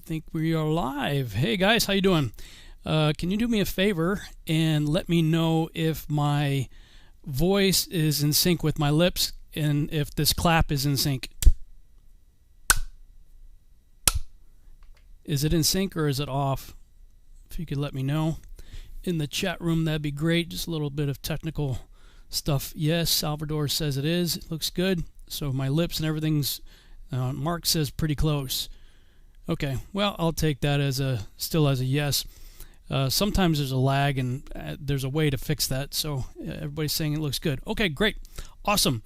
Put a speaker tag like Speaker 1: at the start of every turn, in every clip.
Speaker 1: think we are live. Hey guys, how you doing? Can you do me a favor and let me know if my voice is in sync with my lips and if this clap is in sync? Is it in sync or is it off? If you could let me know in the chat room, that'd be great. Just a little bit of technical stuff. Yes, Salvador says it is. It looks good. So my lips and everything's, Mark says pretty close. Okay, well, I'll take that as still as a yes. Sometimes there's a lag and there's a way to fix that. So everybody's saying it looks good. Okay, great. Awesome.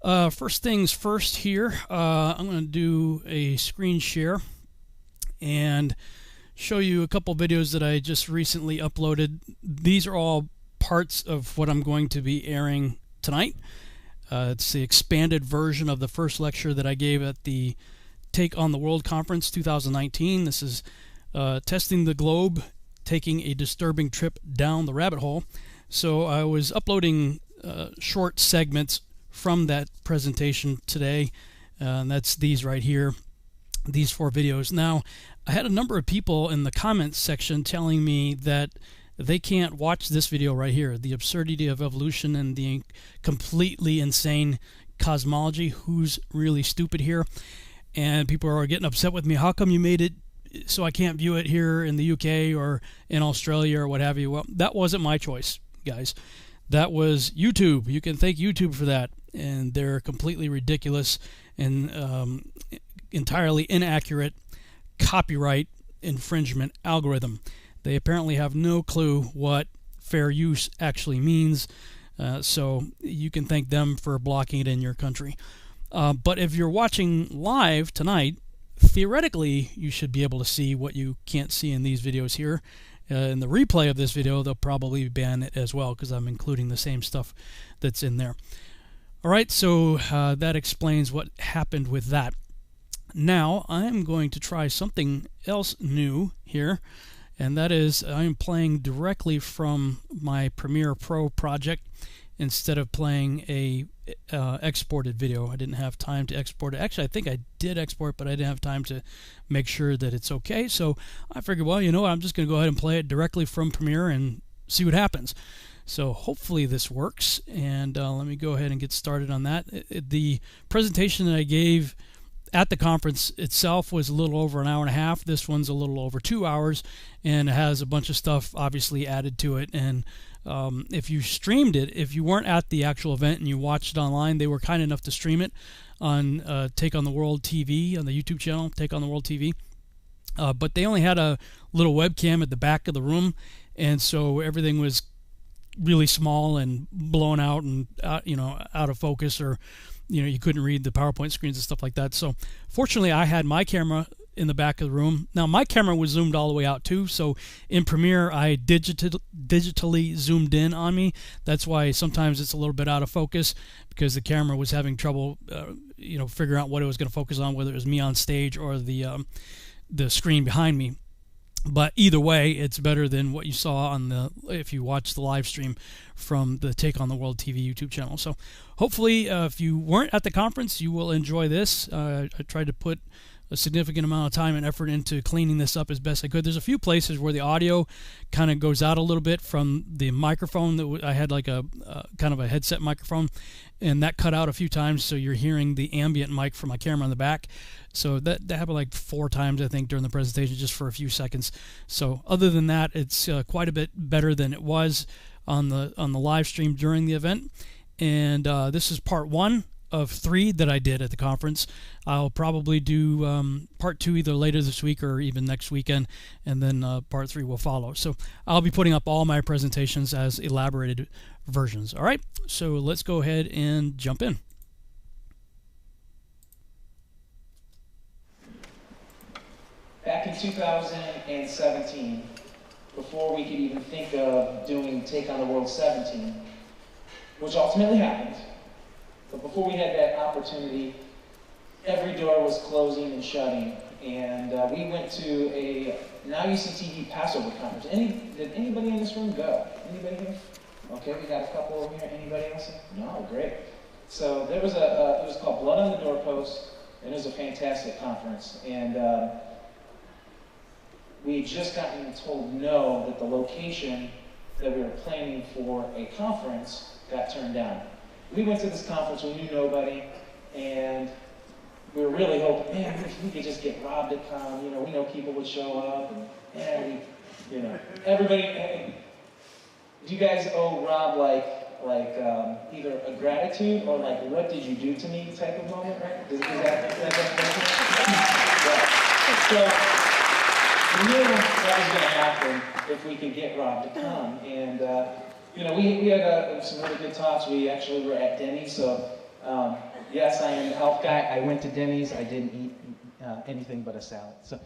Speaker 1: First things first here, I'm going to do a screen share and show you a couple videos that I just recently uploaded. These are all parts of what I'm going to be airing tonight. It's the expanded version of the first lecture that I gave at the Take on the World Conference 2019. This is Testing the Globe, Taking a Disturbing Trip Down the Rabbit Hole. So I was uploading short segments from that presentation today, and that's these right here, these 4 videos. Now, I had a number of people in the comments section telling me that they can't watch this video right here, the absurdity of evolution and the completely insane cosmology. Who's really stupid here? And people are getting upset with me. How come you made it so I can't view it here in the UK or in Australia or what have you? Well, that wasn't my choice, guys. That was YouTube. You can thank YouTube for that. And they're completely ridiculous and entirely inaccurate copyright infringement algorithm. They apparently have no clue what fair use actually means, so you can thank them for blocking it in your country. But if you're watching live tonight, theoretically you should be able to see what you can't see in these videos here. In the replay of this video, they'll probably ban it as well because I'm including the same stuff that's in there. Alright, so that explains what happened with that. Now I'm going to try something else new here, and that is I'm playing directly from my Premiere Pro project instead of playing a exported video. I didn't have time to export it. Actually, I think I did export, but I didn't have time to make sure that it's okay. So I figured, well, you know what, I'm just going to go ahead and play it directly from Premiere and see what happens. So hopefully this works, and let me go ahead and get started on that. The presentation that I gave at the conference itself was a little over an hour and a half. This one's a little over 2 hours, and it has a bunch of stuff obviously added to it. And if you streamed it, if you weren't at the actual event and you watched it online, they were kind enough to stream it on Take on the World TV, on the YouTube channel, Take on the World TV. But they only had a little webcam at the back of the room, and so everything was really small and blown out and out of focus, or you couldn't read the PowerPoint screens and stuff like that. So fortunately I had my camera in the back of the room. Now my camera was zoomed all the way out too, so in Premiere I digitally zoomed in on me. That's why sometimes it's a little bit out of focus, because the camera was having trouble figuring out what it was going to focus on, whether it was me on stage or the screen behind me. But either way, it's better than what you saw on if you watch the live stream from the Take on the World TV YouTube channel. So hopefully, if you weren't at the conference, you will enjoy this. I tried to put a significant amount of time and effort into cleaning this up as best I could. There's a few places where the audio kind of goes out a little bit from the microphone. That I had like a kind of a headset microphone, and that cut out a few times, so you're hearing the ambient mic from my camera in the back. So that happened like 4 times, I think, during the presentation, just for a few seconds. So other than that, it's quite a bit better than it was on the live stream during the event. And this is part 1 of 3 that I did at the conference. I'll probably do part 2 either later this week or even next weekend, and then part 3 will follow. So I'll be putting up all my presentations as elaborated versions. All right, so let's go ahead and jump in.
Speaker 2: Back in 2017, before we could even think of doing Take on the World 17, which ultimately happened, but before we had that opportunity, every door was closing and shutting, and we went to a Now You See TV Passover conference. Did anybody in this room go? Anybody here? Okay, we got a couple over here. Anybody else? No, great. So there was it was called Blood on the Doorpost, and it was a fantastic conference. And we had just gotten told no, that the location that we were planning for a conference got turned down. We went to this conference, we knew nobody, and we were really hoping, man, if we could just get Rob to come, we know people would show up, and everybody, hey, do you guys owe Rob either a gratitude or what did you do to me type of moment, right? Is that yeah. So we knew that was going to happen if we could get Rob to come, and we had some really good talks. We actually were at Denny's, so yes, I am the health guy. I went to Denny's. I didn't eat anything but a salad. So,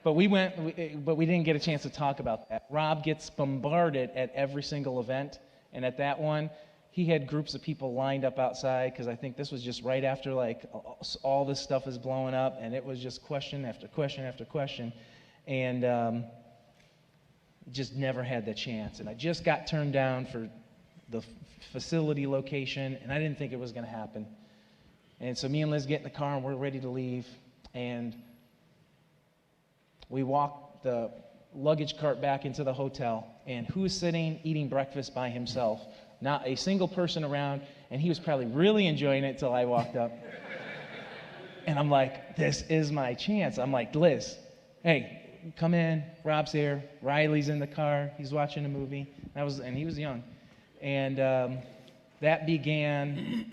Speaker 2: but we didn't get a chance to talk about that. Rob gets bombarded at every single event, and at that one, he had groups of people lined up outside, because I think this was just right after all this stuff is blowing up, and it was just question after question after question, and just never had the chance. And I just got turned down for the facility location, and I didn't think it was going to happen. And so me and Liz get in the car, and we're ready to leave, and we walk the luggage cart back into the hotel, and who's sitting eating breakfast by himself? Not a single person around, and he was probably really enjoying it till I walked up. And I'm like, this is my chance. I'm like, Liz, hey, come in. Rob's here. Riley's in the car. He's watching a movie. And he was young. And that began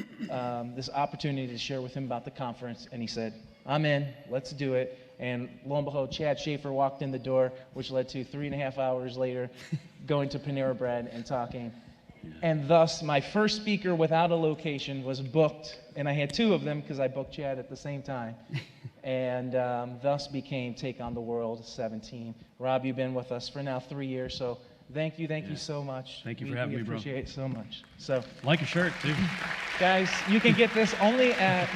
Speaker 2: this opportunity to share with him about the conference, and he said, I'm in. Let's do it. And lo and behold, Chad Schaefer walked in the door, which led to 3.5 hours later going to Panera Bread and talking. And thus, my first speaker without a location was booked, and I had 2 of them because I booked Chad at the same time, and thus became Take on the World 17. Rob, you've been with us for now 3 years, so thank you so much.
Speaker 3: Thank you for having me, bro.
Speaker 2: We appreciate it so much. So,
Speaker 3: like a shirt, too.
Speaker 2: Guys, you can get this only at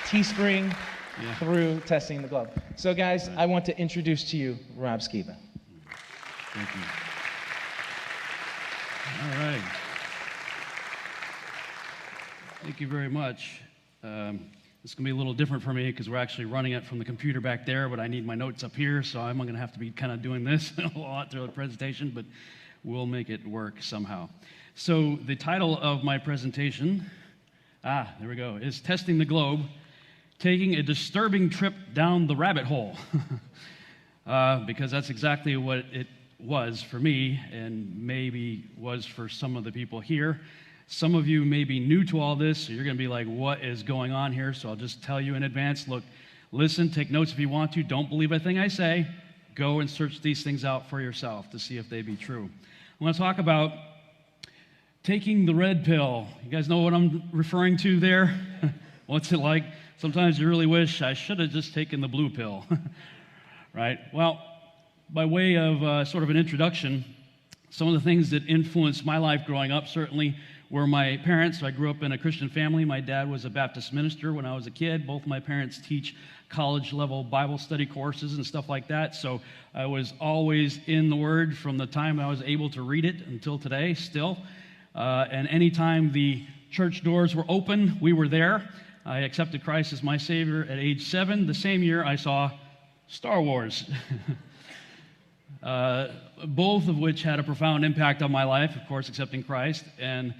Speaker 2: Teespring through Testing the Globe. So, guys, I want to introduce to you Rob Skiba.
Speaker 3: Thank you. All right. Thank you very much. This is going to be a little different for me because we're actually running it from the computer back there, but I need my notes up here, so I'm going to have to be kind of doing this a lot through the presentation, but we'll make it work somehow. So the title of my presentation, there we go, is Testing the Globe, Taking a Disturbing Trip Down the Rabbit Hole. Because that's exactly what it was for me, and maybe was for some of the people here. Some of you may be new to all this, so you're going to be like, what is going on here? So I'll just tell you in advance, look, listen, take notes if you want to. Don't believe everything I say. Go and search these things out for yourself to see if they be true. I'm going to talk about taking the red pill. You guys know what I'm referring to there? What's it like? Sometimes you really wish I should have just taken the blue pill. Right? Well, by way of sort of an introduction, some of the things that influenced my life growing up certainly were my parents. So I grew up in a Christian family. My dad was a Baptist minister when I was a kid. Both my parents teach college-level Bible study courses and stuff like that. So I was always in the Word from the time I was able to read it until today still. And anytime the church doors were open, we were there. I accepted Christ as my Savior at age 7. The same year I saw Star Wars. Both of which had a profound impact on my life, of course, accepting Christ. And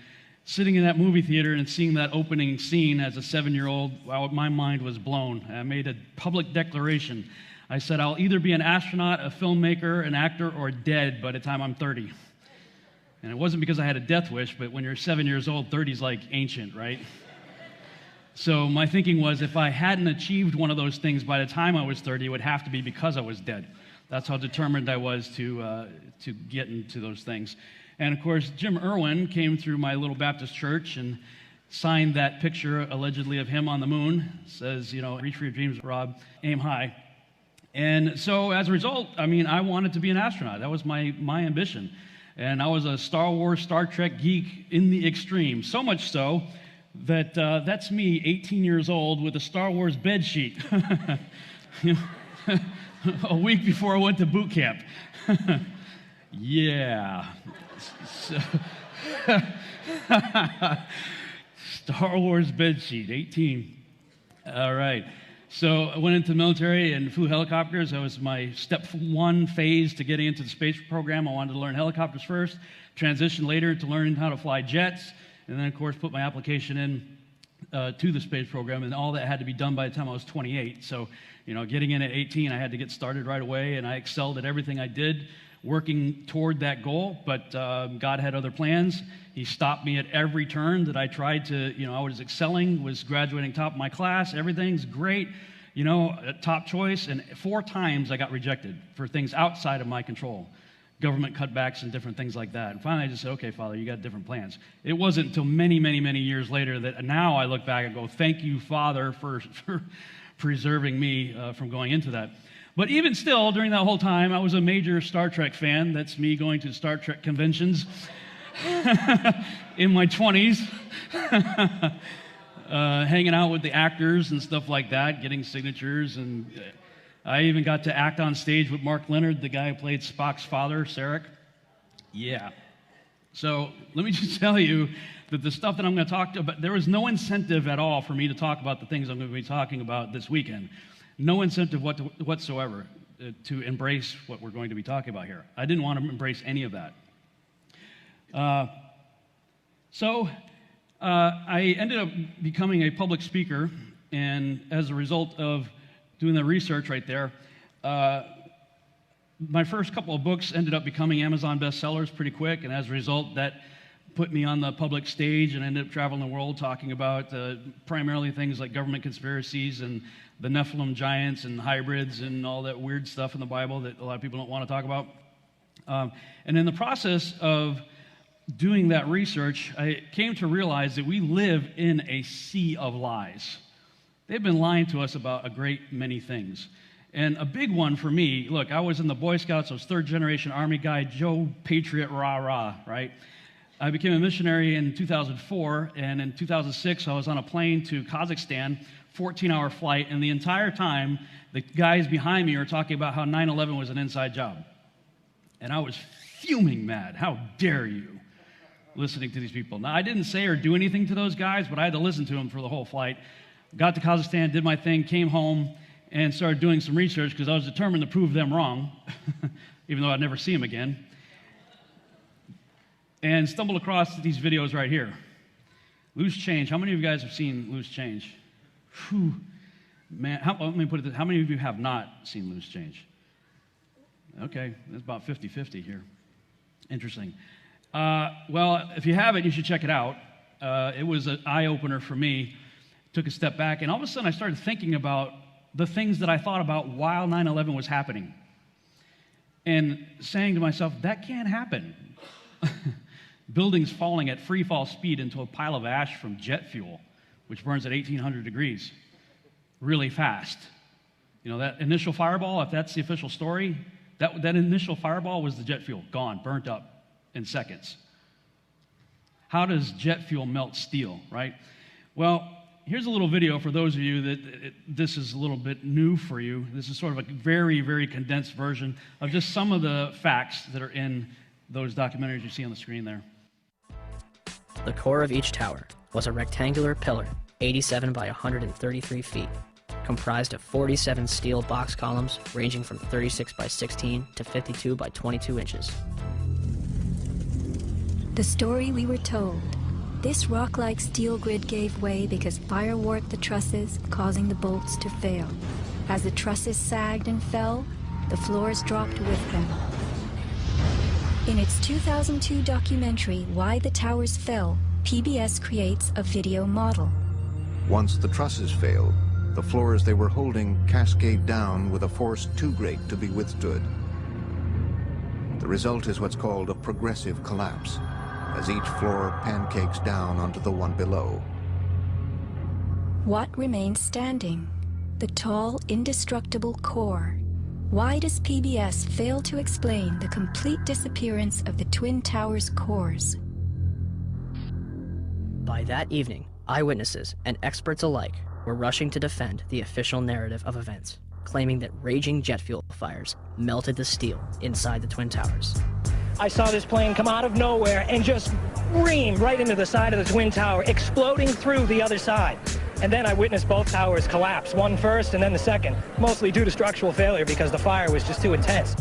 Speaker 3: sitting in that movie theater and seeing that opening scene as a 7-year-old, wow, my mind was blown. I made a public declaration. I said, I'll either be an astronaut, a filmmaker, an actor, or dead by the time I'm 30. And it wasn't because I had a death wish, but when you're 7 years old, 30's like ancient, right? So my thinking was, if I hadn't achieved one of those things by the time I was 30, it would have to be because I was dead. That's how determined I was to get into those things. And of course, Jim Irwin came through my little Baptist church and signed that picture, allegedly, of him on the moon. It says, reach for your dreams, Rob, aim high. And so as a result, I wanted to be an astronaut. That was my ambition. And I was a Star Wars, Star Trek geek in the extreme. So much so that that's me, 18 years old, with a Star Wars bed sheet. A week before I went to boot camp. Yeah. So, Star Wars bedsheet, 18. All right. So I went into the military and flew helicopters. That was my step 1 phase to getting into the space program. I wanted to learn helicopters first, transition later to learning how to fly jets, and then, of course, put my application in to the space program, and all that had to be done by the time I was 28. So, getting in at 18, I had to get started right away, and I excelled at everything I did, working toward that goal, but God had other plans. He stopped me at every turn that I tried to, I was excelling, was graduating top of my class, everything's great, top choice, and 4 times I got rejected for things outside of my control, government cutbacks and different things like that. And finally I just said, okay, Father, you got different plans. It wasn't until many, many, many years later that now I look back and go, thank you, Father, for preserving me from going into that. But even still, during that whole time, I was a major Star Trek fan. That's me going to Star Trek conventions in my 20s, hanging out with the actors and stuff like that, getting signatures. And I even got to act on stage with Mark Leonard, the guy who played Spock's father, Sarek. Yeah. So let me just tell you that the stuff that I'm going to talk about, there was no incentive at all for me to talk about the things I'm going to be talking about this weekend. No incentive whatsoever to embrace what we're going to be talking about here. I didn't want to embrace any of that. So I ended up becoming a public speaker, and as a result of doing the research right there, my first couple of books ended up becoming Amazon bestsellers pretty quick, and as a result, that put me on the public stage and ended up traveling the world talking about primarily things like government conspiracies and the Nephilim giants and hybrids and all that weird stuff in the Bible that a lot of people don't want to talk about. And in the process of doing that research, I came to realize that we live in a sea of lies. They've been lying to us about a great many things. And a big one for me, look, I was in the Boy Scouts, I was 3rd generation Army guy, Joe Patriot, rah, right? I became a missionary in 2004, and in 2006, I was on a plane to Kazakhstan, 14-hour flight, and the entire time, the guys behind me were talking about how 9/11 was an inside job. And I was fuming mad. How dare you, listening to these people. Now, I didn't say or do anything to those guys, but I had to listen to them for the whole flight. Got to Kazakhstan, did my thing, came home, and started doing some research because I was determined to prove them wrong, even though I'd never see them again. And stumbled across these videos right here. Loose Change. How many of you guys have seen Loose Change? Whew. Man, let me put it this, how many of you have not seen Loose Change? Okay, it's about 50-50 here. Interesting. Well, if you haven't, you should check it out. It was an eye-opener for me. Took a step back, and all of a sudden I started thinking about the things that I thought about while 9/11 was happening. And saying to myself, that can't happen. Buildings falling at free fall speed into a pile of ash from jet fuel, which burns at 1,800 degrees, really fast. That initial fireball, if that's the official story, that initial fireball was the jet fuel, gone, burnt up in seconds. How does jet fuel melt steel, right? Well, here's a little video for those of you that this is a little bit new for you. This is sort of a very, very condensed version of just some of the facts that are in those documentaries you see on the screen there.
Speaker 4: The core of each tower was a rectangular pillar, 87 by 133 feet, comprised of 47 steel box columns ranging from 36 by 16 to 52 by 22 inches.
Speaker 5: The story we were told. This rock-like steel grid gave way because fire warped the trusses, causing the bolts to fail. As the trusses sagged and fell, the floors dropped with them. In its 2002 documentary, Why the Towers Fell, PBS creates a video model.
Speaker 6: Once the trusses fail, the floors they were holding cascade down with a force too great to be withstood. The result is what's called a progressive collapse, as each floor pancakes down onto the one below.
Speaker 5: What remains standing? The tall, indestructible core. Why does PBS fail to explain the complete disappearance of the Twin Towers cores?
Speaker 4: By that evening, eyewitnesses and experts alike were rushing to defend the official narrative of events, claiming that raging jet fuel fires melted the steel inside the Twin Towers.
Speaker 7: I saw this plane come out of nowhere and just ream right into the side of the Twin Tower, exploding through the other side. And then I witnessed both towers collapse, one first and then the second, mostly due to structural failure because the fire was just too intense.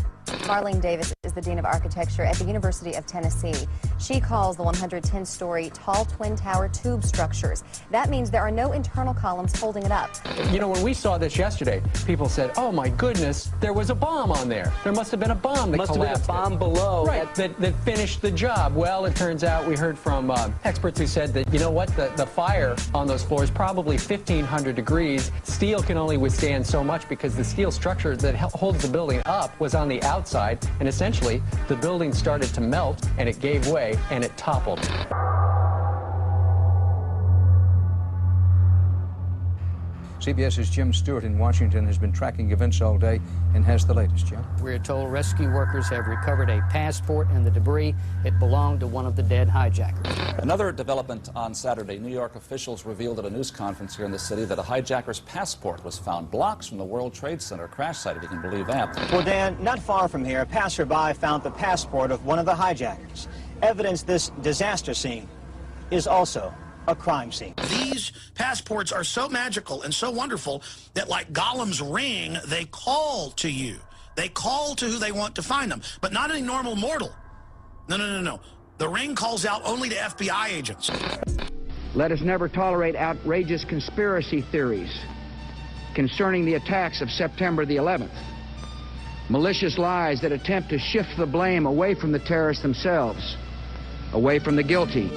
Speaker 8: Marlene Davis is the Dean of Architecture at the University of Tennessee. She calls the 110-story tall twin tower tube structures. That means there are no internal columns holding it up.
Speaker 9: You know, when we saw this yesterday, people said, oh my goodness, there was a bomb on there. There must have been a bomb that collapsed. Must have been a bomb below. Right, that finished the job. Well, it turns out we heard from experts who said that, you know what, the fire on those floors, probably 1,500 degrees. Steel can only withstand so much because the steel structure that holds the building up was on the outside, and essentially the building started to melt and it gave way and it toppled.
Speaker 10: CBS's Jim Stewart in Washington has been tracking events all day and has the latest, Jim.
Speaker 11: We're told rescue workers have recovered a passport and the debris. It belonged to one of the dead hijackers.
Speaker 12: Another development on Saturday. New York officials revealed at a news conference here in the city that a hijacker's passport was found blocks from the World Trade Center crash site, if you can believe that.
Speaker 13: Well, Dan, not far from here, a passerby found the passport of one of the hijackers. Evidence this disaster scene is also a crime scene.
Speaker 14: These passports are so magical and so wonderful that, like Gollum's ring, they call to you. They call to who they want to find them, but not any normal mortal. No. The ring calls out only to FBI agents.
Speaker 15: Let us never tolerate outrageous conspiracy theories concerning the attacks of September the 11th. Malicious lies that attempt to shift the blame away from the terrorists themselves, away from the guilty.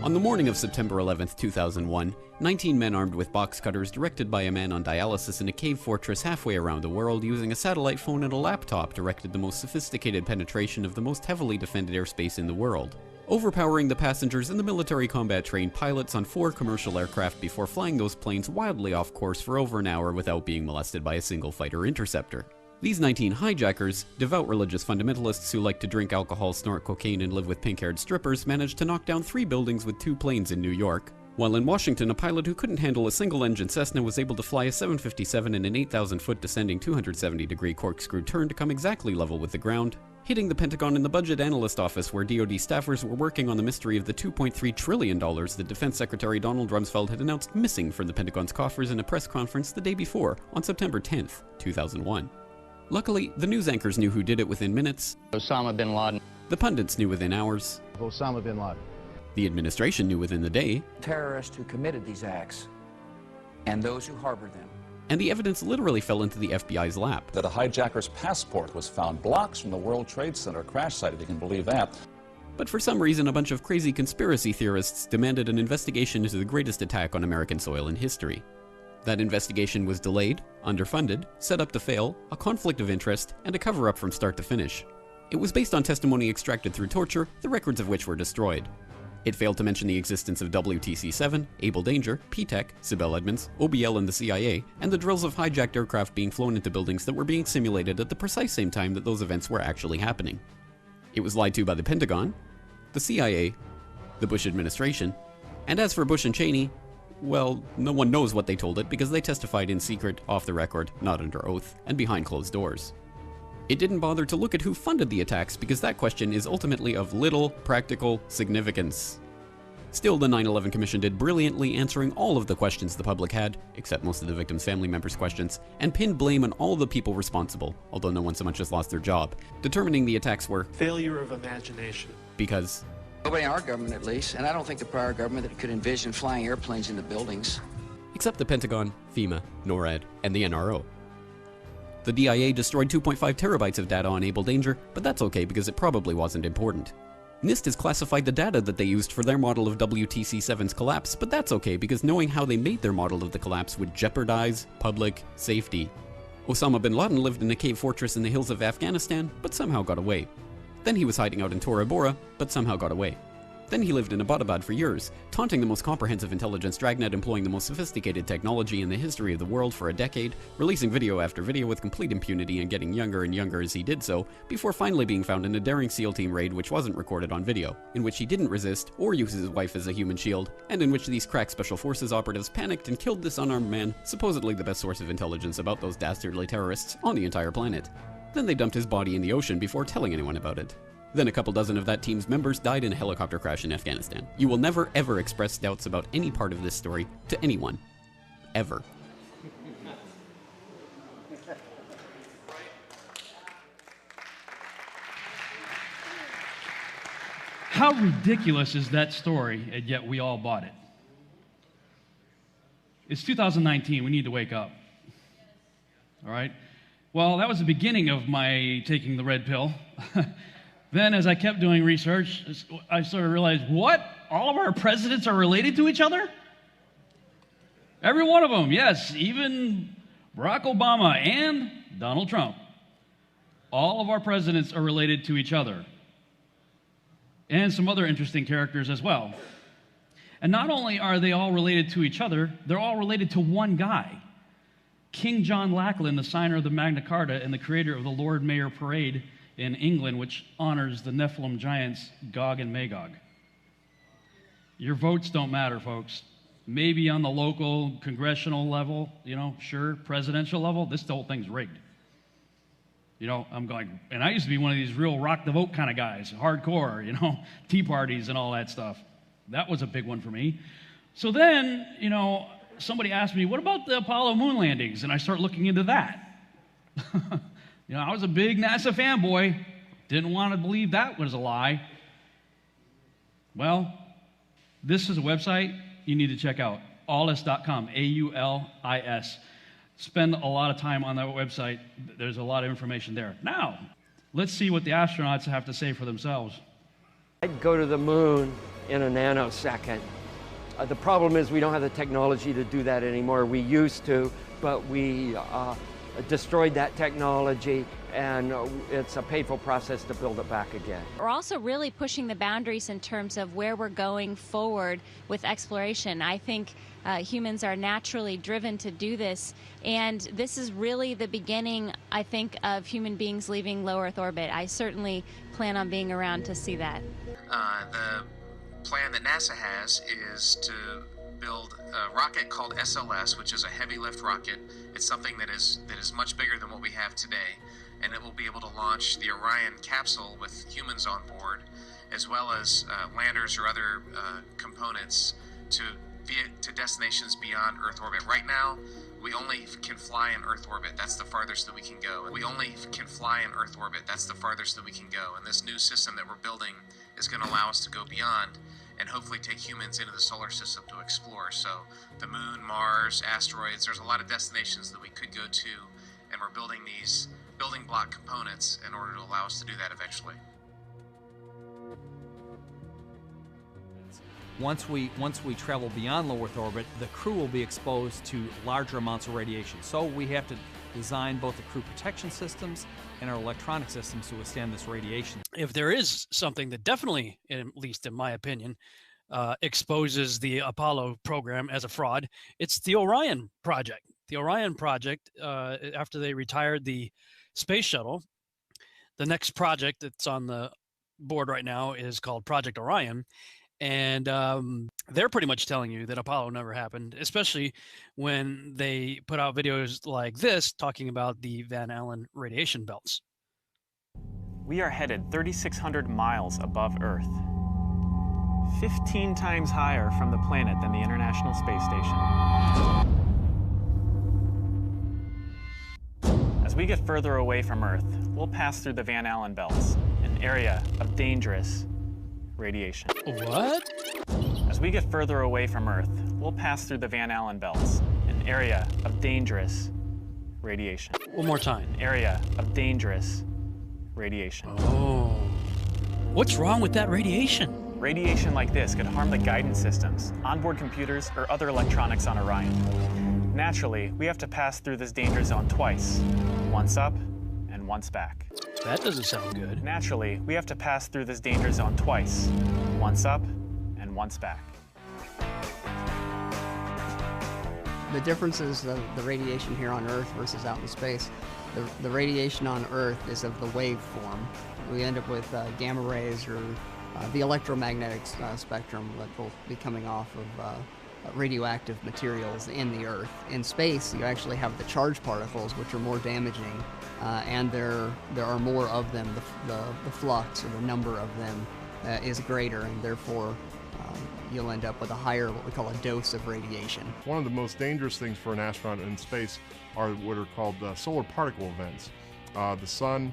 Speaker 16: On the morning of September 11th, 2001, 19 men armed with box cutters, directed by a man on dialysis in a cave fortress halfway around the world using a satellite phone and a laptop, directed the most sophisticated penetration of the most heavily defended airspace in the world, overpowering the passengers and the military combat-trained pilots on 4 commercial aircraft before flying those planes wildly off course for over an hour without being molested by a single fighter interceptor. These 19 hijackers, devout religious fundamentalists who like to drink alcohol, snort cocaine, and live with pink-haired strippers, managed to knock down 3 buildings with 2 planes in New York, while in Washington, a pilot who couldn't handle a single-engine Cessna was able to fly a 757 in an 8,000-foot descending 270-degree corkscrew turn to come exactly level with the ground, hitting the Pentagon in the budget analyst office where DoD staffers were working on the mystery of the $2.3 trillion that Defense Secretary Donald Rumsfeld had announced missing from the Pentagon's coffers in a press conference the day before, on September 10th, 2001. Luckily, the news anchors knew who did it within minutes.
Speaker 11: Osama bin Laden.
Speaker 16: The pundits knew within hours.
Speaker 10: Osama bin Laden.
Speaker 16: The administration knew within the day.
Speaker 17: Terrorists who committed these acts and those who harbored them.
Speaker 16: And the evidence literally fell into the FBI's lap.
Speaker 12: That a hijacker's passport was found blocks from the World Trade Center crash site, if you can believe that.
Speaker 16: But for some reason, a bunch of crazy conspiracy theorists demanded an investigation into the greatest attack on American soil in history. That investigation was delayed, underfunded, set up to fail, a conflict of interest, and a cover-up from start to finish. It was based on testimony extracted through torture, the records of which were destroyed. It failed to mention the existence of WTC-7, Able Danger, P-TECH, Sibel Edmonds, OBL and the CIA, and the drills of hijacked aircraft being flown into buildings that were being simulated at the precise same time that those events were actually happening. It was lied to by the Pentagon, the CIA, the Bush administration, and as for Bush and Cheney, well, no one knows what they told it because they testified in secret, off the record, not under oath, and behind closed doors. It didn't bother to look at who funded the attacks because that question is ultimately of little practical significance. Still, the 9/11 Commission did brilliantly, answering all of the questions the public had, except most of the victims' family members' questions, and pinned blame on all the people responsible, although no one so much as lost their job, determining the attacks were
Speaker 18: failure of imagination.
Speaker 16: Because
Speaker 17: nobody in our government, at least, and I don't think the prior government that could envision flying airplanes into buildings.
Speaker 16: Except the Pentagon, FEMA, NORAD, and the NRO. The DIA destroyed 2.5 terabytes of data on Able Danger, but that's okay because it probably wasn't important. NIST has classified the data that they used for their model of WTC-7's collapse, but that's okay because knowing how they made their model of the collapse would jeopardize public safety. Osama bin Laden lived in a cave fortress in the hills of Afghanistan, but somehow got away. Then he was hiding out in Tora Bora, but somehow got away. Then he lived in Abbottabad for years, taunting the most comprehensive intelligence dragnet employing the most sophisticated technology in the history of the world for a decade, releasing video after video with complete impunity and getting younger and younger as he did so, before finally being found in a daring SEAL team raid which wasn't recorded on video, in which he didn't resist or use his wife as a human shield, and in which these crack special forces operatives panicked and killed this unarmed man, supposedly the best source of intelligence about those dastardly terrorists on the entire planet. Then they dumped his body in the ocean before telling anyone about it. Then a couple dozen of that team's members died in a helicopter crash in Afghanistan. You will never ever express doubts about any part of this story to anyone. Ever.
Speaker 3: How ridiculous is that story, and yet we all bought it? It's 2019, we need to wake up. All right? Well, that was the beginning of my taking the red pill. Then, as I kept doing research, I sort of realized, what? All of our presidents are related to each other? Every one of them, yes, even Barack Obama and Donald Trump. All of our presidents are related to each other. And some other interesting characters as well. And not only are they all related to each other, they're all related to one guy. King John Lackland, the signer of the Magna Carta and the creator of the Lord Mayor Parade in England, which honors the Nephilim giants Gog and Magog. Your votes don't matter, folks. Maybe on the local congressional level, sure, presidential level, this whole thing's rigged. I'm going, and I used to be one of these real rock the vote kind of guys, hardcore, tea parties and all that stuff. That was a big one for me. So then, somebody asked me, what about the Apollo moon landings? And I start looking into that. I was a big NASA fanboy. Didn't want to believe that was a lie. Well, this is a website you need to check out, aulis.com, A-U-L-I-S. Spend a lot of time on that website. There's a lot of information there. Now, let's see what the astronauts have to say for themselves.
Speaker 19: I'd go to the moon in a nanosecond. The problem is we don't have the technology to do that anymore. We used to, but we destroyed that technology, and it's a painful process to build it back again.
Speaker 20: We're also really pushing the boundaries in terms of where we're going forward with exploration. I think humans are naturally driven to do this, and this is really the beginning, I think, of human beings leaving low Earth orbit. I certainly plan on being around to see that.
Speaker 21: The plan that NASA has is to build a rocket called SLS, which is a heavy lift rocket. It's something that is much bigger than what we have today, and it will be able to launch the Orion capsule with humans on board, as well as landers or other components to destinations beyond Earth orbit. Right now, we only can fly in Earth orbit. That's the farthest that we can go. We only can fly in Earth orbit. That's the farthest that we can go. And this new system that we're building is going to allow us to go beyond and hopefully take humans into the solar system to explore. So the moon, Mars, asteroids, there's a lot of destinations that we could go to, and we're building these building block components in order to allow us to do that eventually.
Speaker 22: Once we travel beyond low Earth orbit, the crew will be exposed to larger amounts of radiation. So we have to design both the crew protection systems and our electronic systems to withstand this radiation.
Speaker 1: If there is something that definitely, at least in my opinion, exposes the Apollo program as a fraud, it's the Orion project. The Orion project, after they retired the space shuttle, the next project that's on the board right now is called Project Orion. And they're pretty much telling you that Apollo never happened, especially when they put out videos like this talking about the Van Allen radiation belts.
Speaker 23: We are headed 3,600 miles above Earth, 15 times higher from the planet than the International Space Station. As we get further away from Earth, we'll pass through the Van Allen belts, an area of dangerous radiation.
Speaker 1: What?
Speaker 23: As we get further away from Earth, we'll pass through the Van Allen belts, an area of dangerous radiation.
Speaker 1: One more time.
Speaker 23: An area of dangerous radiation.
Speaker 1: Oh. What's wrong with that radiation?
Speaker 23: Radiation like this could harm the guidance systems, onboard computers, or other electronics on Orion. Naturally, we have to pass through this danger zone twice, once up and once back.
Speaker 1: That doesn't sound good.
Speaker 23: Naturally, we have to pass through this danger zone twice, once up and once back.
Speaker 24: The difference is the radiation here on Earth versus out in space. The radiation on Earth is of the waveform. We end up with gamma rays or the electromagnetic spectrum that will be coming off of radioactive materials in the Earth. In space, you actually have the charged particles, which are more damaging, and there are more of them. The flux, or the number of them, is greater, and therefore you'll end up with a higher, what we call a dose of radiation.
Speaker 2: One of the most dangerous things for an astronaut in space are what are called solar particle events. The sun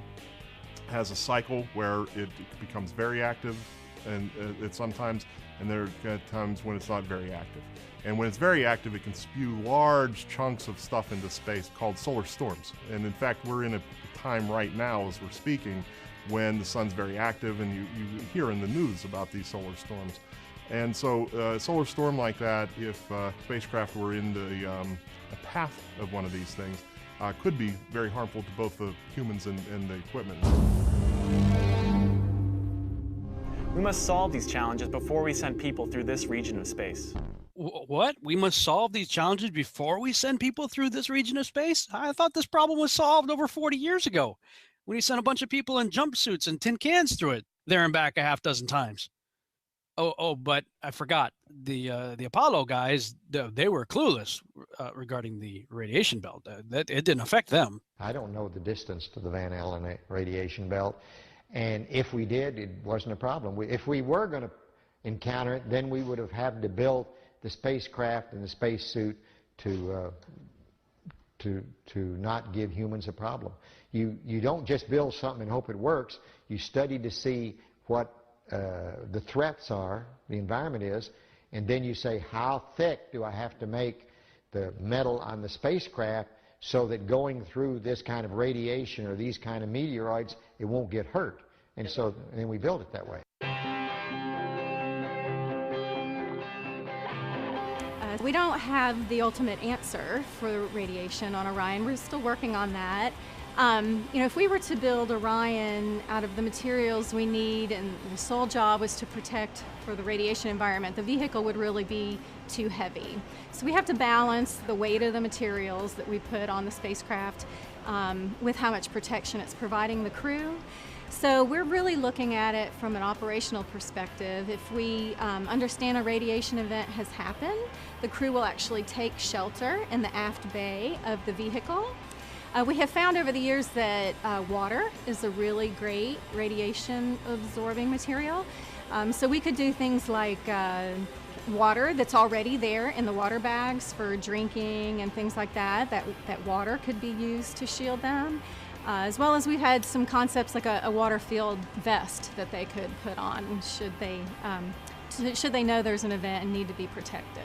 Speaker 2: has a cycle where it becomes very active, and there are times when it's not very active. And when it's very active, it can spew large chunks of stuff into space called solar storms. And in fact, we're in a time right now as we're speaking when the sun's very active, and you hear in the news about these solar storms. And so a solar storm like that, if spacecraft were in the path of one of these things, could be very harmful to both the humans and the equipment.
Speaker 23: We must solve these challenges before we send people through this region of space.
Speaker 1: What? We must solve these challenges before we send people through this region of space? I thought this problem was solved over 40 years ago, when he sent a bunch of people in jumpsuits and tin cans through it, there and back a half dozen times. Oh, but I forgot, the Apollo guys, they were clueless regarding the radiation belt. It didn't affect them.
Speaker 4: I don't know the distance to the Van Allen radiation belt, and if we did, it wasn't a problem. If we were going to encounter it, then we would have had to build the spacecraft and the spacesuit to not give humans a problem. You don't just build something and hope it works. You study to see what the threats are, the environment is, and then you say, how thick do I have to make the metal on the spacecraft so that going through this kind of radiation or these kind of meteoroids, it won't get hurt. And so then we build it that way.
Speaker 5: We don't have the ultimate answer for radiation on Orion. We're still working on that. If we were to build Orion out of the materials we need, and the sole job was to protect for the radiation environment, the vehicle would really be too heavy. So we have to balance the weight of the materials that we put on the spacecraft with how much protection it's providing the crew. So we're really looking at it from an operational perspective. If we understand a radiation event has happened, the crew will actually take shelter in the aft bay of the vehicle. We have found over the years that water is a really great radiation absorbing material. So we could do things like water that's already there in the water bags for drinking and things like that. That water could be used to shield them. As well as we've had some concepts like a water-filled vest that they could put on should they know there's an event and need to be protected.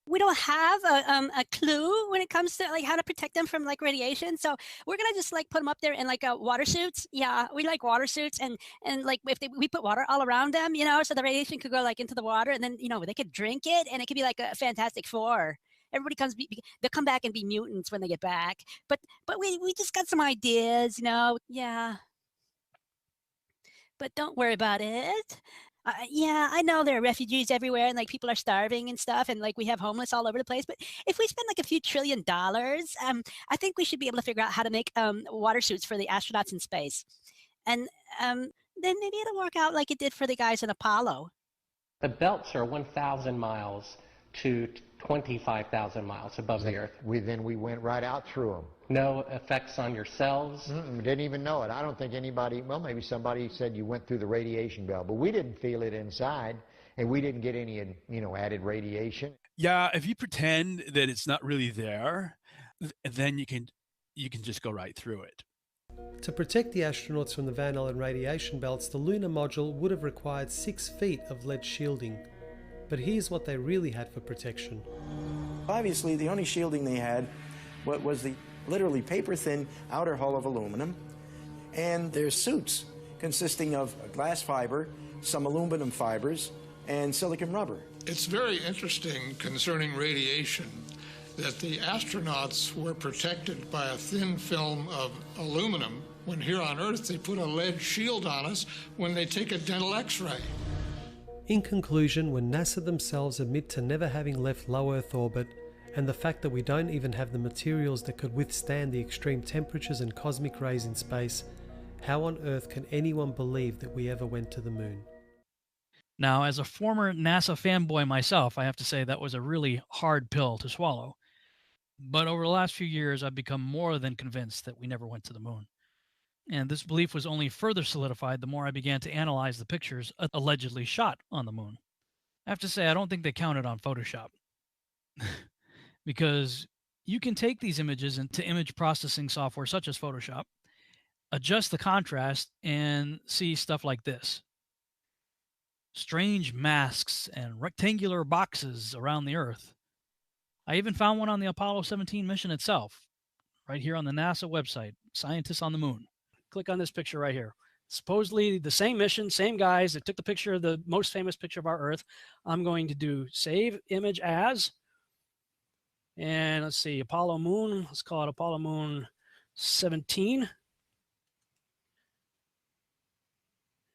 Speaker 6: We don't have a clue when it comes to like how to protect them from like radiation, so we're gonna just like put them up there in like water suits. Yeah, we like water suits, and like if we put water all around them, so the radiation could go like into the water, and then they could drink it, and it could be like a Fantastic Four. Everybody they'll come back and be mutants when they get back. But we just got some ideas, yeah. But don't worry about it. Yeah, I know there are refugees everywhere, and like people are starving and stuff, and like we have homeless all over the place. But if we spend like a few $1 trillion, I think we should be able to figure out how to make water suits for the astronauts in space, and then maybe it'll work out like it did for the guys in Apollo.
Speaker 25: The belts are 1,000 miles to 25,000 miles above the Earth.
Speaker 4: We went right out through them.
Speaker 25: No effects on your cells?
Speaker 4: Didn't even know it. I don't think anybody, well, maybe somebody said you went through the radiation belt, but we didn't feel it inside, and we didn't get any, added radiation.
Speaker 26: Yeah, if you pretend that it's not really there, then you can just go right through it.
Speaker 27: To protect the astronauts from the Van Allen radiation belts, the lunar module would have required 6 feet of lead shielding. But here's what they really had for protection.
Speaker 28: Obviously, the only shielding they had was the literally paper-thin outer hull of aluminum, and their suits consisting of glass fiber, some aluminum fibers, and silicon rubber.
Speaker 18: It's very interesting concerning radiation that the astronauts were protected by a thin film of aluminum, when here on Earth they put a lead shield on us when they take a dental X-ray.
Speaker 27: In conclusion, when NASA themselves admit to never having left low Earth orbit, and the fact that we don't even have the materials that could withstand the extreme temperatures and cosmic rays in space, How on earth can anyone believe that we ever went to the moon?
Speaker 1: Now, as a former NASA fanboy myself, I have to say that was a really hard pill to swallow. But over the last few years, I've become more than convinced that we never went to the moon. And this belief was only further solidified the more I began to analyze the pictures allegedly shot on the moon. I have to say, I don't think they counted on Photoshop. Because you can take these images into image processing software such as Photoshop, adjust the contrast, and see stuff like this. Strange masks and rectangular boxes around the Earth. I even found one on the Apollo 17 mission itself, right here on the NASA website, Scientists on the Moon. Click on this picture right here. Supposedly the same mission, same guys that took the picture of the most famous picture of our Earth. I'm going to do save image as, and let's see, Apollo Moon. Let's call it Apollo Moon 17.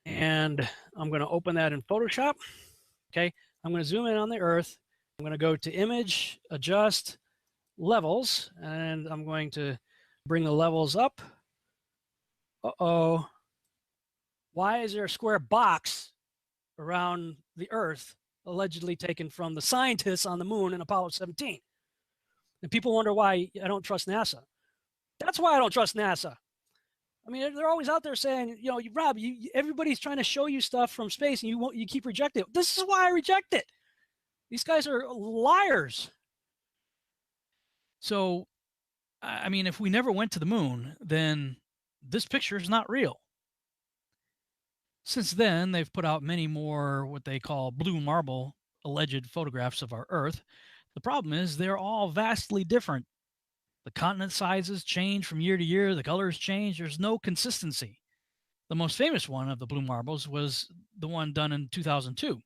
Speaker 1: And I'm going to open that in Photoshop. Okay, I'm going to zoom in on the Earth. I'm going to go to Image, Adjust, Levels, and I'm going to bring the levels up. Uh-oh. Why is there a square box around the Earth allegedly taken from the scientists on the moon in Apollo 17? And people wonder why I don't trust NASA. That's why I don't trust NASA. I mean, they're always out there saying, you know, Rob, everybody's trying to show you stuff from space and you keep rejecting it. This is why I reject it. These guys are liars. So, I mean, if we never went to the moon, then this picture is not real. Since then, they've put out many more what they call blue marble alleged photographs of our Earth. The problem is they're all vastly different. The continent sizes change from year to year. The colors change. There's no consistency. The most famous one of the blue marbles was the one done in 2002.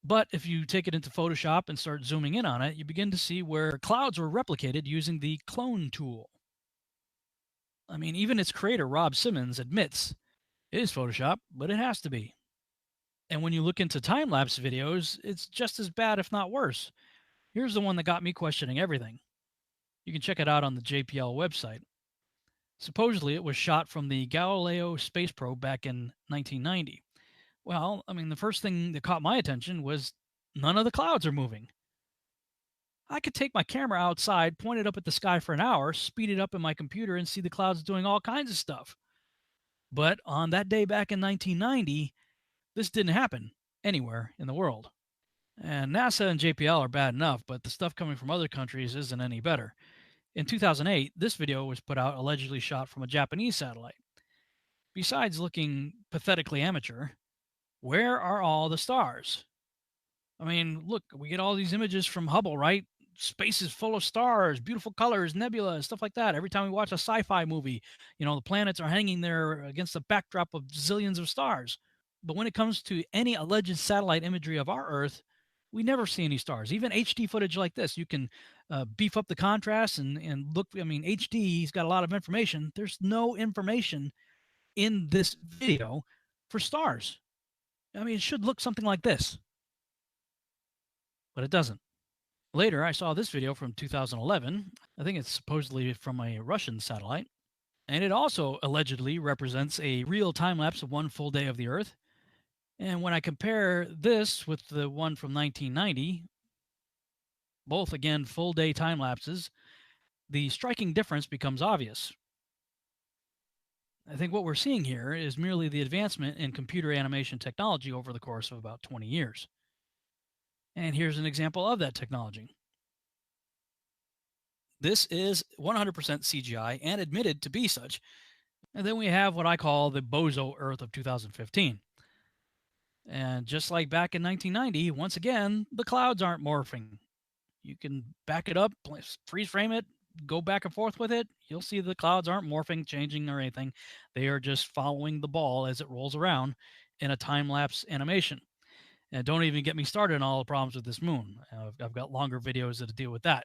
Speaker 1: But if you take it into Photoshop and start zooming in on it, you begin to see where clouds were replicated using the clone tool. I mean, even its creator, Rob Simmons, admits it is Photoshop, but it has to be. And when you look into time-lapse videos, it's just as bad, if not worse. Here's the one that got me questioning everything. You can check it out on the JPL website. Supposedly, it was shot from the Galileo space probe back in 1990. Well, I mean, the first thing that caught my attention was none of the clouds are moving. I could take my camera outside, point it up at the sky for an hour, speed it up in my computer, and see the clouds doing all kinds of stuff. But on that day back in 1990, this didn't happen anywhere in the world. And NASA and JPL are bad enough, but the stuff coming from other countries isn't any better. In 2008, this video was put out allegedly shot from a Japanese satellite. Besides looking pathetically amateur, where are all the stars? I mean, look, we get all these images from Hubble, right? Space is full of stars, beautiful colors, nebula, stuff like that. Every time we watch a sci-fi movie, you know, the planets are hanging there against the backdrop of zillions of stars. But when it comes to any alleged satellite imagery of our Earth, we never see any stars. Even HD footage like this, you can beef up the contrast and look. I mean, HD's got a lot of information. There's no information in this video for stars. I mean, it should look something like this, but it doesn't. Later, I saw this video from 2011. I think it's supposedly from a Russian satellite, and it also allegedly represents a real time lapse of one full day of the Earth. And when I compare this with the one from 1990, both again full day time lapses, the striking difference becomes obvious. I think what we're seeing here is merely the advancement in computer animation technology over the course of about 20 years. And here's an example of that technology. This is 100% CGI and admitted to be such. And then we have what I call the bozo Earth of 2015. And just like back in 1990, once again, the clouds aren't morphing. You can back it up, freeze frame it, go back and forth with it. You'll see the clouds aren't morphing, changing, or anything. They are just following the ball as it rolls around in a time-lapse animation. And don't even get me started on all the problems with this moon. I've got longer videos that deal with that.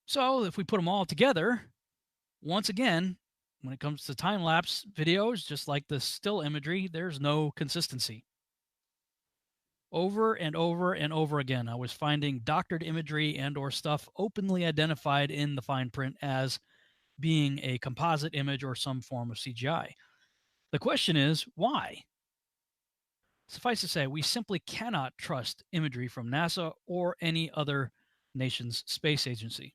Speaker 1: So if we put them all together, once again, when it comes to time-lapse videos, just like the still imagery, there's no consistency. Over and over and over again, I was finding doctored imagery and or stuff openly identified in the fine print as being a composite image or some form of CGI.
Speaker 3: The question is, why? Suffice to say, we simply cannot trust imagery from NASA or any other nation's space agency.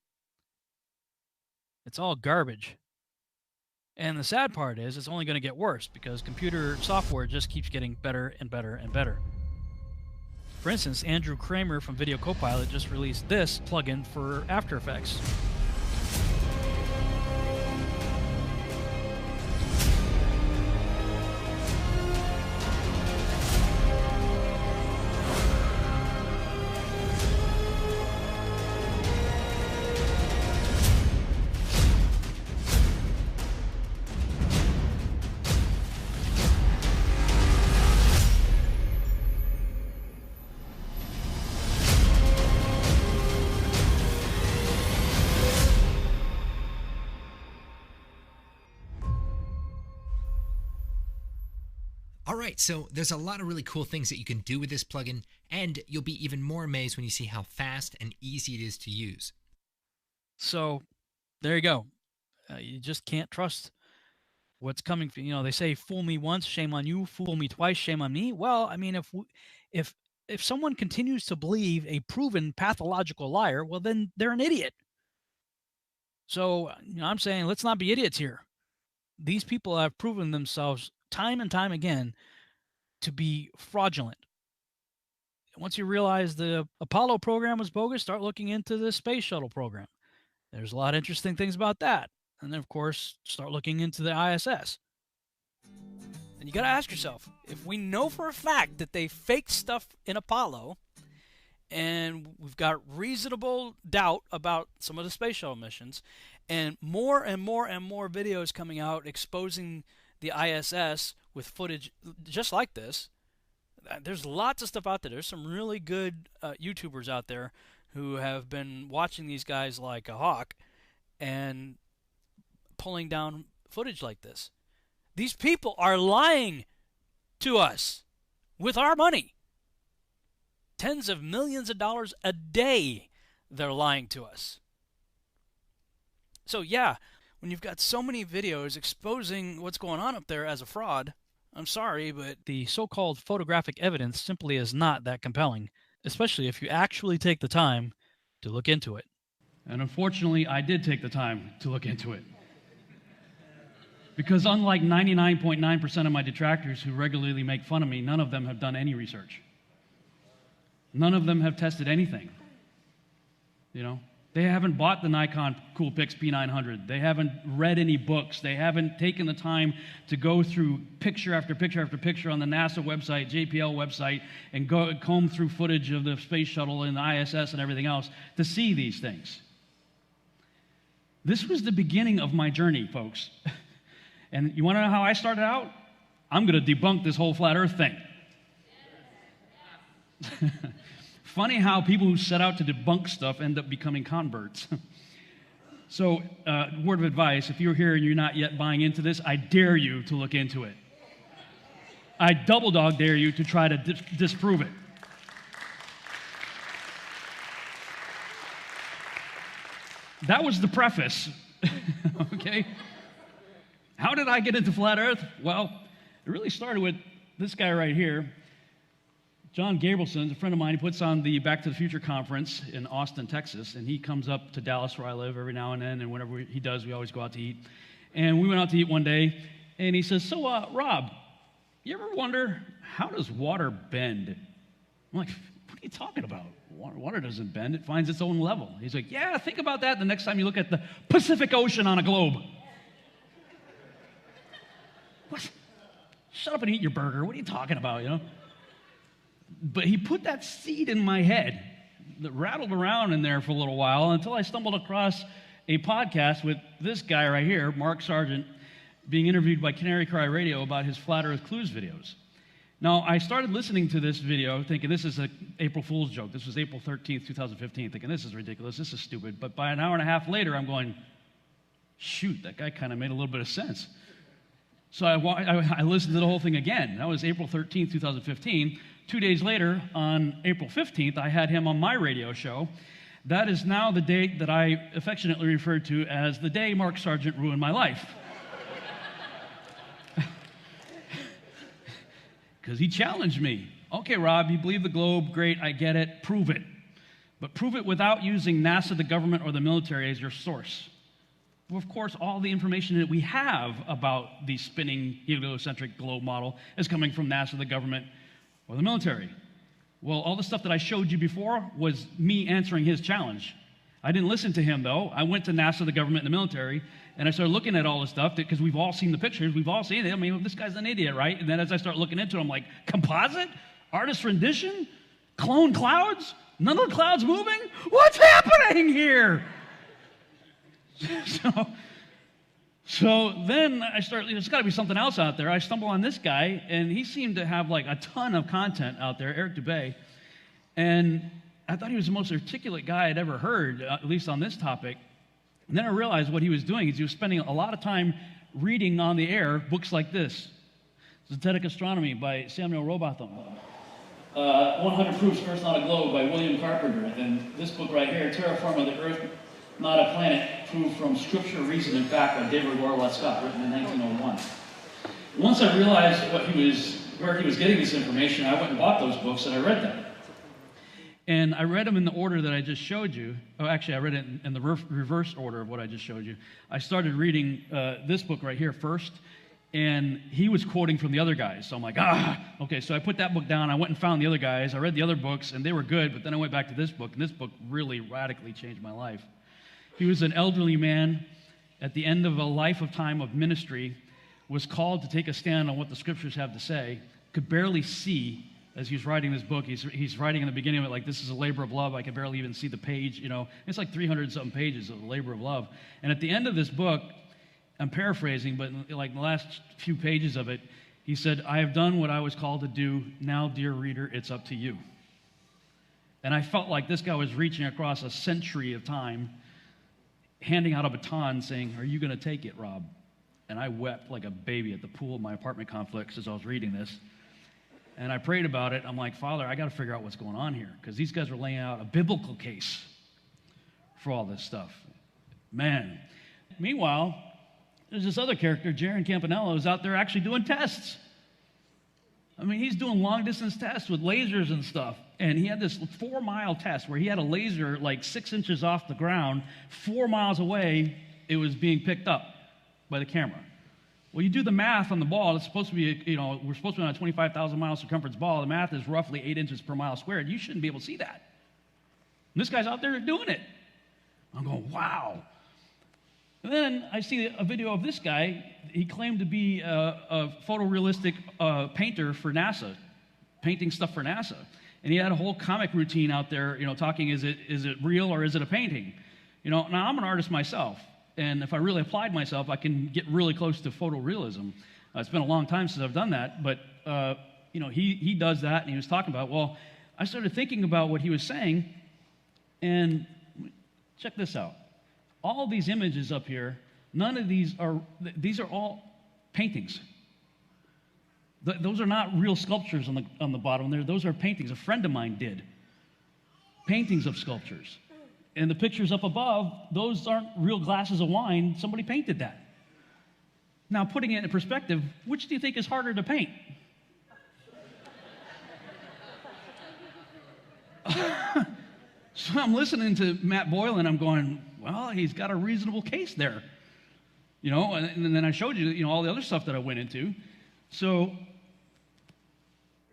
Speaker 3: It's all garbage. And the sad part is it's only going to get worse because computer software just keeps getting better and better and better. For instance, Andrew Kramer from Video Copilot just released this plugin for After Effects.
Speaker 7: Alright, so there's a lot of really cool things that you can do with this plugin, and you'll be even more amazed when you see how fast and easy it is to use.
Speaker 3: So, there you go. You just can't trust what's coming. You know, they say, fool me once, shame on you. Fool me twice, shame on me. Well, I mean, if someone continues to believe a proven pathological liar, well, then they're an idiot. So, you know, I'm saying let's not be idiots here. These people have proven themselves time and time again to be fraudulent. Once you realize the Apollo program was bogus, start looking into the space shuttle program. There's a lot of interesting things about that. And then, of course, start looking into the ISS. And you got to ask yourself, if we know for a fact that they faked stuff in Apollo, and we've got reasonable doubt about some of the space shuttle missions, and more videos coming out exposing the ISS with footage just like this, there's lots of stuff out there. There's some really good YouTubers out there who have been watching these guys like a hawk and pulling down footage like this. These people are lying to us with our money. Tens of millions of dollars a day they're lying to us. So yeah, when you've got so many videos exposing what's going on up there as a fraud, I'm sorry, but the so-called photographic evidence simply is not that compelling, especially if you actually take the time to look into it. And unfortunately, I did take the time to look into it. Because unlike 99.9% of my detractors who regularly make fun of me, none of them have done any research. None of them have tested anything. You know? They haven't bought the Nikon Coolpix P900. They haven't read any books. They haven't taken the time to go through picture after picture after picture on the NASA website, JPL website, and comb through footage of the space shuttle and the ISS and everything else to see these things. This was the beginning of my journey, folks. And you want to know how I started out? I'm going to debunk this whole flat Earth thing. Funny how people who set out to debunk stuff end up becoming converts. So, word of advice, if you're here and you're not yet buying into this, I dare you to look into it. I double dog dare you to try to disprove it. That was the preface, okay? How did I get into flat Earth? Well, it really started with this guy right here. John Gabrielson, a friend of mine, he puts on the Back to the Future conference in Austin, Texas, and he comes up to Dallas where I live every now and then, and whenever he does, we always go out to eat. And we went out to eat one day, and he says, so, Rob, you ever wonder, how does water bend? I'm like, what are you talking about? Water doesn't bend, it finds its own level. He's like, yeah, think about that the next time you look at the Pacific Ocean on a globe. What? Shut up and eat your burger. What are you talking about, you know? But he put that seed in my head that rattled around in there for a little while until I stumbled across a podcast with this guy right here, Mark Sargent, being interviewed by Canary Cry Radio about his Flat Earth Clues videos. Now, I started listening to this video thinking this is an April Fool's joke. This was April 13th, 2015, thinking this is ridiculous, this is stupid. But by an hour and a half later, I'm going, shoot, that guy kind of made a little bit of sense. So I listened to the whole thing again. That was April 13th, 2015. 2 days later, on April 15th, I had him on my radio show. That is now the date that I affectionately refer to as the day Mark Sargent ruined my life. because he challenged me. Okay, Rob, you believe the globe, great, I get it, prove it. But prove it without using NASA, the government, or the military as your source. Well, of course, all the information that we have about the spinning heliocentric globe model is coming from NASA, the government, or the military. Well, all the stuff that I showed you before was me answering his challenge. I didn't listen to him, though. I went to NASA, the government, and the military, and I started looking at all this stuff because we've all seen the pictures. We've all seen it. I mean, this guy's an idiot, right? And then as I start looking into it, I'm like, composite? Artist rendition? Clone clouds? None of the clouds moving? What's happening here? So then I start, there's got to be something else out there. I stumble on this guy, and he seemed to have like a ton of content out there, Eric Dubay. And I thought he was the most articulate guy I'd ever heard, at least on this topic. And then I realized what he was doing is he was spending a lot of time reading on the air books like this. Zetetic Astronomy by Samuel Robotham. 100 Proofs Earth Not a Globe by William Carpenter. Then this book right here, Terraform of the Earth Not a Planet, proved from Scripture, Reason, and Fact by David Royal Scott, written in 1901. Once I realized where he was getting this information, I went and bought those books and I read them. And I read them in the order that I just showed you. Oh, actually, I read it in the reverse order of what I just showed you. I started reading this book right here first, and he was quoting from the other guys. So I'm like, okay. So I put that book down. I went and found the other guys. I read the other books, and they were good, but then I went back to this book, and this book really radically changed my life. He was an elderly man at the end of a life of time of ministry, was called to take a stand on what the scriptures have to say, could barely see as he's writing this book. He's writing in the beginning of it like, this is a labor of love. I can barely even see the page, you know. It's like 300-something pages of a labor of love. And at the end of this book, I'm paraphrasing, but like the last few pages of it, he said, I have done what I was called to do. Now, dear reader, it's up to you. And I felt like this guy was reaching across a century of time, handing out a baton saying, are you going to take it, Rob? And I wept like a baby at the pool of my apartment complex as I was reading this. And I prayed about it. I'm like, Father, I got to figure out what's going on here, because these guys are laying out a biblical case for all this stuff. Man. Meanwhile, there's this other character, Jaron Campanella, who's out there actually doing tests. I mean, he's doing long-distance tests with lasers and stuff. And he had this 4-mile test where he had a laser like 6 inches off the ground. 4 miles away, it was being picked up by the camera. Well, you do the math on the ball. It's supposed to be, we're supposed to be on a 25,000-mile circumference ball. The math is roughly 8 inches per mile squared. You shouldn't be able to see that. And this guy's out there doing it. I'm going, wow. And then I see a video of this guy. He claimed to be a photorealistic painter for NASA, painting stuff for NASA. And he had a whole comic routine out there, talking, is it real or is it a painting? Now I'm an artist myself. And if I really applied myself, I can get really close to photorealism. It's been a long time since I've done that, but he does that, and he was talking about, well, I started thinking about what he was saying, and check this out. All these images up here, none of these are all paintings. Those are not real sculptures on the bottom there. Those are paintings. A friend of mine did. Paintings of sculptures. And the pictures up above, those aren't real glasses of wine. Somebody painted that. Now, putting it in perspective, which do you think is harder to paint? So I'm listening to Matt Boyle, and I'm going, well, he's got a reasonable case there. And then I showed you, all the other stuff that I went into. So,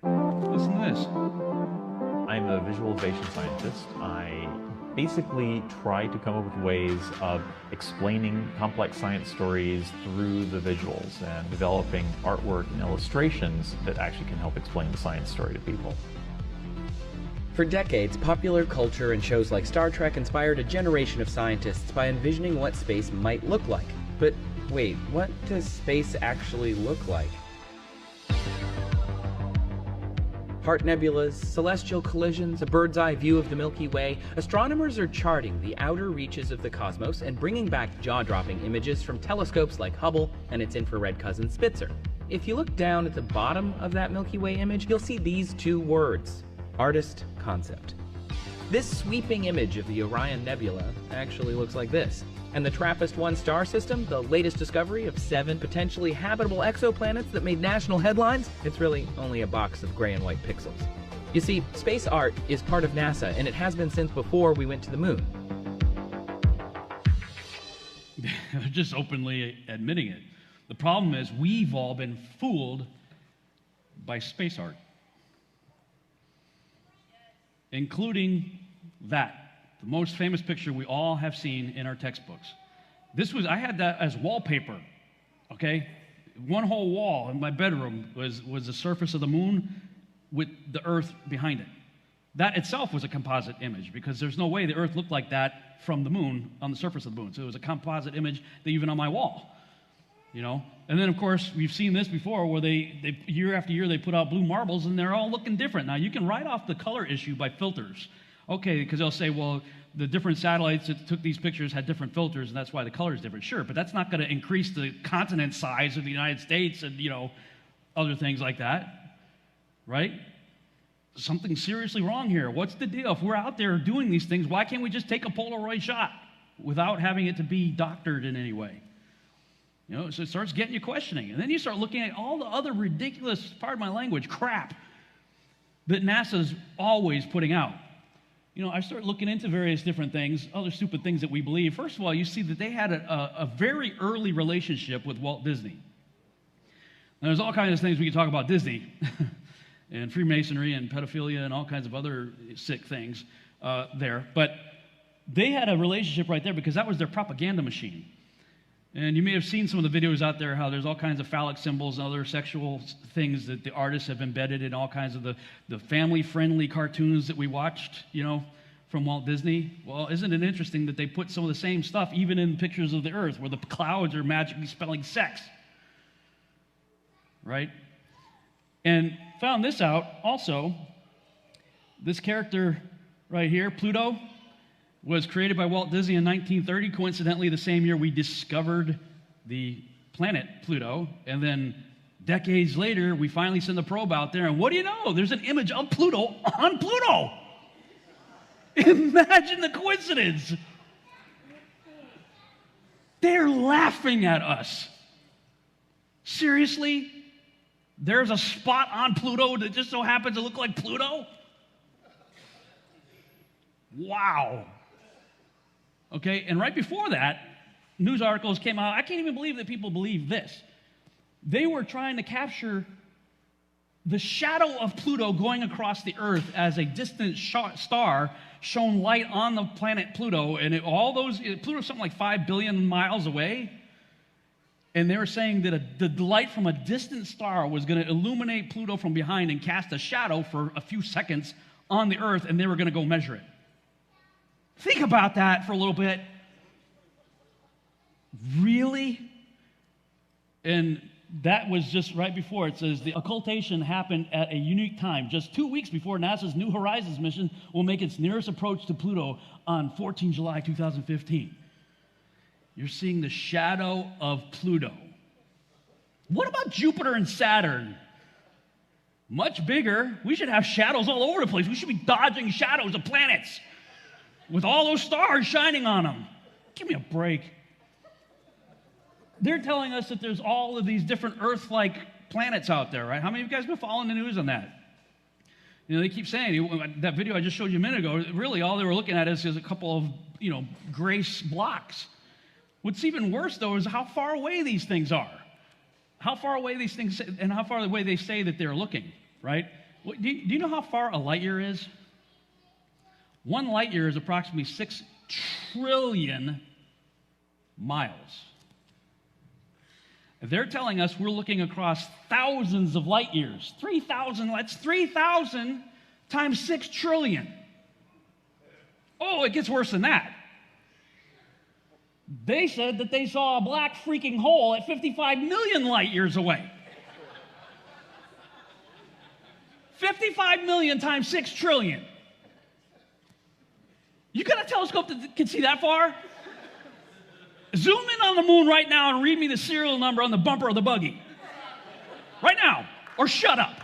Speaker 3: listen to this.
Speaker 8: I'm a visualization scientist. I basically try to come up with ways of explaining complex science stories through the visuals and developing artwork and illustrations that actually can help explain the science story to people.
Speaker 9: For decades, popular culture and shows like Star Trek inspired a generation of scientists by envisioning what space might look like. But wait, what does space actually look like? Heart nebulas, celestial collisions, a bird's eye view of the Milky Way, astronomers are charting the outer reaches of the cosmos and bringing back jaw-dropping images from telescopes like Hubble and its infrared cousin Spitzer. If you look down at the bottom of that Milky Way image, you'll see these 2 words: artist concept. This sweeping image of the Orion Nebula actually looks like this. And the TRAPPIST-1 star system, the latest discovery of 7 potentially habitable exoplanets that made national headlines, it's really only a box of gray and white pixels. You see, space art is part of NASA, and it has been since before we went to the moon.
Speaker 3: Just openly admitting it. The problem is we've all been fooled by space art, including that. The most famous picture we all have seen in our textbooks. I had that as wallpaper, okay? One whole wall in my bedroom was the surface of the moon with the Earth behind it. That itself was a composite image because there's no way the Earth looked like that from the moon, on the surface of the moon. So it was a composite image even on my wall, you know? And then, of course, we've seen this before where they year after year, they put out blue marbles and they're all looking different. Now, you can write off the color issue by filters. Okay, because they'll say, well, the different satellites that took these pictures had different filters, and that's why the color is different. Sure, but that's not going to increase the continent size of the United States and, you know, other things like that, right? Something seriously wrong here. What's the deal? If we're out there doing these things, why can't we just take a Polaroid shot without having it to be doctored in any way? You know, so it starts getting you questioning. And then you start looking at all the other ridiculous, pardon my language, crap that NASA's always putting out. You know, I start looking into various different things, other stupid things that we believe. First of all, you see that they had a very early relationship with Walt Disney. Now, there's all kinds of things we can talk about Disney and Freemasonry and pedophilia and all kinds of other sick things there. But they had a relationship right there because that was their propaganda machine. And you may have seen some of the videos out there how there's all kinds of phallic symbols and other sexual things that the artists have embedded in all kinds of the family-friendly cartoons that we watched, you know, from Walt Disney. Well, isn't it interesting that they put some of the same stuff even in pictures of the Earth where the clouds are magically spelling sex, right? And found this out also. This character right here, Pluto, was created by Walt Disney in 1930, coincidentally the same year we discovered the planet Pluto. And then decades later, we finally send the probe out there, and what do you know? There's an image of Pluto on Pluto. Imagine the coincidence. They're laughing at us. Seriously? There's a spot on Pluto that just so happens to look like Pluto? Wow. Okay, and right before that, news articles came out. I can't even believe that people believe this. They were trying to capture the shadow of Pluto going across the Earth as a distant star shone light on the planet Pluto, and Pluto's something like 5 billion miles away. And they were saying that the light from a distant star was going to illuminate Pluto from behind and cast a shadow for a few seconds on the Earth, and they were going to go measure it. Think about that for a little bit. Really? And that was just right before. It says the occultation happened at a unique time, just 2 weeks before NASA's New Horizons mission will make its nearest approach to Pluto on 14 July 2015. You're seeing the shadow of Pluto. What about Jupiter and Saturn? Much bigger. We should have shadows all over the place. We should be dodging shadows of planets with all those stars shining on them. Give me a break. They're telling us that there's all of these different Earth-like planets out there, right? How many of you guys have been following the news on that? You know, they keep saying, that video I just showed you a minute ago, really all they were looking at is a couple of, you know, gray blocks. What's even worse, though, is how far away these things are. How far away these things, and how far away they say that they're looking, right? Do you know how far a light year is? 1 light year is approximately 6 trillion miles. They're telling us we're looking across thousands of light years. 3,000, that's 3,000 times 6 trillion. Oh, it gets worse than that. They said that they saw a black freaking hole at 55 million light years away. 55 million times 6 trillion. You got a telescope that can see that far? Zoom in on the moon right now and read me the serial number on the bumper of the buggy. Right now, or shut up.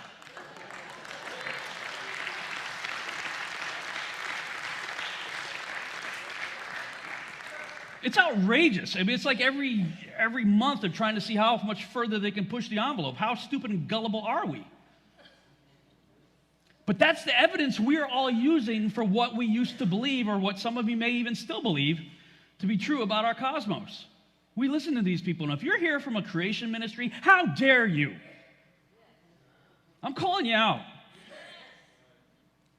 Speaker 3: It's outrageous. I mean, it's like every month they're trying to see how much further they can push the envelope. How stupid and gullible are we? But that's the evidence we're all using for what we used to believe, or what some of you may even still believe to be true about our cosmos. We listen to these people. And if you're here from a creation ministry, how dare you? I'm calling you out.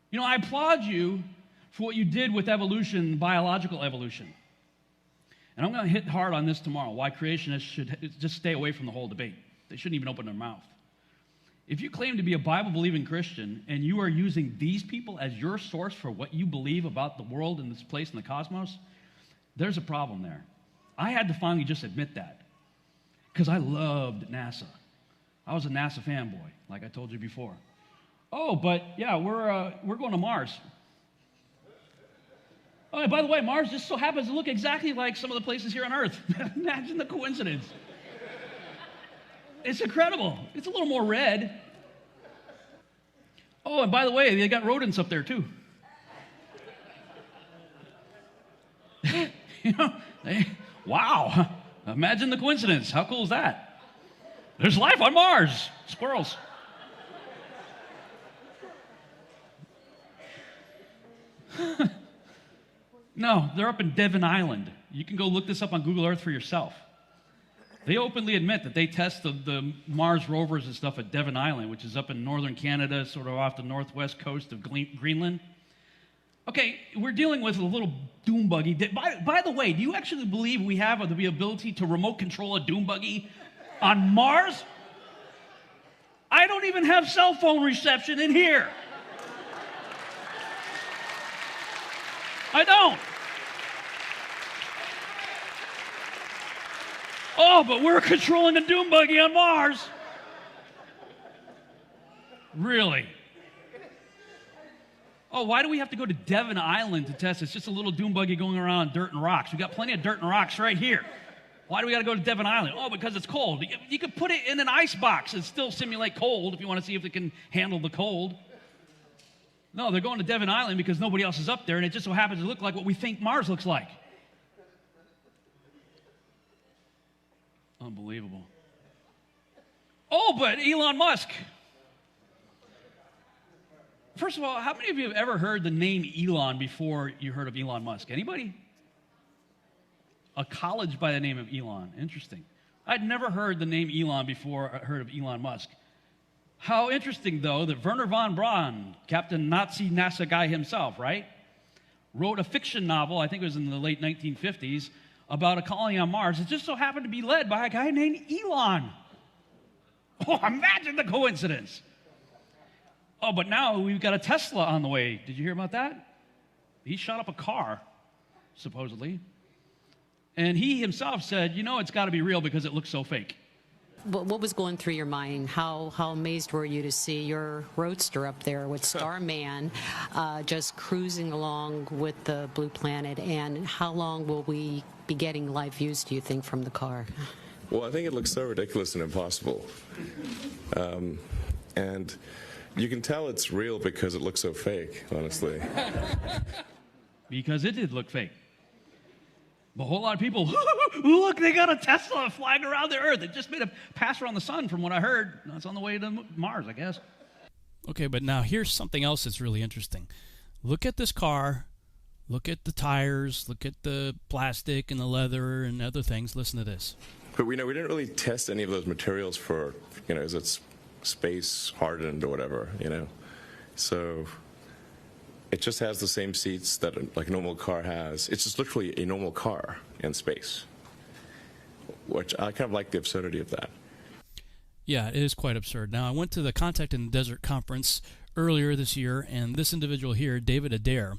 Speaker 3: You know, I applaud you for what you did with evolution, biological evolution. And I'm going to hit hard on this tomorrow, why creationists should just stay away from the whole debate. They shouldn't even open their mouth. If you claim to be a Bible-believing Christian and you are using these people as your source for what you believe about the world and this place and the cosmos, there's a problem there. I had to finally just admit that, because I loved NASA. I was a NASA fanboy, like I told you before. Oh, but yeah, we're going to Mars. Oh, and by the way, Mars just so happens to look exactly like some of the places here on Earth. Imagine the coincidence. It's incredible. It's a little more red. Oh, and by the way, they got rodents up there too. You know, wow. Imagine the coincidence. How cool is that? There's life on Mars. Squirrels. No, they're up in Devon Island. You can go look this up on Google Earth for yourself. They openly admit that they test the Mars rovers and stuff at Devon Island, which is up in northern Canada, sort of off the northwest coast of Greenland. Okay, we're dealing with a little dune buggy. By the way, do you actually believe we have the ability to remote control a dune buggy on Mars? I don't even have cell phone reception in here. I don't. Oh, but we're controlling a dune buggy on Mars. Really? Oh, why do we have to go to Devon Island to test? It's just a little dune buggy going around on dirt and rocks. We got plenty of dirt and rocks right here. Why do we got to go to Devon Island? Oh, because it's cold. You could put it in an ice box and still simulate cold if you want to see if it can handle the cold. No, they're going to Devon Island because nobody else is up there, and it just so happens to look like what we think Mars looks like. Unbelievable. Oh, but Elon Musk. First of all, how many of you have ever heard the name Elon before you heard of Elon Musk? Anybody? A college by the name of Elon. Interesting. I'd never heard the name Elon before I heard of Elon Musk. How interesting, though, that Wernher von Braun, Captain Nazi NASA guy himself, right, wrote a fiction novel, I think it was in the late 1950s, about a colony on Mars. It just so happened to be led by a guy named Elon. Oh, imagine the coincidence. Oh, but now we've got a Tesla on the way. Did you hear about that? He shot up a car, supposedly. And he himself said, you know, it's got to be real because it looks so fake.
Speaker 10: What was going through your mind? How amazed were you to see your roadster up there with Starman just cruising along with the Blue Planet? And how long will we be getting live views, do you think, from the car?
Speaker 11: Well, I think it looks so ridiculous and impossible. And you can tell it's real because it looks so fake, honestly.
Speaker 3: Because it did look fake. But a whole lot of people, look, they got a Tesla flying around the Earth. It just made a pass around the sun, from what I heard. It's on the way to Mars, I guess.
Speaker 1: Okay, but now here's something else that's really interesting. Look at this car. Look at the tires. Look at the plastic and the leather and other things. Listen to this.
Speaker 11: But we didn't really test any of those materials for, is it space hardened or whatever, So it just has the same seats that a normal car has. It's just literally a normal car in space, which I kind of like the absurdity of that.
Speaker 1: Yeah, it is quite absurd. Now, I went to the Contact in the Desert conference earlier this year, and this individual here, David Adair,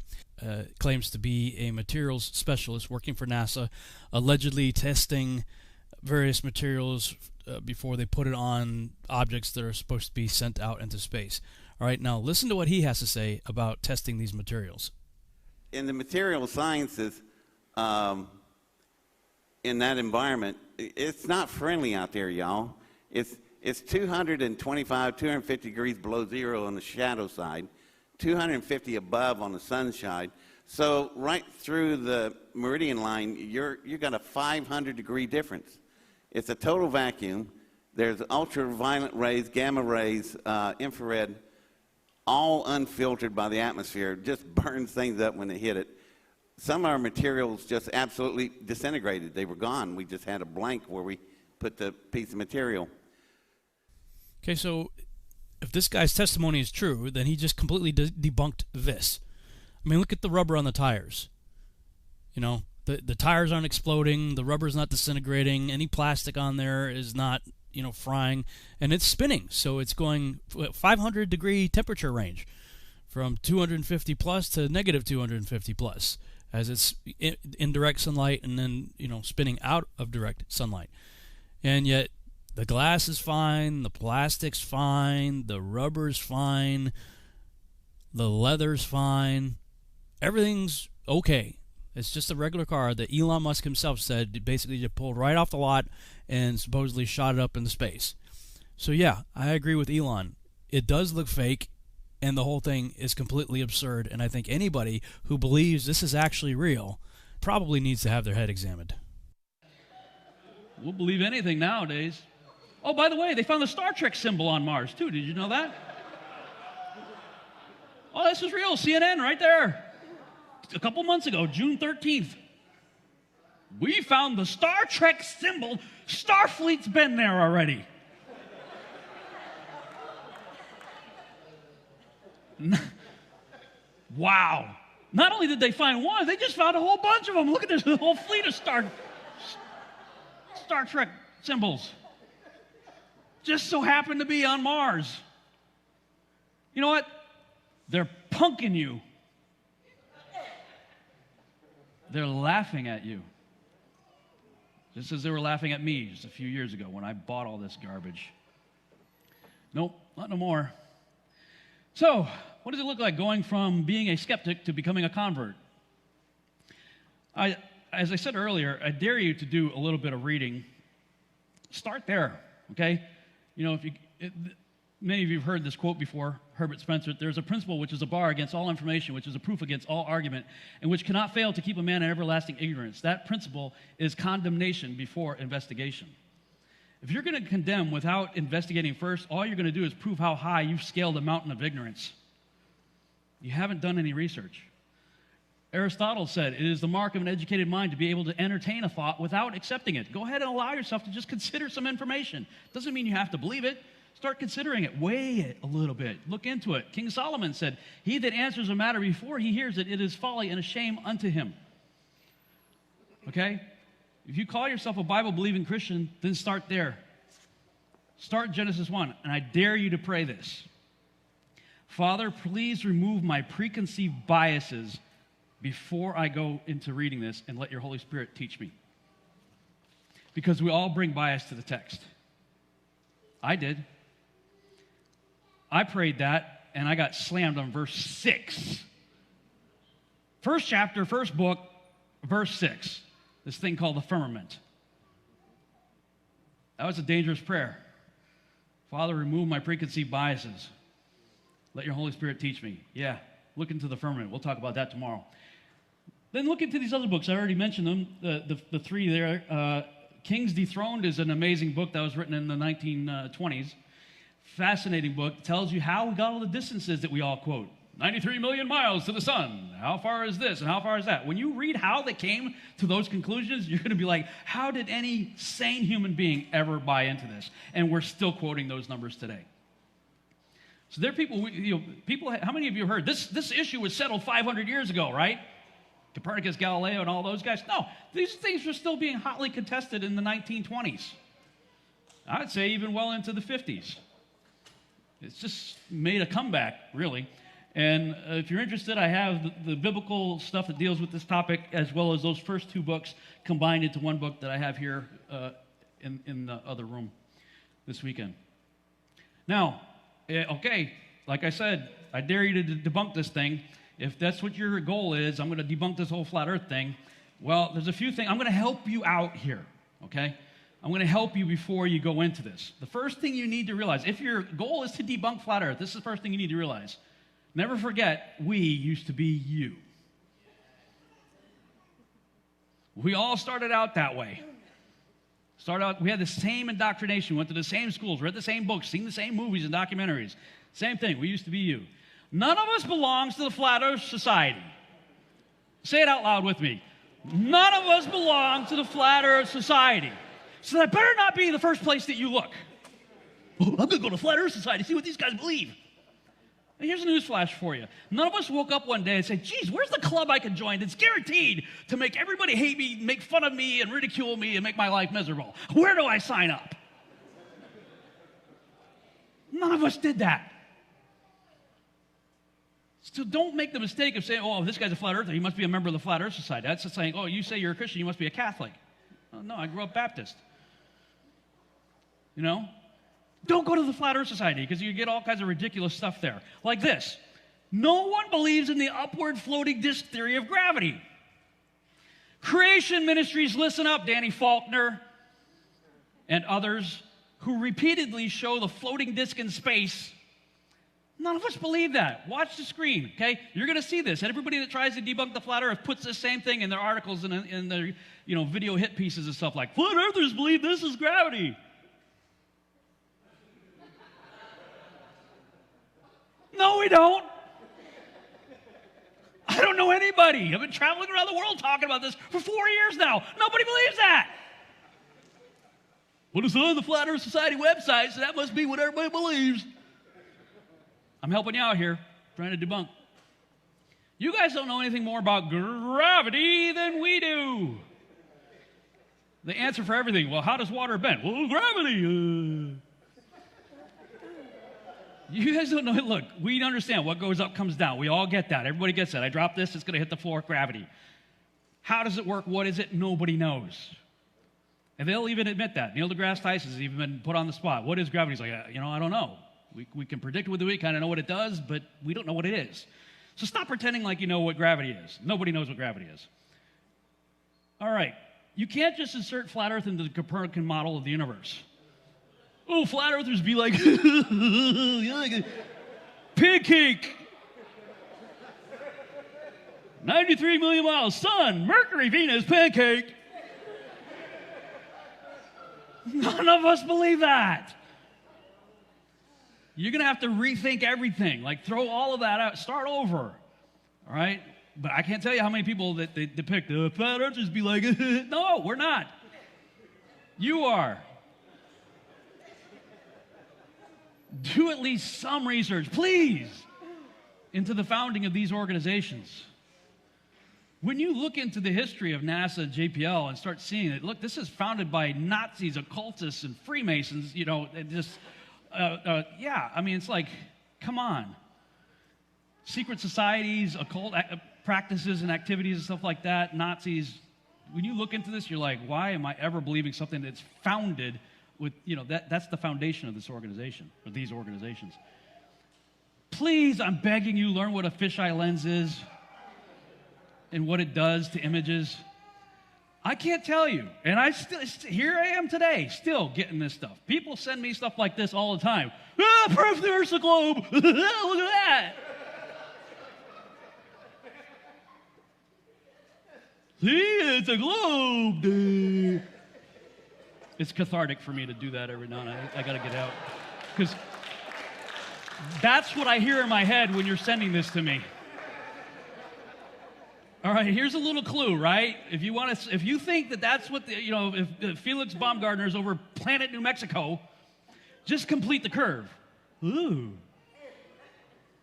Speaker 1: claims to be a materials specialist working for NASA, allegedly testing various materials before they put it on objects that are supposed to be sent out into space. All right, now listen to what he has to say about testing these materials.
Speaker 12: In the material sciences, in that environment, it's not friendly out there, y'all. It's 225, 250 degrees below zero on the shadow side, 250 above on the sun side, So right through the meridian line, you got a 500-degree difference. It's a total vacuum. There's ultraviolet rays, gamma rays, infrared, all unfiltered by the atmosphere. Just burns things up when they hit it. Some of our materials just absolutely disintegrated. They were gone. We just had a blank where we put the piece of material.
Speaker 1: Okay, so if this guy's testimony is true, then he just completely debunked this. I mean, look at the rubber on the tires. You know, the tires aren't exploding, the rubber's not disintegrating, any plastic on there is not, you know, frying, and it's spinning. So it's going 500-degree temperature range from 250 plus to negative 250 plus as it's in direct sunlight and then, you know, spinning out of direct sunlight. And yet the glass is fine, the plastic's fine, the rubber's fine, the leather's fine. Everything's okay. It's just a regular car that Elon Musk himself said basically just pulled right off the lot and supposedly shot it up into space. So yeah, I agree with Elon. It does look fake, and the whole thing is completely absurd, and I think anybody who believes this is actually real probably needs to have their head examined.
Speaker 3: We'll believe anything nowadays. Oh, by the way, they found the Star Trek symbol on Mars, too. Did you know that? Oh, this is real. CNN right there. A couple months ago, June 13th. We found the Star Trek symbol. Starfleet's been there already. Wow. Not only did they find one, they just found a whole bunch of them. Look at this whole fleet of Star Trek symbols. Just so happened to be on Mars. You know what? They're punking you. They're laughing at you. Just as they were laughing at me just a few years ago when I bought all this garbage. Nope, not no more. So, what does it look like going from being a skeptic to becoming a convert? As I said earlier, I dare you to do a little bit of reading. Start there, okay? You know, many of you have heard this quote before, Herbert Spencer. There's a principle which is a bar against all information, which is a proof against all argument, and which cannot fail to keep a man in everlasting ignorance. That principle is condemnation before investigation. If you're going to condemn without investigating first, all you're going to do is prove how high you've scaled the mountain of ignorance. You haven't done any research. Aristotle said, it is the mark of an educated mind to be able to entertain a thought without accepting it. Go ahead and allow yourself to just consider some information. Doesn't mean you have to believe it. Start considering it. Weigh it a little bit. Look into it. King Solomon said, he that answers a matter before he hears it, it is folly and a shame unto him. Okay? If you call yourself a Bible-believing Christian, then start there. Start Genesis 1, and I dare you to pray this. Father, please remove my preconceived biases before I go into reading this, and let your Holy Spirit teach me. Because we all bring bias to the text. I did. I prayed that, and I got slammed on verse 6. First chapter, first book, verse 6. This thing called the firmament. That was a dangerous prayer. Father, remove my preconceived biases. Let your Holy Spirit teach me. Yeah, look into the firmament. We'll talk about that tomorrow. Then look into these other books. I already mentioned them, the three there. Kings Dethroned is an amazing book that was written in the 1920s. Fascinating book. It tells you how we got all the distances that we all quote. 93 million miles to the sun. How far is this and how far is that? When you read how they came to those conclusions, you're going to be like, how did any sane human being ever buy into this? And we're still quoting those numbers today. So there are people, how many of you have heard this issue was settled 500 years ago, right? Copernicus, Galileo, and all those guys. No, these things were still being hotly contested in the 1920s. I'd say even well into the 50s. It's just made a comeback, really. And if you're interested, I have the biblical stuff that deals with this topic, as well as those first two books combined into one book that I have here in the other room this weekend. Now, okay, like I said, I dare you to debunk this thing. If that's what your goal is, I'm going to debunk this whole flat earth thing. Well, there's a few things. I'm going to help you out here, okay? I'm going to help you before you go into this. The first thing you need to realize, if your goal is to debunk flat earth, this is the first thing you need to realize. Never forget, we used to be you. We all started out that way. We had the same indoctrination, went to the same schools, read the same books, seen the same movies and documentaries. Same thing. We used to be you. None of us belongs to the Flat Earth Society. Say it out loud with me. None of us belong to the Flat Earth Society. So that better not be the first place that you look. Oh, I'm going to go to the Flat Earth Society, see what these guys believe. And here's a news flash for you. None of us woke up one day and said, geez, where's the club I can join that's guaranteed to make everybody hate me, make fun of me, and ridicule me, and make my life miserable? Where do I sign up? None of us did that. So don't make the mistake of saying, oh, this guy's a flat earther, he must be a member of the Flat Earth Society. That's just saying, oh, you say you're a Christian, you must be a Catholic. Oh, no, I grew up Baptist. You know? Don't go to the Flat Earth Society because you get all kinds of ridiculous stuff there. Like this. No one believes in the upward floating disk theory of gravity. Creation Ministries, listen up, Danny Faulkner and others who repeatedly show the floating disk in space. None of us believe that. Watch the screen, okay? You're going to see this. And everybody that tries to debunk the flat earth puts the same thing in their articles and in their video hit pieces and stuff like, flat earthers believe this is gravity. No, we don't. I don't know anybody. I've been traveling around the world talking about this for 4 years now. Nobody believes that. Well, it's on the Flat Earth Society website, so that must be what everybody believes. I'm helping you out here, trying to debunk. You guys don't know anything more about gravity than we do. The answer for everything, well, how does water bend? Well, gravity. You guys don't know. Look, we understand what goes up comes down. We all get that. Everybody gets that. I drop this, it's going to hit the floor, gravity. How does it work? What is it? Nobody knows. And they'll even admit that. Neil deGrasse Tyson's even been put on the spot. What is gravity? He's like, I don't know. We can predict with the week, kind of know what it does, but we don't know what it is. So stop pretending like you know what gravity is. Nobody knows what gravity is. All right. You can't just insert flat earth into the Copernican model of the universe. Oh, flat earthers be like, pancake. 93 million miles, sun, Mercury, Venus, pancake. None of us believe that. You're going to have to rethink everything. Like, throw all of that out. Start over. All right? But I can't tell you how many people that they depict the flat earthers be like, no, we're not. You are. Do at least some research, please, into the founding of these organizations. When you look into the history of NASA and JPL and start seeing it, look, this is founded by Nazis, occultists, and Freemasons, and just... yeah, I mean, it's like, come on. Secret societies, occult practices and activities and stuff like that, Nazis. When you look into this, you're like, why am I ever believing something that's founded with, that's the foundation of this organization, or these organizations. Please, I'm begging you, learn what a fisheye lens is and what it does to images. I can't tell you. And here I am today, still getting this stuff. People send me stuff like this all the time. Proof the Earth's a globe. Look at that. See, it's a globe. It's cathartic for me to do that every now and then. I got to get out. Because that's what I hear in my head when you're sending this to me. All right, here's a little clue, right? If you think that that's what if Felix Baumgartner is over planet New Mexico, just complete the curve. Ooh,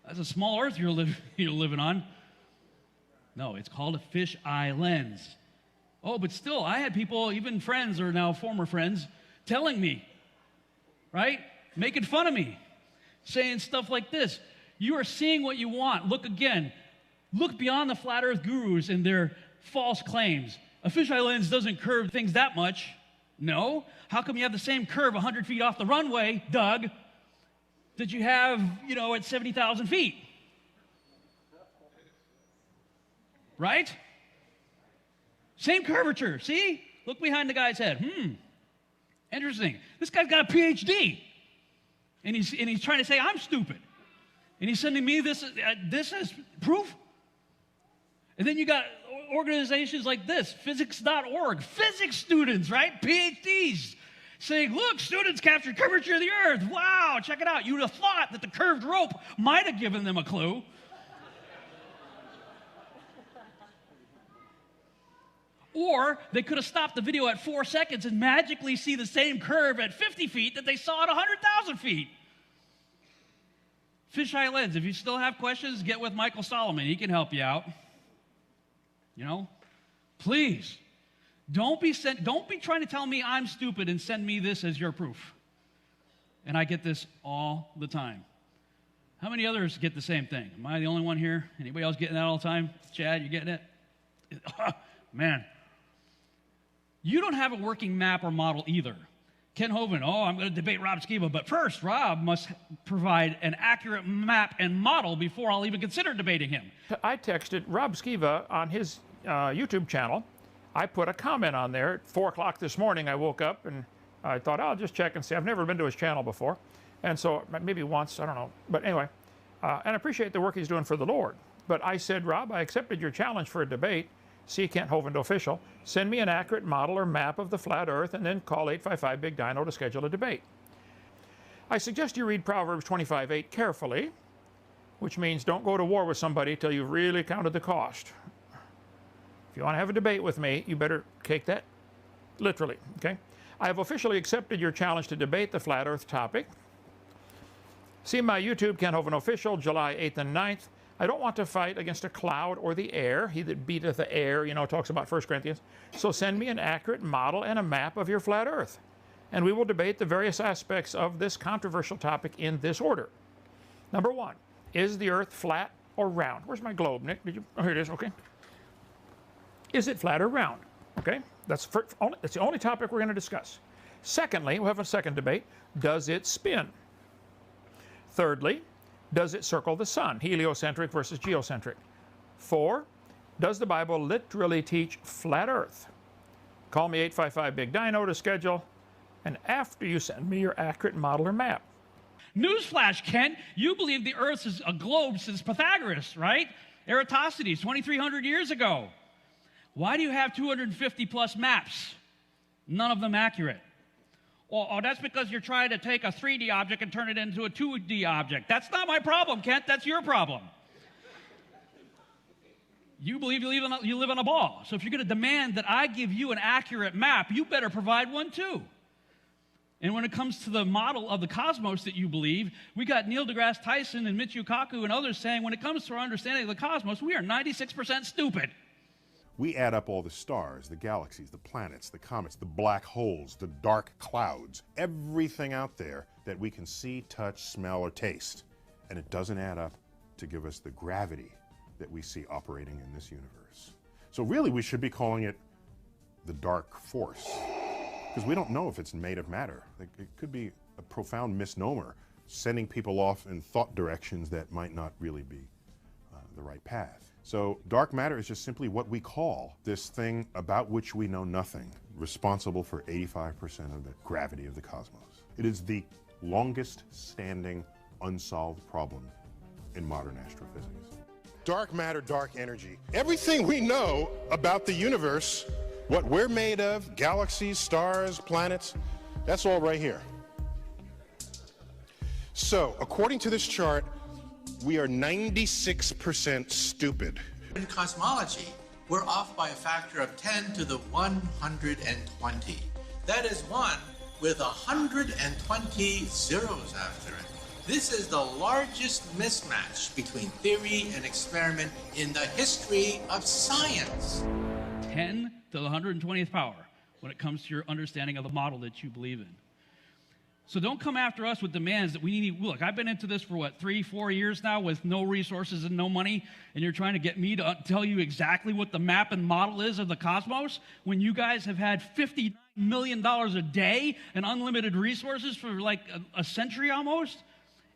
Speaker 3: that's a small Earth you're living on. No, it's called a fisheye lens. Oh, but still, I had people, even friends or now former friends, telling me, right, making fun of me, saying stuff like this. You are seeing what you want. Look again. Look beyond the flat earth gurus and their false claims. A fisheye lens doesn't curve things that much. No. How come you have the same curve 100 feet off the runway, Doug, that you have, at 70,000 feet? Right? Same curvature. See? Look behind the guy's head. Interesting. This guy's got a PhD. And he's trying to say I'm stupid. And he's sending me this as proof. And then you got organizations like this, physics.org, physics students, right? PhDs, saying, look, students captured curvature of the earth. Wow, check it out. You would have thought that the curved rope might have given them a clue. Or they could have stopped the video at 4 seconds and magically see the same curve at 50 feet that they saw at 100,000 feet. Fisheye lens, if you still have questions, get with Michael Solomon. He can help you out. You know, please, don't be trying to tell me I'm stupid and send me this as your proof. And I get this all the time. How many others get the same thing? Am I the only one here? Anybody else getting that all the time? Chad, you getting it? Man. You don't have a working map or model either. Ken Hovind, I'm going to debate Rob Skiba, but first, Rob must provide an accurate map and model before I'll even consider debating him.
Speaker 13: I texted Rob Skiba on his YouTube channel. I put a comment on there at 4 o'clock this morning. I woke up and I thought, I'll just check and see. I've never been to his channel before. And so maybe once, I don't know. But anyway, and I appreciate the work he's doing for the Lord. But I said, Rob, I accepted your challenge for a debate. See Kent Hovind official. Send me an accurate model or map of the flat earth and then call 855-BIG-DINO to schedule a debate. I suggest you read Proverbs 25:8 carefully, which means don't go to war with somebody till you've really counted the cost. If you want to have a debate with me, you better take that literally, okay? I have officially accepted your challenge to debate the flat earth topic. See my YouTube, Kent Hovind Official, July 8th and 9th. I don't want to fight against a cloud or the air. He that beateth the air, talks about 1 Corinthians. So send me an accurate model and a map of your flat earth. And we will debate the various aspects of this controversial topic in this order. Number 1, is the earth flat or round? Where's my globe, Nick? Oh, here it is, okay. Is it flat or round? Okay, that's the only topic we're going to discuss. Secondly, we'll have a second debate. Does it spin? Thirdly, does it circle the sun? Heliocentric versus geocentric. 4, does the Bible literally teach flat earth? Call me 855-BIG-DINO to schedule, and after you send me your accurate model or map.
Speaker 3: Newsflash, Ken, you believe the earth is a globe since Pythagoras, right? Eratosthenes, 2,300 years ago. Why do you have 250 plus maps? None of them accurate. Oh, that's because you're trying to take a 3D object and turn it into a 2D object. That's not my problem, Kent. That's your problem. You believe you live on a ball. So if you're going to demand that I give you an accurate map, you better provide one too. And when it comes to the model of the cosmos that you believe, we got Neil deGrasse Tyson and Michio Kaku and others saying when it comes to our understanding of the cosmos, we are 96% stupid.
Speaker 2: We add up all the stars, the galaxies, the planets, the comets, the black holes, the dark clouds, everything out there that we can see, touch, smell, or taste. And it doesn't add up to give us the gravity that we see operating in this universe. So really we should be calling it the dark force, because we don't know if it's made of matter. It could be a profound misnomer, sending people off in thought directions that might not really be the right path. So dark matter is just simply what we call this thing about which we know nothing, responsible for 85% of the gravity of the cosmos. It is the longest standing unsolved problem in modern astrophysics. Dark matter, dark energy. Everything we know about the universe, what we're made of, galaxies, stars, planets, that's all right here. So, according to this chart, we are 96% stupid.
Speaker 14: In cosmology, we're off by a factor of 10 to the 120. That is 1 with 120 zeros after it. This is the largest mismatch between theory and experiment in the history of science.
Speaker 3: 10 to the 120th power when it comes to your understanding of the model that you believe in. So don't come after us with demands that we need. Look, I've been into this for what, 3-4 years now with no resources and no money, and you're trying to get me to tell you exactly what the map and model is of the cosmos when you guys have had $59 million a day and unlimited resources for like a century almost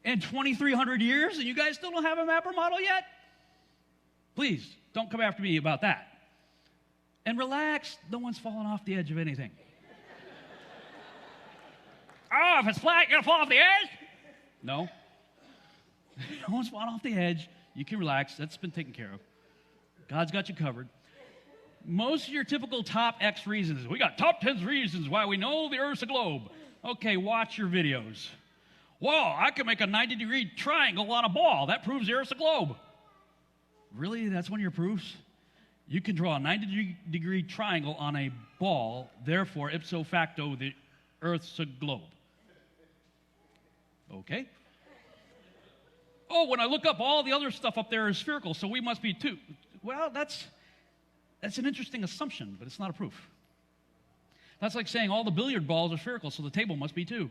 Speaker 3: and 2,300 years, and you guys still don't have a map or model yet? Please, don't come after me about that. And relax, no one's falling off the edge of anything. Oh, if it's flat, you're gonna fall off the edge? No. No one's falling off the edge. You can relax. That's been taken care of. God's got you covered. Most of your typical top X reasons, we got top 10 reasons why we know the Earth's a globe. Okay, watch your videos. Well, I can make a 90-degree triangle on a ball. That proves the Earth's a globe. Really? That's one of your proofs? You can draw a 90-degree triangle on a ball, therefore, ipso facto, the Earth's a globe. Okay. Oh, when I look up, all the other stuff up there is spherical, so we must be too. Well, that's an interesting assumption, but it's not a proof. That's like saying all the billiard balls are spherical, so the table must be too.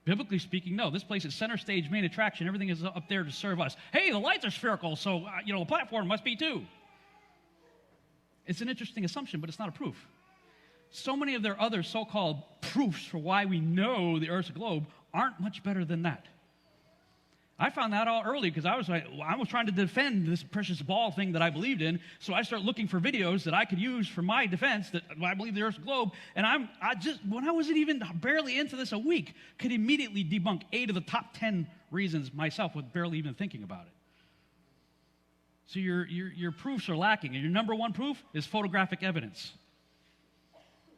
Speaker 3: Biblically speaking, no. This place is center stage, main attraction. Everything is up there to serve us. Hey, the lights are spherical, so the platform must be too. It's an interesting assumption, but it's not a proof. So many of their other so-called proofs for why we know the Earth's a globe aren't much better than that. I found that out early because I was trying to defend this precious ball thing that I believed in, so I started looking for videos that I could use for my defense that I believe the Earth's a globe, and when I wasn't even barely into this a week, could immediately debunk 8 of the top 10 reasons myself with barely even thinking about it. So your proofs are lacking, and your number one proof is photographic evidence.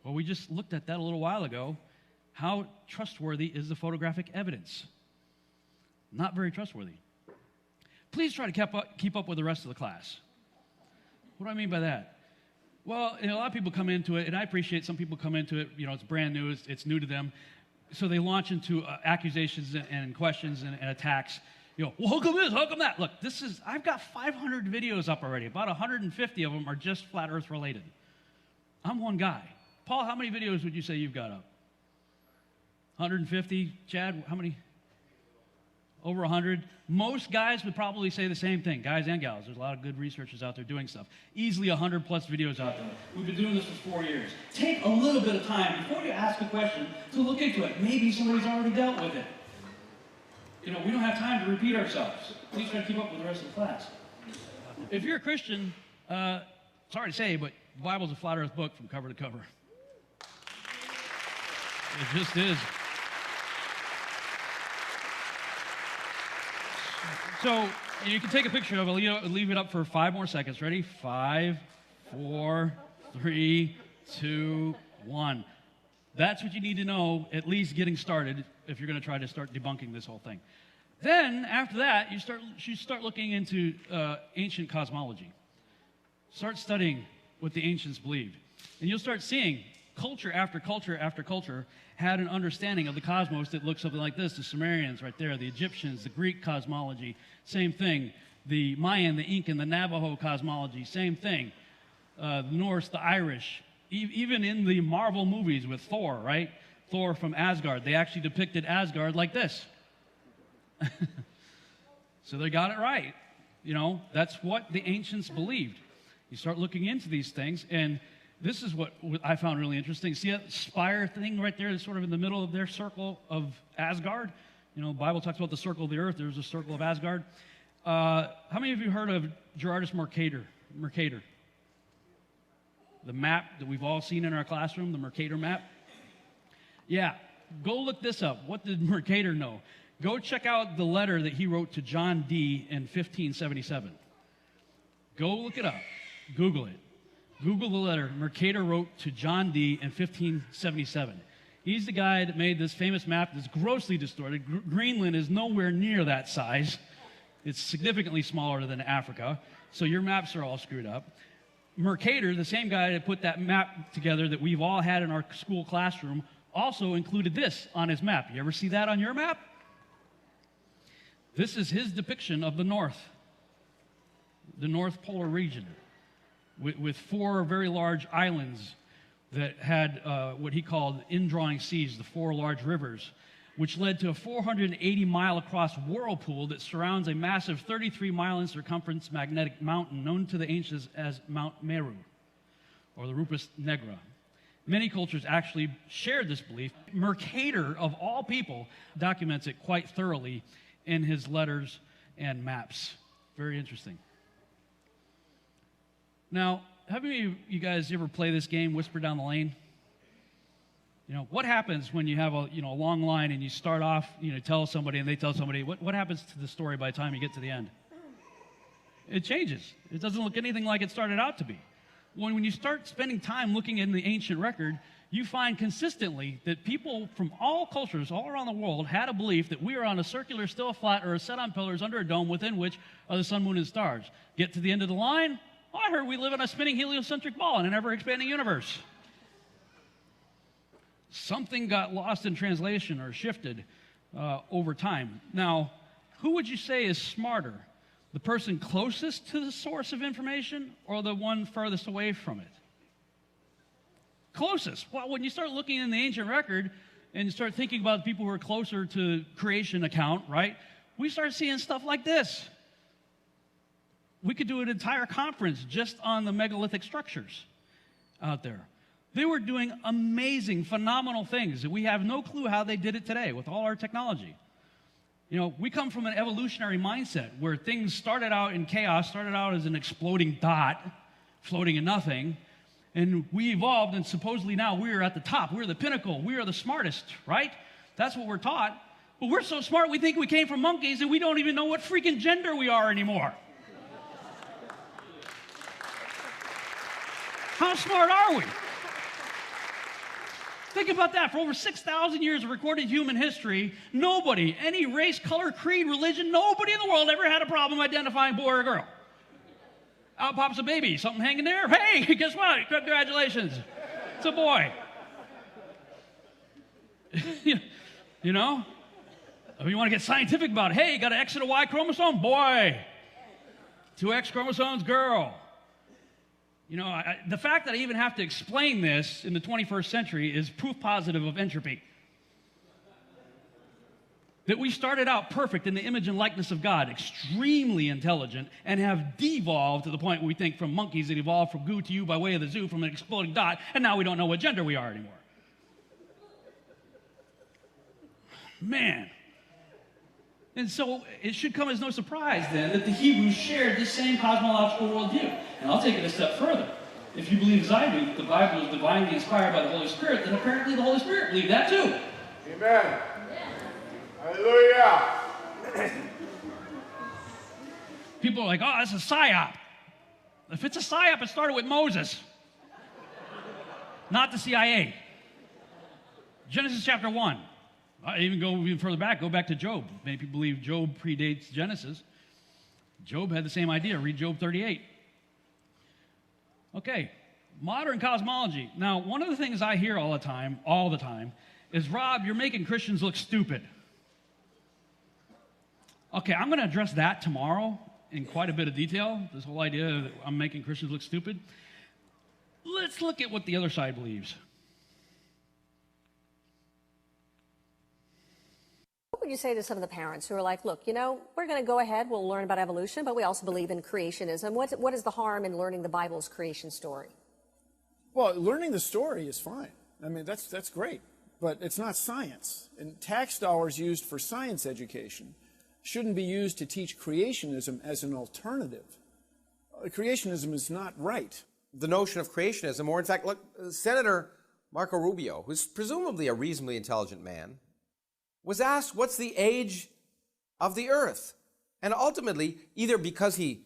Speaker 3: Well, we just looked at that a little while ago. How trustworthy is the photographic evidence? Not very trustworthy. Please try to keep up with the rest of the class. What do I mean by that? Well, a lot of people come into it, and I appreciate some people come into it, it's brand new, it's new to them, so they launch into accusations and questions and attacks. Well, how come this? How come that? Look, I've got 500 videos up already. About 150 of them are just flat Earth related. I'm one guy. Paul, how many videos would you say you've got up? 150? Chad, how many? Over 100. Most guys would probably say the same thing, guys and gals. There's a lot of good researchers out there doing stuff. Easily 100 plus videos out there. We've been doing this for 4 years. Take a little bit of time before you ask a question to look into it. Maybe somebody's already dealt with it. We don't have time to repeat ourselves. Please try to keep up with the rest of the class. If you're a Christian, sorry to say, but the Bible's a flat earth book from cover to cover. It just is. So you can take a picture of it, leave it up for 5 more seconds. Ready? 5, 4, 3, 2, 1. That's what you need to know, at least getting started, if you're going to try to start debunking this whole thing. Then, after that, you start looking into ancient cosmology. Start studying what the ancients believed. And you'll start seeing culture after culture after culture had an understanding of the cosmos that looks something like this. The Sumerians right there, the Egyptians, the Greek cosmology, same thing. The Mayan, the Incan, the Navajo cosmology, same thing. The Norse, the Irish. Even in the Marvel movies with Thor, right? Thor from Asgard. They actually depicted Asgard like this. So they got it right. That's what the ancients believed. You start looking into these things, and this is what I found really interesting. See that spire thing right there that's sort of in the middle of their circle of Asgard? The Bible talks about the circle of the earth. There's a circle of Asgard. How many of you heard of Gerardus Mercator? The map that we've all seen in our classroom, the Mercator map? Yeah, go look this up. What did Mercator know? Go check out the letter that he wrote to John Dee in 1577. Go look it up. Google it. Google the letter Mercator wrote to John Dee in 1577. He's the guy that made this famous map that's grossly distorted. Greenland is nowhere near that size. It's significantly smaller than Africa, so your maps are all screwed up. Mercator, the same guy that put that map together that we've all had in our school classroom, also included this on his map. You ever see that on your map? This is his depiction of the North Polar region, with 4 very large islands that had what he called indrawing seas, the 4 large rivers, which led to a 480-mile-across whirlpool that surrounds a massive 33-mile-in-circumference magnetic mountain known to the ancients as Mount Meru, or the Rupus Negra. Many cultures actually shared this belief. Mercator, of all people, documents it quite thoroughly in his letters and maps. Very interesting. Now, have any of you guys ever play this game, Whisper Down the Lane? What happens when you have a long line and you start off, tell somebody and they tell somebody, what happens to the story by the time you get to the end? It changes. It doesn't look anything like it started out to be. When you start spending time looking in the ancient record, you find consistently that people from all cultures all around the world had a belief that we are on a circular, still flat, or set on pillars under a dome within which are the sun, moon, and stars. Get to the end of the line, well, I heard we live on a spinning heliocentric ball in an ever-expanding universe. Something got lost in translation or shifted over time. Now, who would you say is smarter? The person closest to the source of information or the one furthest away from it? Closest. Well, when you start looking in the ancient record and you start thinking about the people who are closer to creation account, right, we start seeing stuff like this. We could do an entire conference just on the megalithic structures out there. They were doing amazing, phenomenal things that we have no clue how they did it today with all our technology. You know, we come from an evolutionary mindset where things started out in chaos, started out as an exploding dot floating in nothing, and we evolved, and supposedly now we're at the top. We're the pinnacle. We are the smartest, right? That's what we're taught. But we're so smart we think we came from monkeys and we don't even know what freaking gender we are anymore. How smart are we? Think about that. For over 6,000 years of recorded human history, nobody, any race, color, creed, religion, nobody in the world ever had a problem identifying boy or girl. Out pops a baby. Something hanging there? Hey, guess what? Congratulations. It's a boy. You know? If you want to get scientific about it, hey, you got an X and a Y chromosome? Boy. 2 X chromosomes? Girl. You know, the fact that I even have to explain this in the 21st century is proof positive of entropy. That we started out perfect in the image and likeness of God, extremely intelligent, and have devolved to the point where we think from monkeys that evolved from goo to you by way of the zoo from an exploding dot, and now we don't know what gender we are anymore. Man. And so it should come as no surprise then that the Hebrews shared this same cosmological worldview. And I'll take it a step further. If you believe as I do that the Bible is divinely inspired by the Holy Spirit, then apparently the Holy Spirit believed that too.
Speaker 15: Amen. Hallelujah.
Speaker 3: People are like, oh, that's a psyop. If it's a psyop, it started with Moses, not the CIA. Genesis chapter 1. I even go even further back, go back to Job. Many people believe Job predates Genesis. Job had the same idea. Read Job 38. Okay, modern cosmology. Now, one of the things I hear all the time, is, Rob, you're making Christians look stupid. Okay, I'm going to address that tomorrow in quite a bit of detail, this whole idea that I'm making Christians look stupid. Let's look at what the other side believes.
Speaker 16: What would you say to some of the parents who are like, look, you know, we're going to go ahead, we'll learn about evolution, but we also believe in creationism. What is the harm in learning the Bible's creation story?
Speaker 28: Well, learning the story is fine. I mean, that's great, but it's not science. And tax dollars used for science education shouldn't be used to teach creationism as an alternative. Creationism is not right.
Speaker 17: The notion of creationism, or in fact, look, Senator Marco Rubio, who's presumably a reasonably intelligent man, was asked, what's the age of the earth? And ultimately, either because he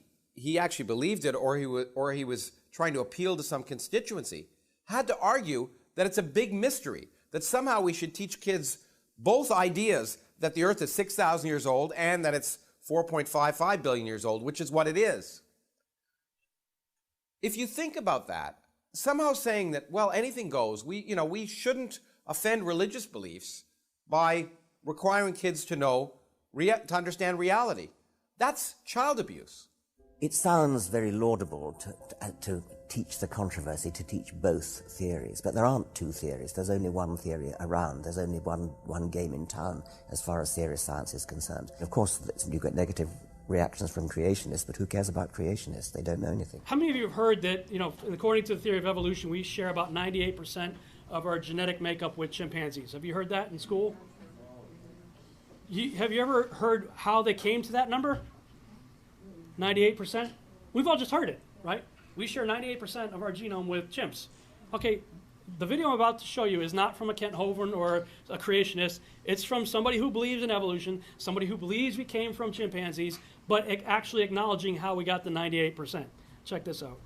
Speaker 17: actually believed it or he was trying to appeal to some constituency, had to argue that it's a big mystery, that somehow we should teach kids both ideas that the earth is 6,000 years old and that it's 4.55 billion years old, which is what it is. If you think about that, somehow saying that, well, anything goes, we shouldn't offend religious beliefs by requiring kids to understand reality. That's child abuse.
Speaker 19: It sounds very laudable to teach the controversy, to teach both theories, but there aren't two theories. There's only one theory around. There's only one game in town as far as serious science is concerned. Of course, you get negative reactions from creationists, but who cares about creationists? They don't know anything.
Speaker 1: How many of you have heard that, according to the theory of evolution, we share about 98% of our genetic makeup with chimpanzees? Have you heard that in school? Have you ever heard how they came to that number? 98%? We've all just heard it, right? We share 98% of our genome with chimps. Okay, The video I'm about to show you is not from a Kent Hovind or a creationist. It's from somebody who believes in evolution, somebody who believes we came from chimpanzees, but actually acknowledging how we got the 98%. Check this out.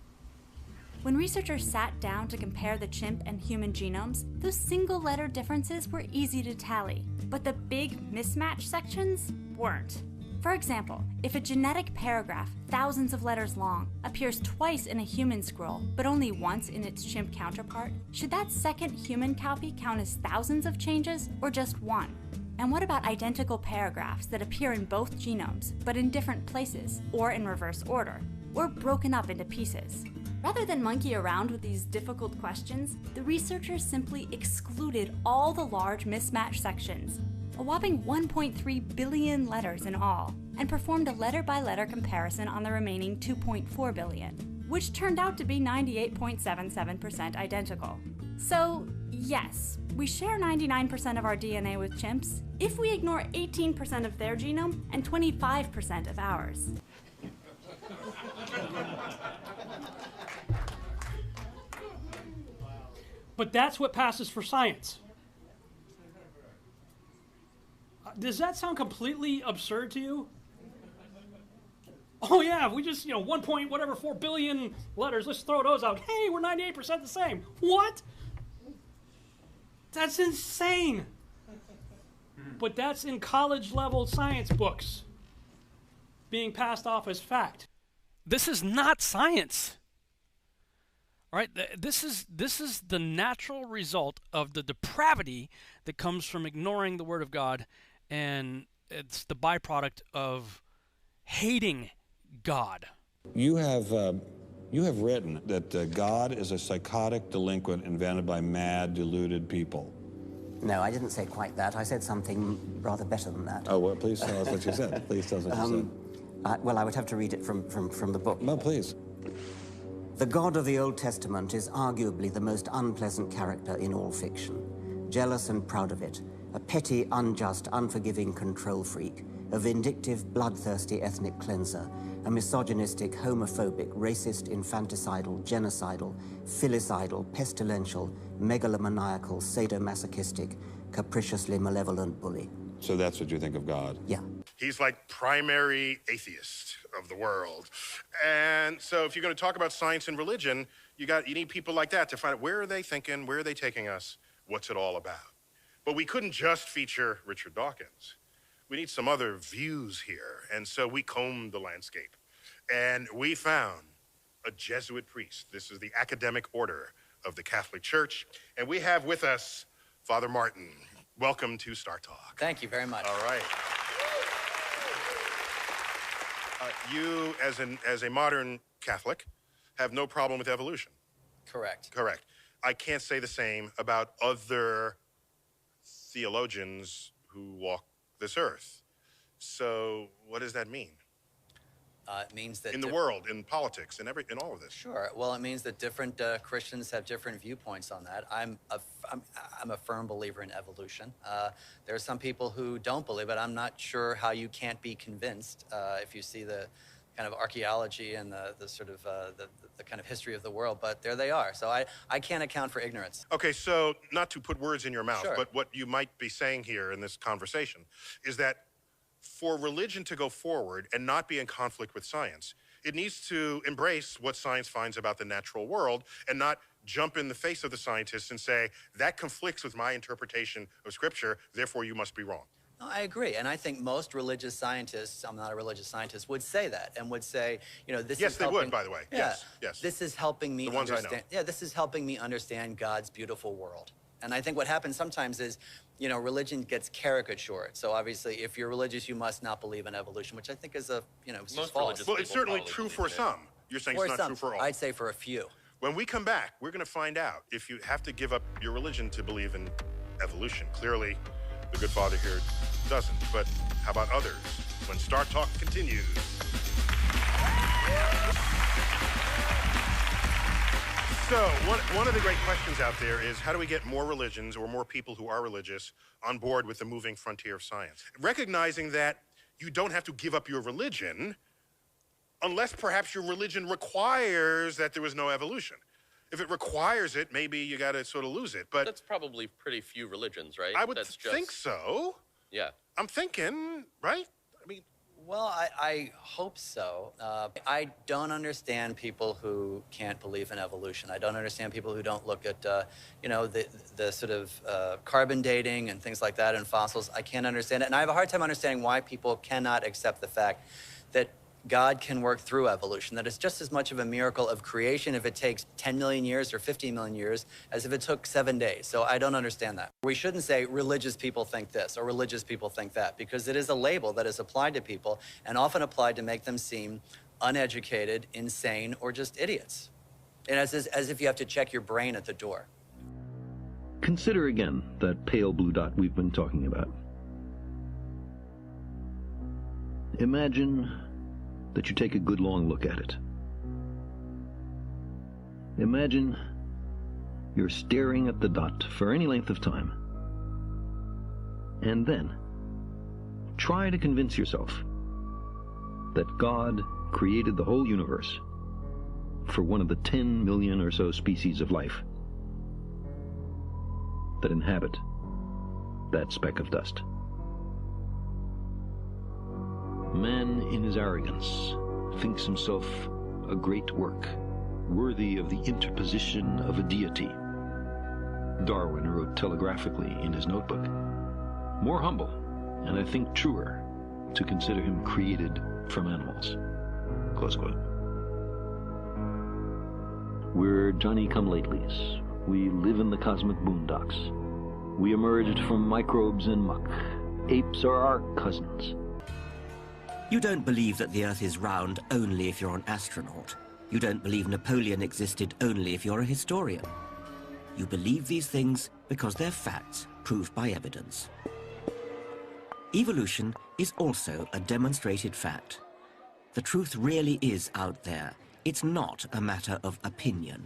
Speaker 5: When researchers sat down to compare the chimp and human genomes, those single-letter differences were easy to tally, but the big mismatch sections weren't. For example, if a genetic paragraph, thousands of letters long, appears twice in a human scroll, but only once in its chimp counterpart, should that second human copy count as thousands of changes, or just one? And what about identical paragraphs that appear in both genomes, but in different places, or in reverse order, or broken up into pieces? Rather than monkey around with these difficult questions, the researchers simply excluded all the large mismatch sections, a whopping 1.3 billion letters in all, and performed a letter-by-letter comparison on the remaining 2.4 billion, which turned out to be 98.77% identical. So, yes, we share 99% of our DNA with chimps if we ignore 18% of their genome and 25% of ours.
Speaker 1: But that's what passes for science. Does that sound completely absurd to you? Oh yeah, if we just, 4 billion letters, let's throw those out. Hey, we're 98% the same. What? That's insane. But that's in college level science books being passed off as fact. This is not science. All right, this is the natural result of the depravity that comes from ignoring the Word of God, and it's the byproduct of hating God.
Speaker 6: You have written that God is a psychotic delinquent invented by mad, deluded people.
Speaker 19: No, I didn't say quite that. I said something rather better than that.
Speaker 6: Oh, well, please tell us what you said. Please tell us what you said.
Speaker 19: Well, I would have to read it from the book.
Speaker 6: No, please.
Speaker 19: The God of the Old Testament is arguably the most unpleasant character in all fiction. Jealous and proud of it, a petty, unjust, unforgiving control freak, a vindictive, bloodthirsty ethnic cleanser, a misogynistic, homophobic, racist, infanticidal, genocidal, filicidal, pestilential, megalomaniacal, sadomasochistic, capriciously malevolent bully.
Speaker 6: So that's what you think of God?
Speaker 19: Yeah.
Speaker 15: He's like primary atheist of the world. And so if you're going to talk about science and religion, you need people like that to find out where are they thinking, where are they taking us, what's it all about. But we couldn't just feature Richard Dawkins. We need some other views here. And so we combed the landscape. And we found a Jesuit priest. This is the academic order of the Catholic Church. And we have with us Father Martin. Welcome to Star Talk.
Speaker 20: Thank you very much.
Speaker 15: All right. You, as a modern Catholic, have no problem with evolution.
Speaker 20: Correct.
Speaker 15: Correct. I can't say the same about other theologians who walk this earth. So what does that mean?
Speaker 20: It means that
Speaker 15: in the world, in politics, in all of this.
Speaker 20: Sure. Well, it means that different Christians have different viewpoints on that. I'm a firm believer in evolution. There are some people who don't believe it. I'm not sure how you can't be convinced if you see the kind of archaeology and the sort of the kind of history of the world. But there they are. So I can't account for ignorance.
Speaker 15: Okay, so not to put words in your mouth,
Speaker 20: Sure.
Speaker 15: but what you might be saying here in this conversation is that for religion to go forward and not be in conflict with science, it needs to embrace what science finds about the natural world and not jump in the face of the scientists and say, that conflicts with my interpretation of Scripture, therefore you must be wrong.
Speaker 20: No, I agree. And I think most religious scientists, I'm not a religious scientist, would say that and would say, this
Speaker 15: Yes,
Speaker 20: is
Speaker 15: they
Speaker 20: helping,
Speaker 15: would, by the way.
Speaker 20: Yeah,
Speaker 15: Yes, yes.
Speaker 20: This is helping me
Speaker 15: The ones I know.
Speaker 20: understand. Yeah, this is helping me understand God's beautiful world. And I think what happens sometimes is, religion gets caricatured. So obviously, if you're religious, you must not believe in evolution, which I think is false.
Speaker 15: Well, it's certainly true for some. You're saying it's not true for all.
Speaker 20: I'd say for a few.
Speaker 15: When we come back, we're going to find out if you have to give up your religion to believe in evolution. Clearly, the good father here doesn't. But how about others? When Star Talk continues. So one of the great questions out there is how do we get more religions or more people who are religious on board with the moving frontier of science? Recognizing that you don't have to give up your religion unless perhaps your religion requires that there was no evolution. If it requires it, maybe you got to sort of lose it. But
Speaker 4: that's probably pretty few religions, right?
Speaker 15: I would
Speaker 4: That's
Speaker 15: think so.
Speaker 4: Yeah.
Speaker 15: I'm thinking, right? I mean,
Speaker 20: Well, I hope so. I don't understand people who can't believe in evolution. I don't understand people who don't look at, the sort of carbon dating and things like that in fossils. I can't understand it. And I have a hard time understanding why people cannot accept the fact that God can work through evolution, that it's just as much of a miracle of creation if it takes 10 million years or 15 million years as if it took 7 days. So I don't understand that. We shouldn't say religious people think this or religious people think that, because it is a label that is applied to people and often applied to make them seem uneducated, insane, or just idiots. And as if you have to check your brain at the door.
Speaker 18: Consider again that pale blue dot we've been talking about. Imagine that you take a good long look at it. Imagine you're staring at the dot for any length of time. And then try to convince yourself that God created the whole universe for one of the 10 million or so species of life that inhabit that speck of dust. Man, in his arrogance, thinks himself a great work, worthy of the interposition of a deity. Darwin wrote telegraphically in his notebook, more humble, and I think truer, to consider him created from animals. Close quote. We're Johnny-come-latelys. We live in the cosmic boondocks. We emerged from microbes and muck. Apes are our cousins.
Speaker 19: You don't believe that the Earth is round only if you're an astronaut. You don't believe Napoleon existed only if you're a historian. You believe these things because they're facts proved by evidence. Evolution is also a demonstrated fact. The truth really is out there. It's not a matter of opinion.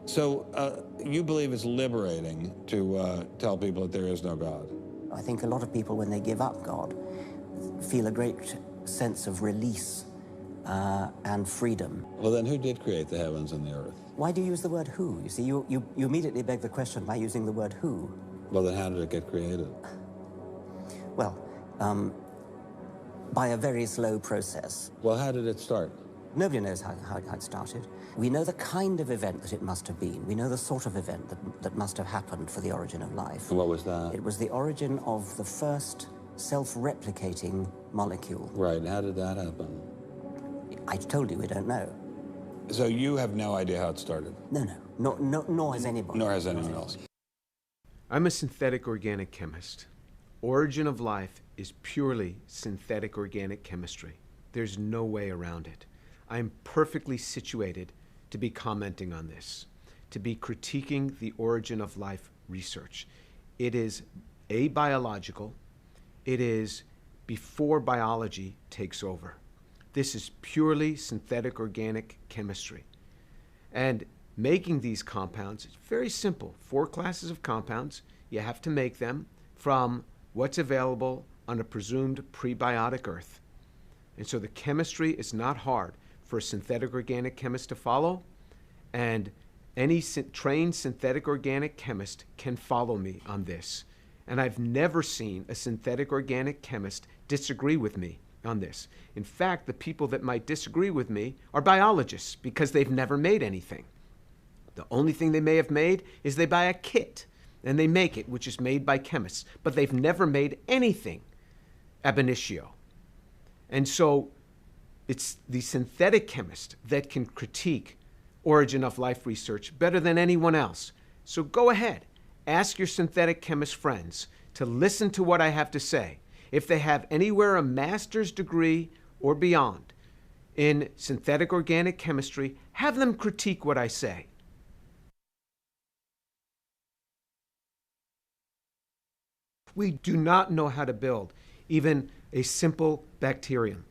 Speaker 6: So you believe it's liberating to tell people that there is no God?
Speaker 19: I think a lot of people, when they give up God, feel a great sense of release and freedom.
Speaker 6: Well, then who did create the heavens and the earth?
Speaker 19: Why do you use the word who? You see, you immediately beg the question by using the word who.
Speaker 6: Well, then how did it get created?
Speaker 19: Well, by a very slow process.
Speaker 6: Well, how did it start?
Speaker 19: Nobody knows how it started. We know the kind of event that it must have been. We know the sort of event that must have happened for the origin of life.
Speaker 6: And what was that?
Speaker 19: It was the origin of the first self-replicating molecule.
Speaker 6: Right, how did that happen?
Speaker 19: I told you we don't know.
Speaker 6: So you have no idea how it started?
Speaker 19: No, nor has anybody.
Speaker 6: Nor has anyone else.
Speaker 21: I'm a synthetic organic chemist. Origin of life is purely synthetic organic chemistry. There's no way around it. I'm perfectly situated to be commenting on this, to be critiquing the origin of life research. It is abiological. It is before biology takes over. This is purely synthetic organic chemistry. And making these compounds, it's very simple. 4 classes of compounds. You have to make them from what's available on a presumed prebiotic Earth. And so the chemistry is not hard for a synthetic organic chemist to follow, and any trained synthetic organic chemist can follow me on this. And I've never seen a synthetic organic chemist disagree with me on this. In fact, the people that might disagree with me are biologists because they've never made anything. The only thing they may have made is they buy a kit and they make it, which is made by chemists, but they've never made anything ab initio. And so it's the synthetic chemist that can critique origin of life research better than anyone else. So go ahead. Ask your synthetic chemist friends to listen to what I have to say. If they have anywhere a master's degree or beyond in synthetic organic chemistry, have them critique what I say. We do not know how to build even a simple bacterium.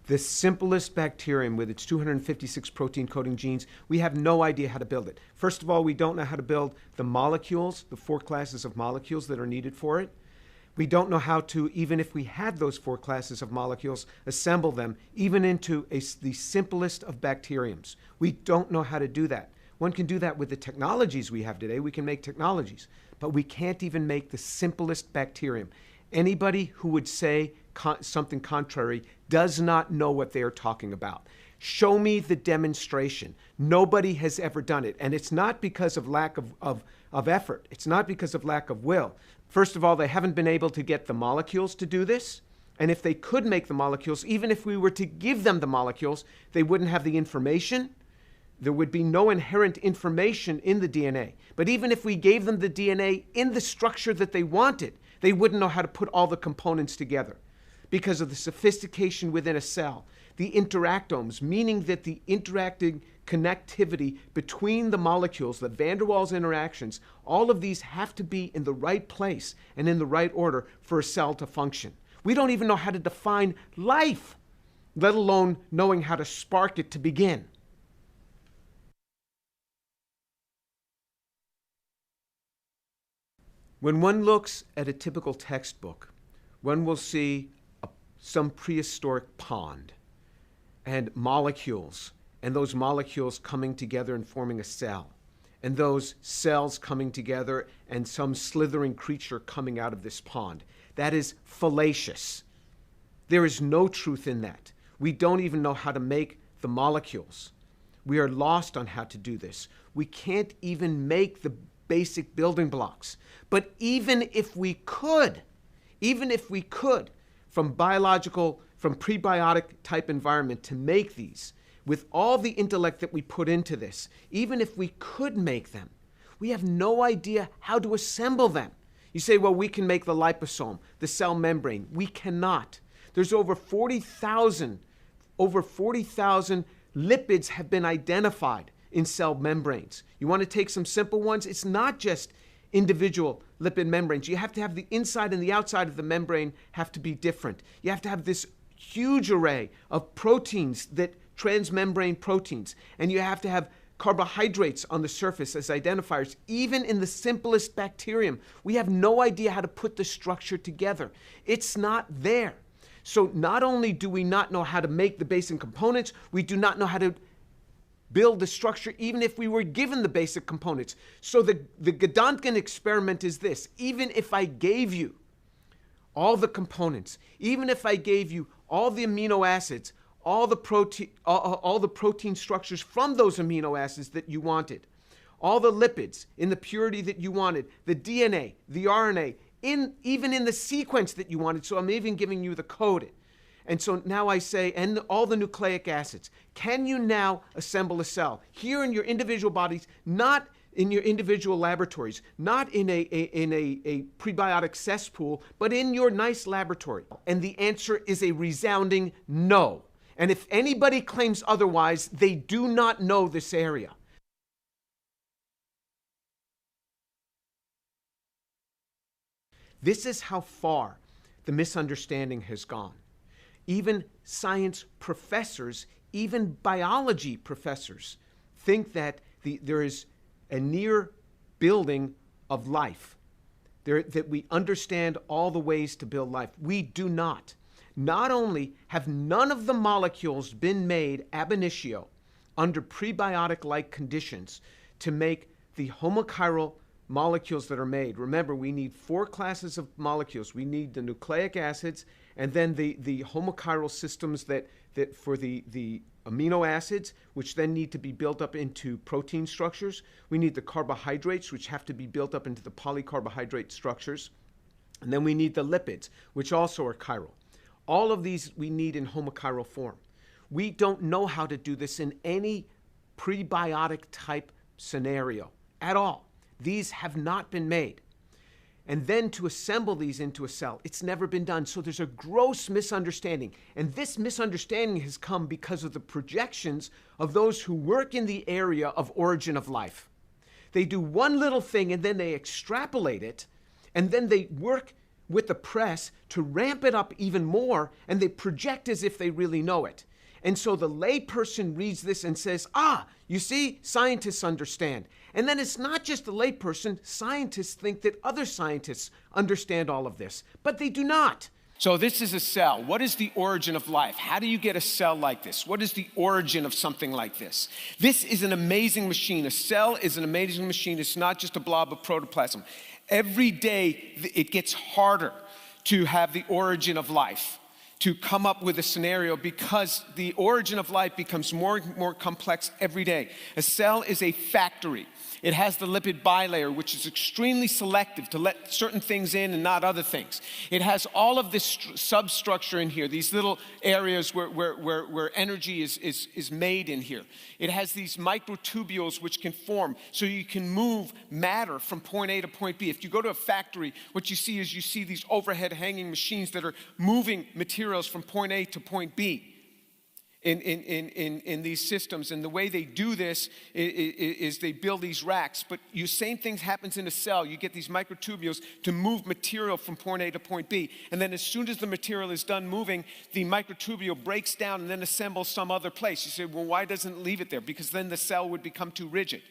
Speaker 21: The simplest bacterium with its 256 protein coding genes, we have no idea how to build it. First of all, we don't know how to build the molecules, the 4 classes of molecules that are needed for it. We don't know how to, even if we had those 4 classes of molecules, assemble them even into the simplest of bacteriums. We don't know how to do that. One can do that with the technologies we have today. We can make technologies, but we can't even make the simplest bacterium. Anybody who would say something contrary does not know what they are talking about. Show me the demonstration. Nobody has ever done it. And it's not because of lack of effort. It's not because of lack of will. First of all, they haven't been able to get the molecules to do this. And if they could make the molecules, even if we were to give them the molecules, they wouldn't have the information. There would be no inherent information in the DNA. But even if we gave them the DNA in the structure that they wanted, they wouldn't know how to put all the components together because of the sophistication within a cell. The interactomes, meaning that the interacting connectivity between the molecules, the van der Waals interactions, all of these have to be in the right place and in the right order for a cell to function. We don't even know how to define life, let alone knowing how to spark it to begin. When one looks at a typical textbook, one will see some prehistoric pond and molecules, and those molecules coming together and forming a cell, and those cells coming together and some slithering creature coming out of this pond. That is fallacious. There is no truth in that. We don't even know how to make the molecules. We are lost on how to do this. We can't even make the basic building blocks. But even if we could, from prebiotic type environment to make these, with all the intellect that we put into this, even if we could make them, we have no idea how to assemble them. You say, well, we can make the liposome, the cell membrane. We cannot. There's over 40,000 lipids have been identified in cell membranes. You want to take some simple ones? It's not just individual lipid membranes. You have to have the inside and the outside of the membrane have to be different. You have to have this huge array of proteins, that transmembrane proteins, and you have to have carbohydrates on the surface as identifiers. Even in the simplest bacterium, we have no idea how to put the structure together. It's not there. So not only do we not know how to make the basic components, we do not know how to build the structure even if we were given the basic components. So the Gedanken experiment is this: even if I gave you all the components, even if I gave you all the amino acids, all the protein structures from those amino acids that you wanted, all the lipids in the purity that you wanted, the DNA, the RNA, even in the sequence that you wanted, so I'm even giving you the code. And so now I say, and all the nucleic acids, can you now assemble a cell here in your individual bodies, not in your individual laboratories, not in a prebiotic cesspool, but in your nice laboratory? And the answer is a resounding no. And if anybody claims otherwise, they do not know this area. This is how far the misunderstanding has gone. Even science professors, even biology professors, think that there is a near building of life, that we understand all the ways to build life. We do not. Not only have none of the molecules been made ab initio under prebiotic-like conditions to make the homochiral molecules that are made. Remember, we need 4 classes of molecules. We need the nucleic acids, and then the homochiral systems that for the amino acids, which then need to be built up into protein structures. We need the carbohydrates, which have to be built up into the polycarbohydrate structures. And then we need the lipids, which also are chiral. All of these we need in homochiral form. We don't know how to do this in any prebiotic type scenario at all. These have not been made. And then to assemble these into a cell, it's never been done. So there's a gross misunderstanding. And this misunderstanding has come because of the projections of those who work in the area of origin of life. They do one little thing and then they extrapolate it, and then they work with the press to ramp it up even more, and they project as if they really know it. And so the layperson reads this and says, you see, scientists understand. And then it's not just the layperson. Scientists think that other scientists understand all of this, but they do not. So this is a cell. What is the origin of life? How do you get a cell like this? What is the origin of something like this? This is an amazing machine. A cell is an amazing machine. It's not just a blob of protoplasm. Every day it gets harder to have the origin of life, to come up with a scenario, because the origin of life becomes more and more complex every day. A cell is a factory. It has the lipid bilayer, which is extremely selective to let certain things in and not other things. It has all of this substructure in here, these little areas where energy is made in here. It has these microtubules which can form so you can move matter from point A to point B. If you go to a factory, what you see is these overhead hanging machines that are moving materials from point A to point B. In these systems. And the way they do this is they build these racks. But same thing happens in a cell. You get these microtubules to move material from point A to point B. And then as soon as the material is done moving, the microtubule breaks down and then assembles some other place. You say, well, why doesn't it leave it there? Because then the cell would become too rigid.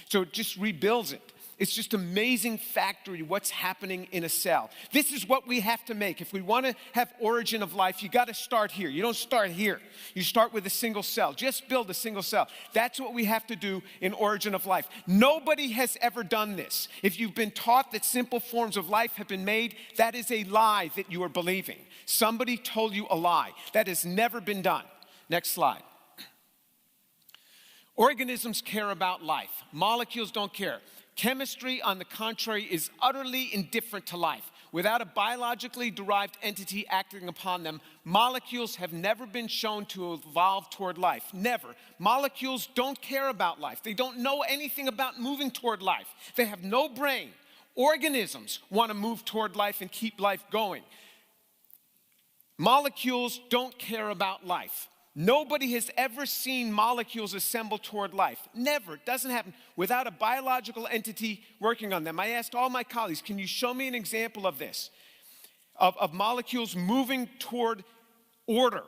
Speaker 21: So it just rebuilds it. It's just amazing factory what's happening in a cell. This is what we have to make. If we want to have origin of life, you got to start here. You don't start here. You start with a single cell. Just build a single cell. That's what we have to do in origin of life. Nobody has ever done this. If you've been taught that simple forms of life have been made, that is a lie that you are believing. Somebody told you a lie. That has never been done. Next slide. Organisms care about life. Molecules don't care. Chemistry, on the contrary, is utterly indifferent to life. Without a biologically derived entity acting upon them, molecules have never been shown to evolve toward life. Never. Molecules don't care about life. They don't know anything about moving toward life. They have no brain. Organisms want to move toward life and keep life going. Molecules don't care about life. Nobody has ever seen molecules assemble toward life. Never. It doesn't happen without a biological entity working on them. I asked all my colleagues, can you show me an example of this? Of molecules moving toward order,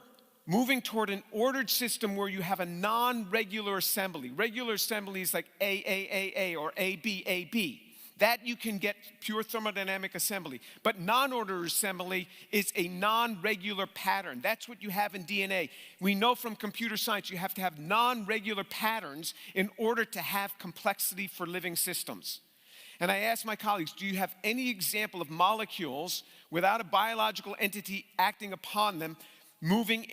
Speaker 21: moving toward an ordered system where you have a non-regular assembly. Regular assembly is like A or AB. That you can get pure thermodynamic assembly. But non-ordered assembly is a non-regular pattern. That's what you have in DNA. We know from computer science you have to have non-regular patterns in order to have complexity for living systems. And I asked my colleagues, do you have any example of molecules without a biological entity acting upon them, moving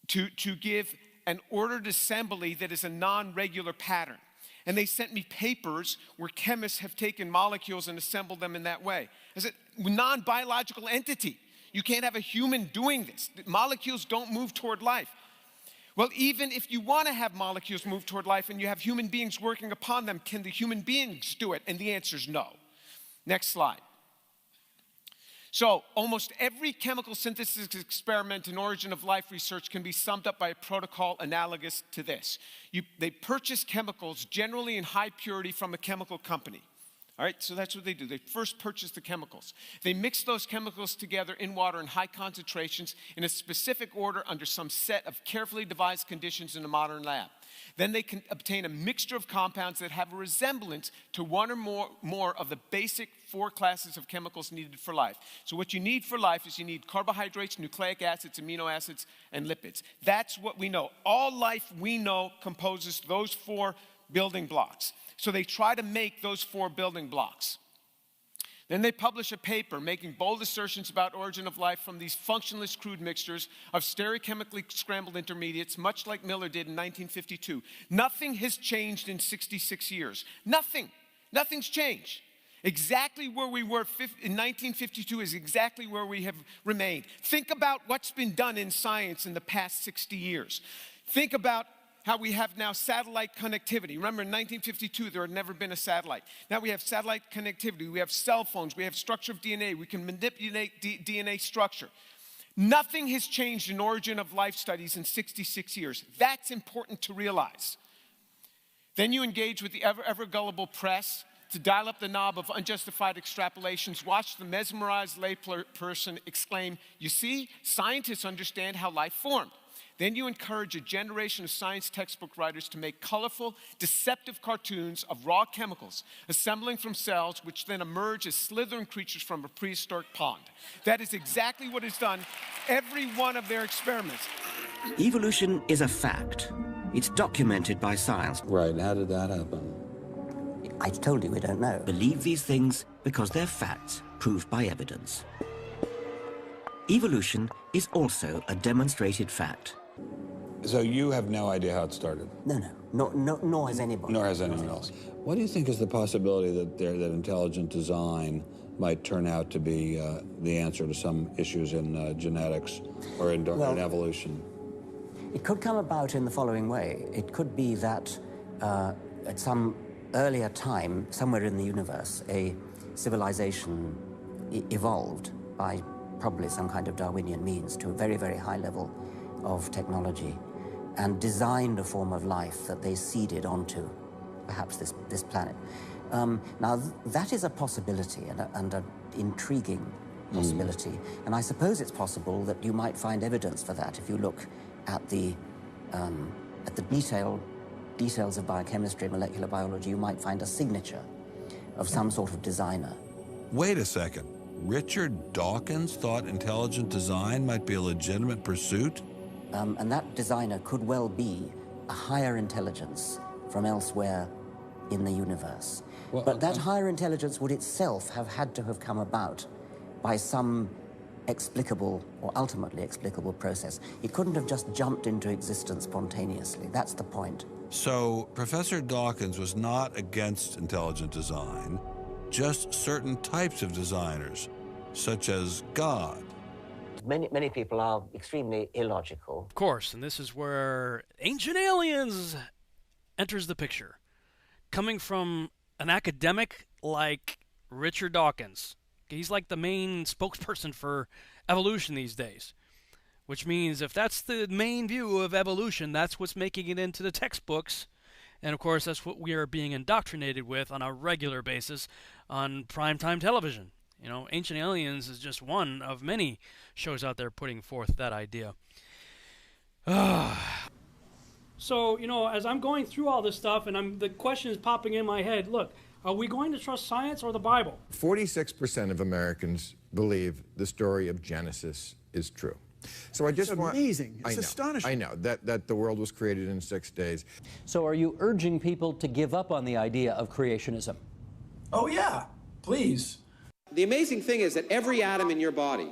Speaker 21: to give an ordered assembly that is a non-regular pattern? And they sent me papers where chemists have taken molecules and assembled them in that way. I said, non-biological entity. You can't have a human doing this. Molecules don't move toward life. Well, even if you want to have molecules move toward life and you have human beings working upon them, can the human beings do it? And the answer is no. Next slide. So almost every chemical synthesis experiment in origin of life research can be summed up by a protocol analogous to this. They purchase chemicals generally in high purity from a chemical company. All right, so that's what they do. They first purchase the chemicals. They mix those chemicals together in water in high concentrations in a specific order under some set of carefully devised conditions in a modern lab. Then they can obtain a mixture of compounds that have a resemblance to one or more of the basic 4 classes of chemicals needed for life. So what you need for life is you need carbohydrates, nucleic acids, amino acids, and lipids. That's what we know. All life we know composes those 4 building blocks. So they try to make those 4 building blocks. Then they publish a paper making bold assertions about origin of life from these functionless crude mixtures of stereochemically scrambled intermediates, much like Miller did in 1952. Nothing has changed in 66 years. Nothing. Nothing's changed. Exactly where we were in 1952 is exactly where we have remained. Think about what's been done in science in the past 60 years. Think about how we have now satellite connectivity. Remember, in 1952, there had never been a satellite. Now we have satellite connectivity. We have cell phones. We have structure of DNA. We can manipulate DNA structure. Nothing has changed in origin of life studies in 66 years. That's important to realize. Then you engage with the ever gullible press to dial up the knob of unjustified extrapolations. Watch the mesmerized layperson exclaim, "You see, scientists understand how life formed." Then you encourage a generation of science textbook writers to make colorful, deceptive cartoons of raw chemicals assembling from cells which then emerge as slithering creatures from a prehistoric pond. That is exactly what is done every one of their experiments.
Speaker 19: Evolution is a fact. It's documented by science.
Speaker 6: Right, how did that happen?
Speaker 19: I told you we don't know. Believe these things because they're facts proved by evidence. Evolution is also a demonstrated fact.
Speaker 6: So you have no idea how it started?
Speaker 19: No, nor has anybody.
Speaker 6: Nor has anyone else. What do you think is the possibility that intelligent design might turn out to be the answer to some issues in genetics or in evolution?
Speaker 19: It could come about in the following way. It could be that at some earlier time, somewhere in the universe, a civilization evolved by probably some kind of Darwinian means to a very, very high level of technology and designed a form of life that they seeded onto perhaps this planet. Now, that is a possibility and an intriguing possibility. And I suppose it's possible that you might find evidence for that if you look at the details of biochemistry, molecular biology. You might find a signature of some sort of designer.
Speaker 6: Wait a second. Richard Dawkins thought intelligent design might be a legitimate pursuit?
Speaker 19: And that designer could well be a higher intelligence from elsewhere in the universe.
Speaker 6: Well,
Speaker 19: but that higher intelligence would itself have had to have come about by some explicable or ultimately explicable process. It couldn't have just jumped into existence spontaneously. That's the point.
Speaker 6: So Professor Dawkins was not against intelligent design, just certain types of designers, such as God.
Speaker 19: Many people are extremely illogical.
Speaker 1: Of course, and this is where Ancient Aliens enters the picture. Coming from an academic like Richard Dawkins. He's like the main spokesperson for evolution these days. Which means if that's the main view of evolution, that's what's making it into the textbooks. And of course, that's what we are being indoctrinated with on a regular basis on primetime television. You know, Ancient Aliens is just one of many shows out there putting forth that idea. So, you know, as I'm going through all this stuff and the question is popping in my head, look, are we going to trust science or the Bible?
Speaker 7: 46% of Americans believe the story of Genesis is true. So I just want...
Speaker 8: It's amazing. It's astonishing.
Speaker 7: I know, that the world was created in 6 days.
Speaker 22: So are you urging people to give up on the idea of creationism?
Speaker 8: Oh, yeah. Please.
Speaker 17: The amazing thing is that every atom in your body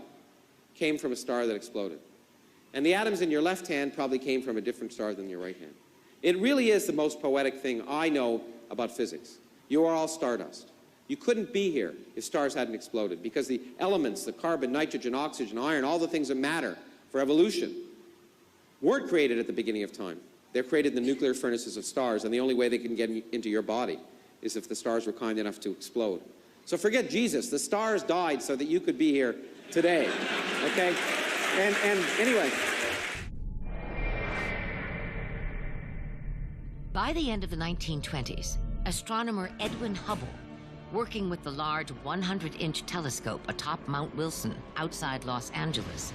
Speaker 17: came from a star that exploded. And the atoms in your left hand probably came from a different star than your right hand. It really is the most poetic thing I know about physics. You are all stardust. You couldn't be here if stars hadn't exploded, because the elements, the carbon, nitrogen, oxygen, iron, all the things that matter for evolution weren't created at the beginning of time. They're created in the nuclear furnaces of stars, and the only way they can get into your body is if the stars were kind enough to explode. So forget Jesus. The stars died so that you could be here today, okay? And anyway.
Speaker 23: By the end of the 1920s, astronomer Edwin Hubble, working with the large 100-inch telescope atop Mount Wilson outside Los Angeles,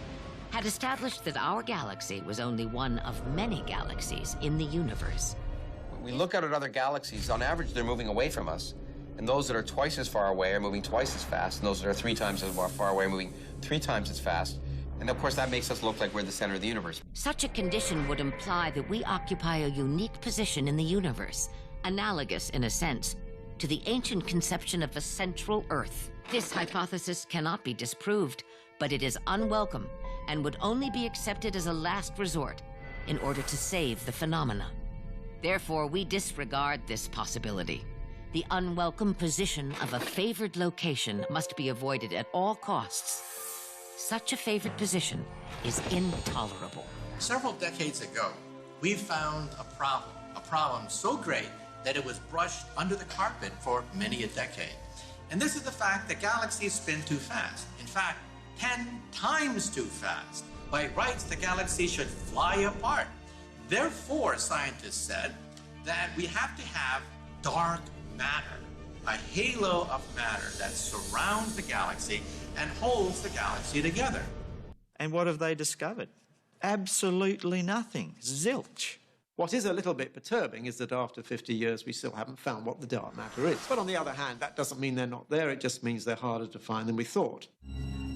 Speaker 23: had established that our galaxy was only one of many galaxies in the universe.
Speaker 17: When we look out at other galaxies, on average, they're moving away from us. And those that are twice as far away are moving twice as fast, and those that are 3 times as far away are moving 3 times as fast. And of course, that makes us look like we're the center of the universe.
Speaker 23: Such a condition would imply that we occupy a unique position in the universe, analogous, in a sense, to the ancient conception of a central Earth. This hypothesis cannot be disproved, but it is unwelcome and would only be accepted as a last resort in order to save the phenomena. Therefore, we disregard this possibility. The unwelcome position of a favored location must be avoided at all costs. Such a favored position is intolerable.
Speaker 14: Several decades ago, we found a problem so great that it was brushed under the carpet for many a decade. And this is the fact that galaxies spin too fast. In fact, 10 times too fast. By rights, the galaxy should fly apart. Therefore, scientists said that we have to have dark matter, a halo of matter that surrounds the galaxy and holds the galaxy together.
Speaker 24: And what have they discovered?
Speaker 8: Absolutely nothing. Zilch.
Speaker 9: What is a little bit perturbing is that after 50 years, we still haven't found what the dark matter is. But on the other hand, that doesn't mean they're not there. It just means they're harder to find than we thought.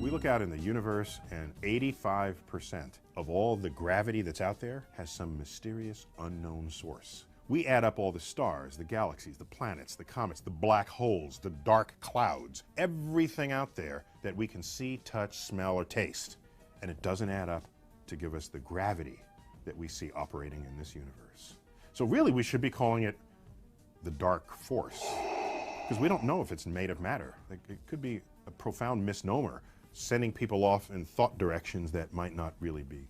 Speaker 15: We look out in the universe, and 85% of all the gravity that's out there has some mysterious unknown source. We add up all the stars, the galaxies, the planets, the comets, the black holes, the dark clouds, everything out there that we can see, touch, smell, or taste. And it doesn't add up to give us the gravity that we see operating in this universe. So really, we should be calling it the dark force, because we don't know if it's made of matter. It could be a profound misnomer, sending people off in thought directions that might not really be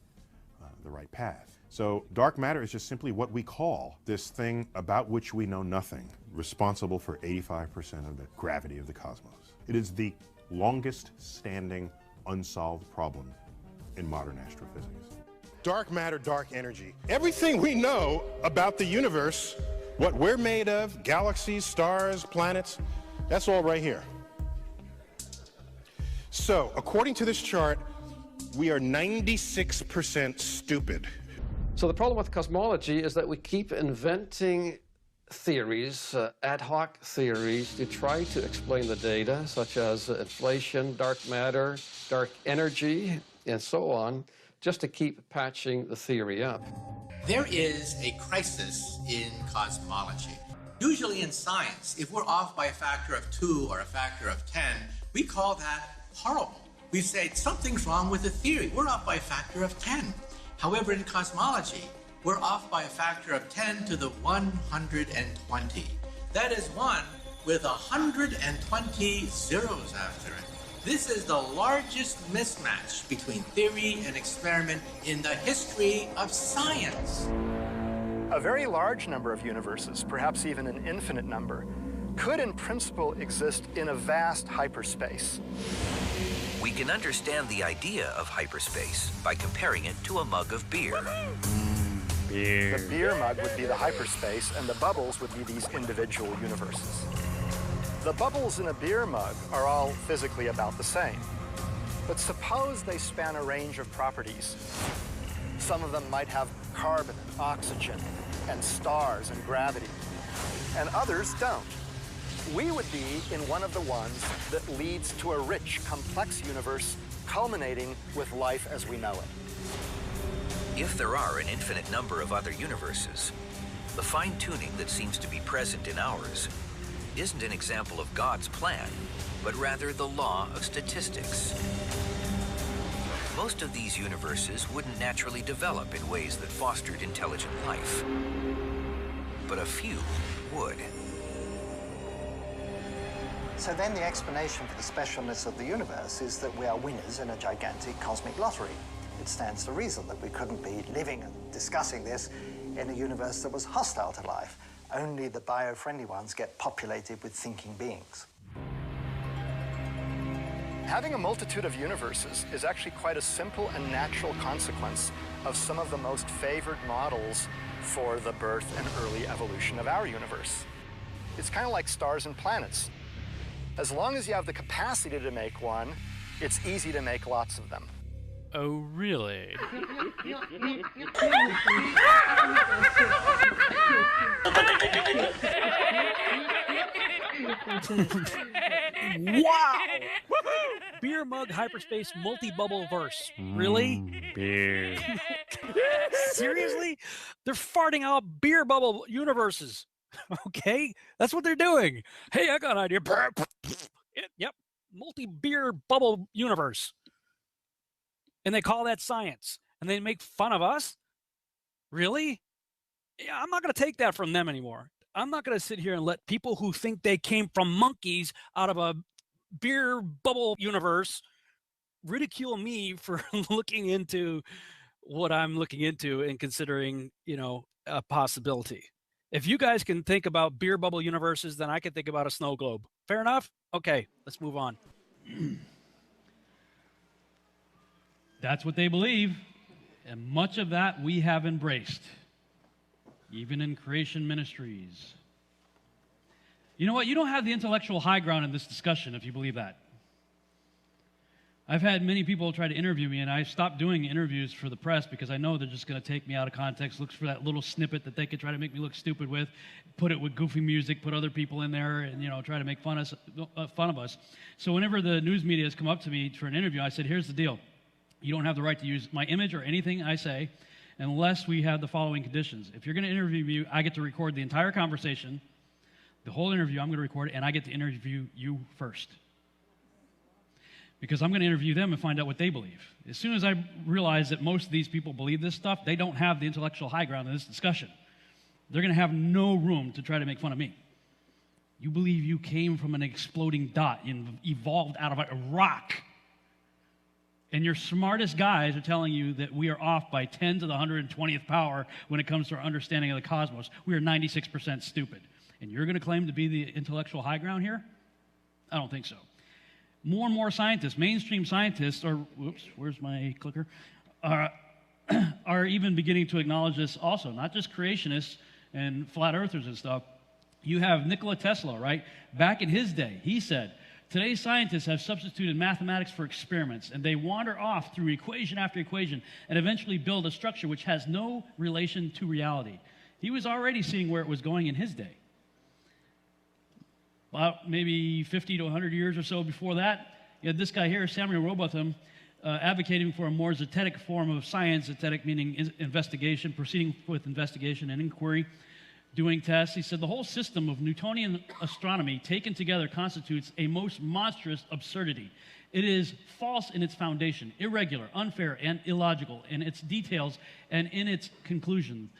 Speaker 15: the right path. So dark matter is just simply what we call this thing about which we know nothing, responsible for 85% of the gravity of the cosmos. It is the longest standing unsolved problem in modern astrophysics. Dark matter, dark energy. Everything we know about the universe, what we're made of, galaxies, stars, planets, that's all right here. So, according to this chart, we are 96% stupid.
Speaker 10: So the problem with cosmology is that we keep inventing theories, ad hoc theories, to try to explain the data, such as inflation, dark matter, dark energy, and so on, just to keep patching the theory up.
Speaker 14: There is a crisis in cosmology. Usually in science, if we're off by a factor of 2 or a factor of 10, we call that horrible. We say something's wrong with the theory. We're off by a factor of 10. However, in cosmology, we're off by a factor of 10 to the 120. That is 1 with 120 zeros after it. This is the largest mismatch between theory and experiment in the history of science.
Speaker 11: A very large number of universes, perhaps even an infinite number, could in principle exist in a vast hyperspace.
Speaker 12: We can understand the idea of hyperspace by comparing it to a mug of beer.
Speaker 11: Beer. The beer mug would be the hyperspace, and the bubbles would be these individual universes. The bubbles in a beer mug are all physically about the same. But suppose they span a range of properties. Some of them might have carbon, and oxygen, and stars and gravity, and others don't. We would be in one of the ones that leads to a rich, complex universe culminating with life as we know it.
Speaker 12: If there are an infinite number of other universes, the fine-tuning that seems to be present in ours isn't an example of God's plan, but rather the law of statistics. Most of these universes wouldn't naturally develop in ways that fostered intelligent life, but a few would.
Speaker 24: So then the explanation for the specialness of the universe is that we are winners in a gigantic cosmic lottery. It stands to reason that we couldn't be living and discussing this in a universe that was hostile to life. Only the bio-friendly ones get populated with thinking beings.
Speaker 11: Having a multitude of universes is actually quite a simple and natural consequence of some of the most favored models for the birth and early evolution of our universe. It's kind of like stars and planets. As long as you have the capacity to make one, it's easy to make lots of them.
Speaker 3: Oh, really?
Speaker 1: Wow! Beer mug hyperspace multi-bubble verse. Really?
Speaker 3: Beer.
Speaker 1: Seriously? They're farting out beer bubble universes. Okay? That's what they're doing. Hey, I got an idea. Yep. Multi-beer bubble universe. And they call that science. And they make fun of us? Really? Yeah, I'm not going to take that from them anymore. I'm not going to sit here and let people who think they came from monkeys out of a beer bubble universe ridicule me for looking into what I'm looking into and considering, you know, a possibility. If you guys can think about beer bubble universes, then I can think about a snow globe. Fair enough? Okay, let's move on.
Speaker 3: That's what they believe, and much of that we have embraced, even in creation ministries. You know what? You don't have the intellectual high ground in this discussion if you believe that. I've had many people try to interview me, and I stopped doing interviews for the press because I know they're just going to take me out of context, look for that little snippet that they could try to make me look stupid with, put it with goofy music, put other people in there, and try to make fun of us. So whenever the news media has come up to me for an interview, I said, here's the deal. You don't have the right to use my image or anything I say unless we have the following conditions. If you're going to interview me, I get to record the entire conversation, the whole interview I'm going to record, and I get to interview you first. Because I'm going to interview them and find out what they believe. As soon as I realize that most of these people believe this stuff, they don't have the intellectual high ground in this discussion. They're going to have no room to try to make fun of me. You believe you came from an exploding dot and evolved out of a rock. And your smartest guys are telling you that we are off by 10 to the 120th power when it comes to our understanding of the cosmos. We are 96% stupid. And you're going to claim to be the intellectual high ground here? I don't think so. More and more scientists, mainstream scientists, or, whoops, where's my clicker, are even beginning to acknowledge this also, not just creationists and flat earthers and stuff. You have Nikola Tesla, right? Back in his day, he said, today's scientists have substituted mathematics for experiments, and they wander off through equation after equation and eventually build a structure which has no relation to reality. He was already seeing where it was going in his day. About maybe 50 to 100 years or so before that, you had this guy here, Samuel Rowbotham, advocating for a more zetetic form of science, zetetic meaning investigation, proceeding with investigation and inquiry, doing tests. He said the whole system of Newtonian astronomy taken together constitutes a most monstrous absurdity. It is false in its foundation, irregular, unfair, and illogical in its details and in its conclusion,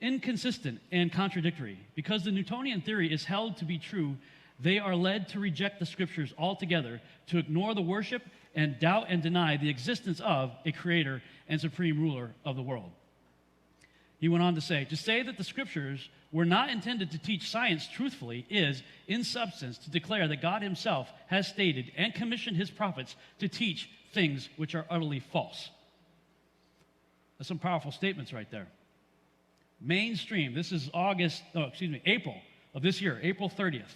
Speaker 3: inconsistent and contradictory. Because the Newtonian theory is held to be true, they are led to reject the scriptures altogether, to ignore the worship and doubt and deny the existence of a creator and supreme ruler of the world. He went on to say that the scriptures were not intended to teach science truthfully is, in substance, to declare that God himself has stated and commissioned his prophets to teach things which are utterly false. That's some powerful statements right there. Mainstream, this is April of this year, April 30th.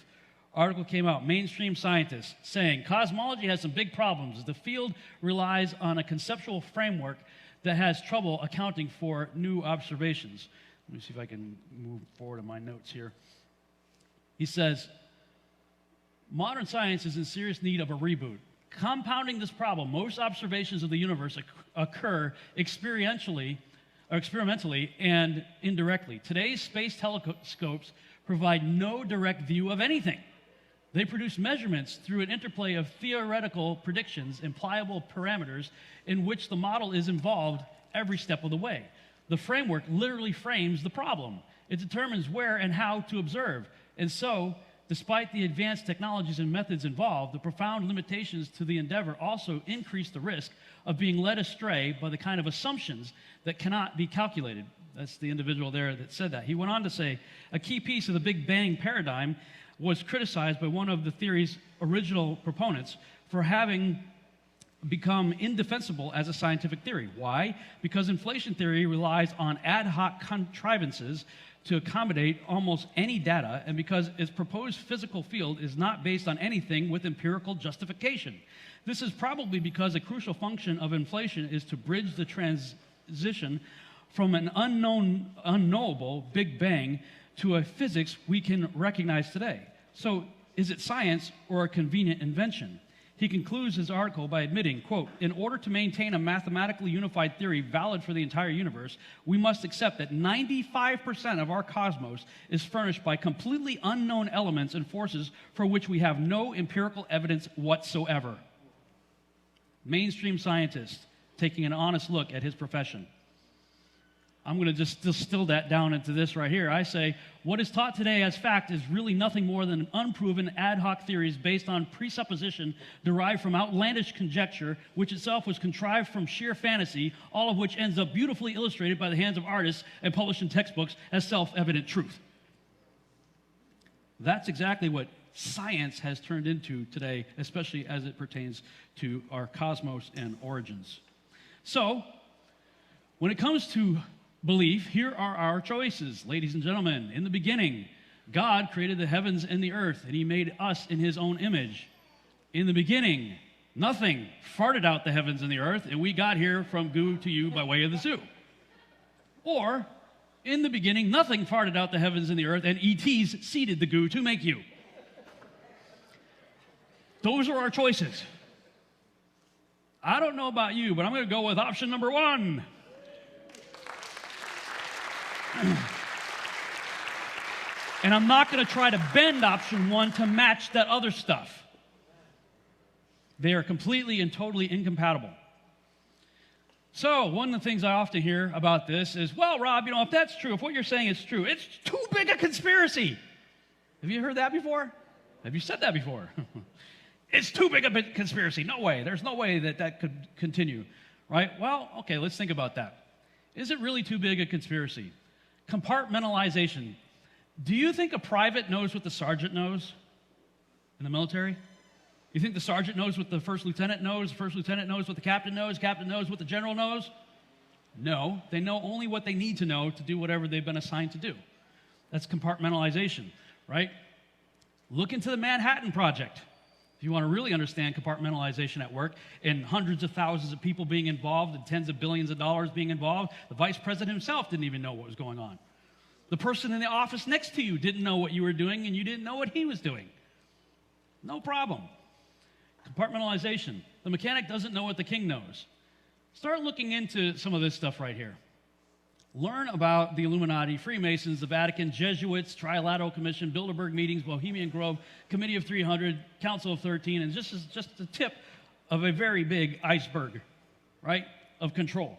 Speaker 3: Article came out, mainstream scientists saying cosmology has some big problems. The field relies on a conceptual framework that has trouble accounting for new observations. Let me see if I can move forward in my notes here. He says, modern science is in serious need of a reboot. Compounding this problem, most observations of the universe occur experimentally and indirectly. Today's space telescopes provide no direct view of anything. They produce measurements through an interplay of theoretical predictions and pliable parameters in which the model is involved every step of the way. The framework literally frames the problem. It determines where and how to observe. And so, despite the advanced technologies and methods involved, the profound limitations to the endeavor also increase the risk of being led astray by the kind of assumptions that cannot be calculated. That's the individual there that said that. He went on to say, a key piece of the Big Bang paradigm was criticized by one of the theory's original proponents for having become indefensible as a scientific theory. Why? Because inflation theory relies on ad hoc contrivances to accommodate almost any data, and because its proposed physical field is not based on anything with empirical justification. This is probably because a crucial function of inflation is to bridge the transition from an unknowable Big Bang to a physics we can recognize today. So, is it science or a convenient invention? He concludes his article by admitting, quote, in order to maintain a mathematically unified theory valid for the entire universe, we must accept that 95% of our cosmos is furnished by completely unknown elements and forces for which we have no empirical evidence whatsoever. Mainstream scientist taking an honest look at his profession. I'm going to just distill that down into this right here. I say, what is taught today as fact is really nothing more than unproven ad hoc theories based on presupposition derived from outlandish conjecture, which itself was contrived from sheer fantasy, all of which ends up beautifully illustrated by the hands of artists and published in textbooks as self-evident truth. That's exactly what science has turned into today, especially as it pertains to our cosmos and origins. So, when it comes to belief, here are our choices, ladies and gentlemen. In the beginning, God created the heavens and the earth, and he made us in his own image. In the beginning, Nothing farted out the heavens and the earth, and we got here from goo to you by way of the zoo. Or, in the beginning, nothing farted out the heavens and the earth, and ETs seeded the goo to make you. Those are our choices. I don't know about you, but I'm going to go with option number 1. And I'm not going to try to bend option 1 to match that other stuff. They are completely and totally incompatible. So one of the things I often hear about this is, well, Rob, you know, if that's true, if what you're saying is true, it's too big a conspiracy. Have you heard that before? Have you said that before? It's too big a conspiracy. No way. There's no way that that could continue, right? Well, okay, let's think about that. Is it really too big a conspiracy? Compartmentalization. Do you think a private knows what the sergeant knows in the military? You think the sergeant knows what the first lieutenant knows? The first lieutenant knows what the captain knows what the general knows? No, they know only what they need to know to do whatever they've been assigned to do. That's compartmentalization, right? Look into the Manhattan Project. If you want to really understand compartmentalization at work and hundreds of thousands of people being involved and tens of billions of dollars being involved, the vice president himself didn't even know what was going on. The person in the office next to you didn't know what you were doing, and you didn't know what he was doing. No problem. Compartmentalization. The mechanic doesn't know what the king knows. Start looking into some of this stuff right here. Learn about the Illuminati, Freemasons, the Vatican, Jesuits, Trilateral Commission, Bilderberg meetings, Bohemian Grove, Committee of 300, Council of 13, and just the tip of a very big iceberg, right, of control.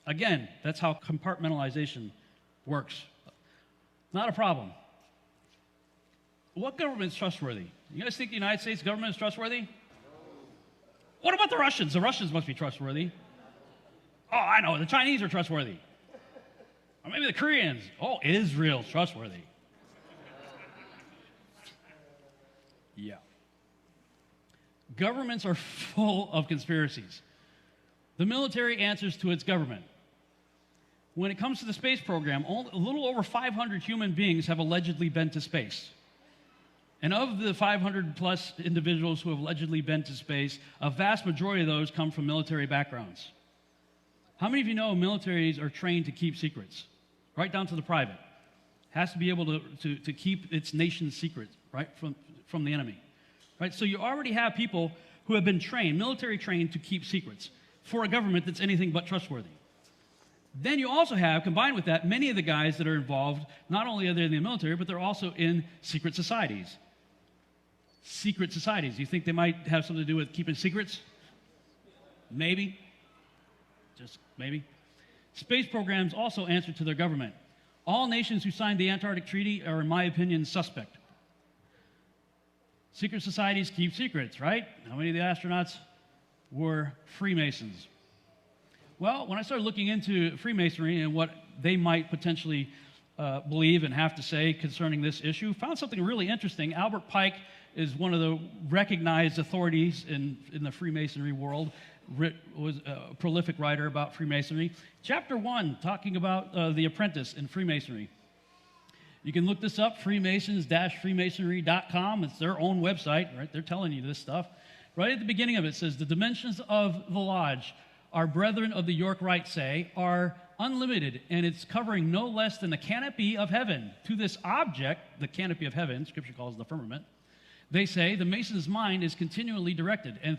Speaker 3: Again, that's how compartmentalization works. Not a problem. What government's trustworthy? You guys think the United States government is trustworthy? What about the Russians? The Russians must be trustworthy. Oh, I know, the Chinese are trustworthy. Or maybe the Koreans. Oh, Israel's trustworthy. Yeah. Governments are full of conspiracies. The military answers to its government. When it comes to the space program, a little over 500 human beings have allegedly been to space. And of the 500 plus individuals who have allegedly been to space, a vast majority of those come from military backgrounds. How many of you know militaries are trained to keep secrets? Right down to the private. Has to be able to keep its nation's secret, right, from the enemy. Right? So you already have people who have been trained, military trained, to keep secrets for a government that's anything but trustworthy. Then you also have, combined with that, many of the guys that are involved, not only are they in the military, but they're also in secret societies. Secret societies. You think they might have something to do with keeping secrets? Maybe. Just maybe. Space programs also answer to their government. All nations who signed the Antarctic Treaty are, in my opinion, suspect. Secret societies keep secrets, right? How many of the astronauts were Freemasons? Well, when I started looking into Freemasonry and what they might potentially believe and have to say concerning this issue, found something really interesting. Albert Pike is one of the recognized authorities in the Freemasonry world, was a prolific writer about Freemasonry. Chapter 1, talking about the apprentice in Freemasonry. You can look this up, freemasons-freemasonry.com. It's their own website, right? They're telling you this stuff. Right at the beginning of it says, the dimensions of the lodge, our brethren of the York Rite say, are unlimited, and it's covering no less than the canopy of heaven. To this object, the canopy of heaven, Scripture calls the firmament, they say the Mason's mind is continually directed, and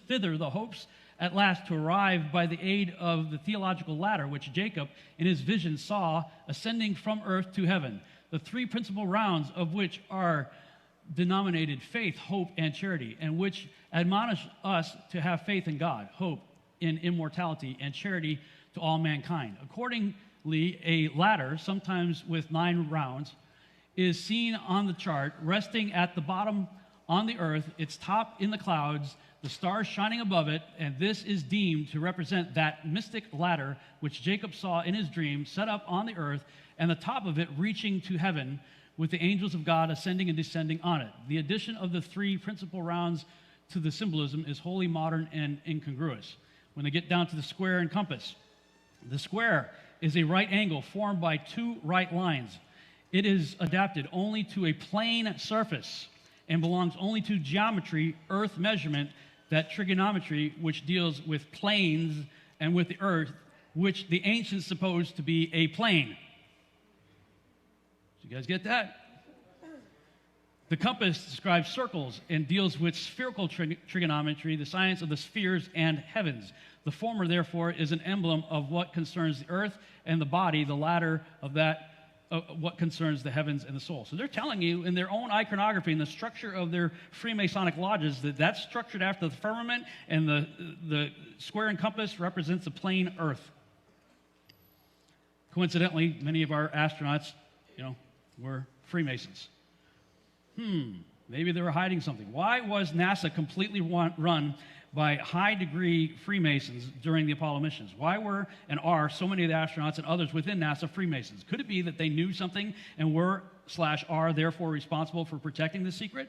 Speaker 3: thither the hopes at last to arrive by the aid of the theological ladder which Jacob in his vision saw ascending from earth to heaven, the three principal rounds of which are denominated faith, hope, and charity, and which admonish us to have faith in God, hope in immortality, and charity to all mankind. Accordingly, a ladder, sometimes with 9 rounds, is seen on the chart, resting at the bottom on the earth, its top in the clouds, the stars shining above it, and this is deemed to represent that mystic ladder which Jacob saw in his dream set up on the earth, and the top of it reaching to heaven, with the angels of God ascending and descending on it. The addition of the 3 principal rounds to the symbolism is wholly modern and incongruous. When they get down to the square and compass, the square is a right angle formed by 2 right lines. It is adapted only to a plane surface and belongs only to geometry, earth measurement, that trigonometry which deals with planes and with the earth, which the ancients supposed to be a plane. Did you guys get that? The compass describes circles and deals with spherical trigonometry, the science of the spheres and heavens. The former, therefore, is an emblem of what concerns the earth and the body, the latter of that what concerns the heavens and the soul. So they're telling you in their own iconography, in the structure of their Freemasonic lodges, that that's structured after the firmament, and the square and compass represents the plane earth. Coincidentally, many of our astronauts, were Freemasons. Maybe they were hiding something. Why was NASA completely run by high-degree Freemasons during the Apollo missions? Why were and are so many of the astronauts and others within NASA Freemasons? Could it be that they knew something and were/are therefore responsible for protecting the secret?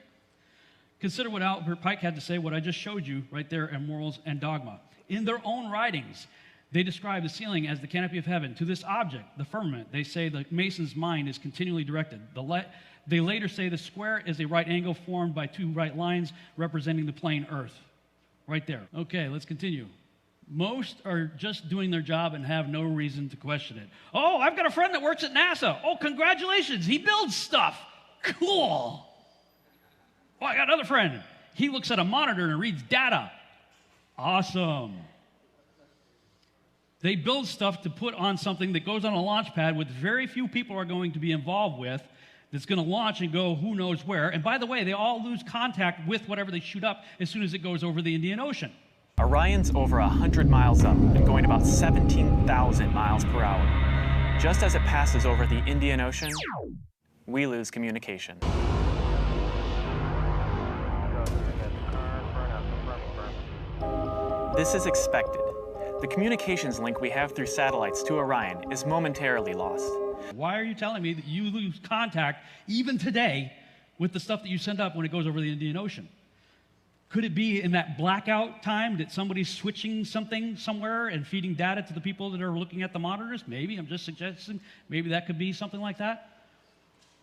Speaker 3: Consider what Albert Pike had to say, what I just showed you right there in Morals and Dogma. In their own writings, they describe the ceiling as the canopy of heaven. To this object, the firmament, they say the Mason's mind is continually directed. They later say the square is a right angle formed by two right lines representing the plane earth. Right there. Okay, let's continue. Most are just doing their job and have no reason to question it. Oh, I've got a friend that works at NASA. Oh, congratulations. He builds stuff. Cool. Oh, I got another friend. He looks at a monitor and reads data. Awesome. They build stuff to put on something that goes on a launch pad with very few people are going to be involved with, that's going to launch and go who knows where. And by the way, they all lose contact with whatever they shoot up as soon as it goes over the Indian Ocean.
Speaker 2: Orion's over 100 miles up and going about 17,000 miles per hour. Just as it passes over the Indian Ocean, we lose communication. This is expected. The communications link we have through satellites to Orion is momentarily lost.
Speaker 3: Why are you telling me that you lose contact, even today, with the stuff that you send up when it goes over the Indian Ocean? Could it be in that blackout time that somebody's switching something somewhere and feeding data to the people that are looking at the monitors? Maybe, I'm just suggesting, maybe that could be something like that.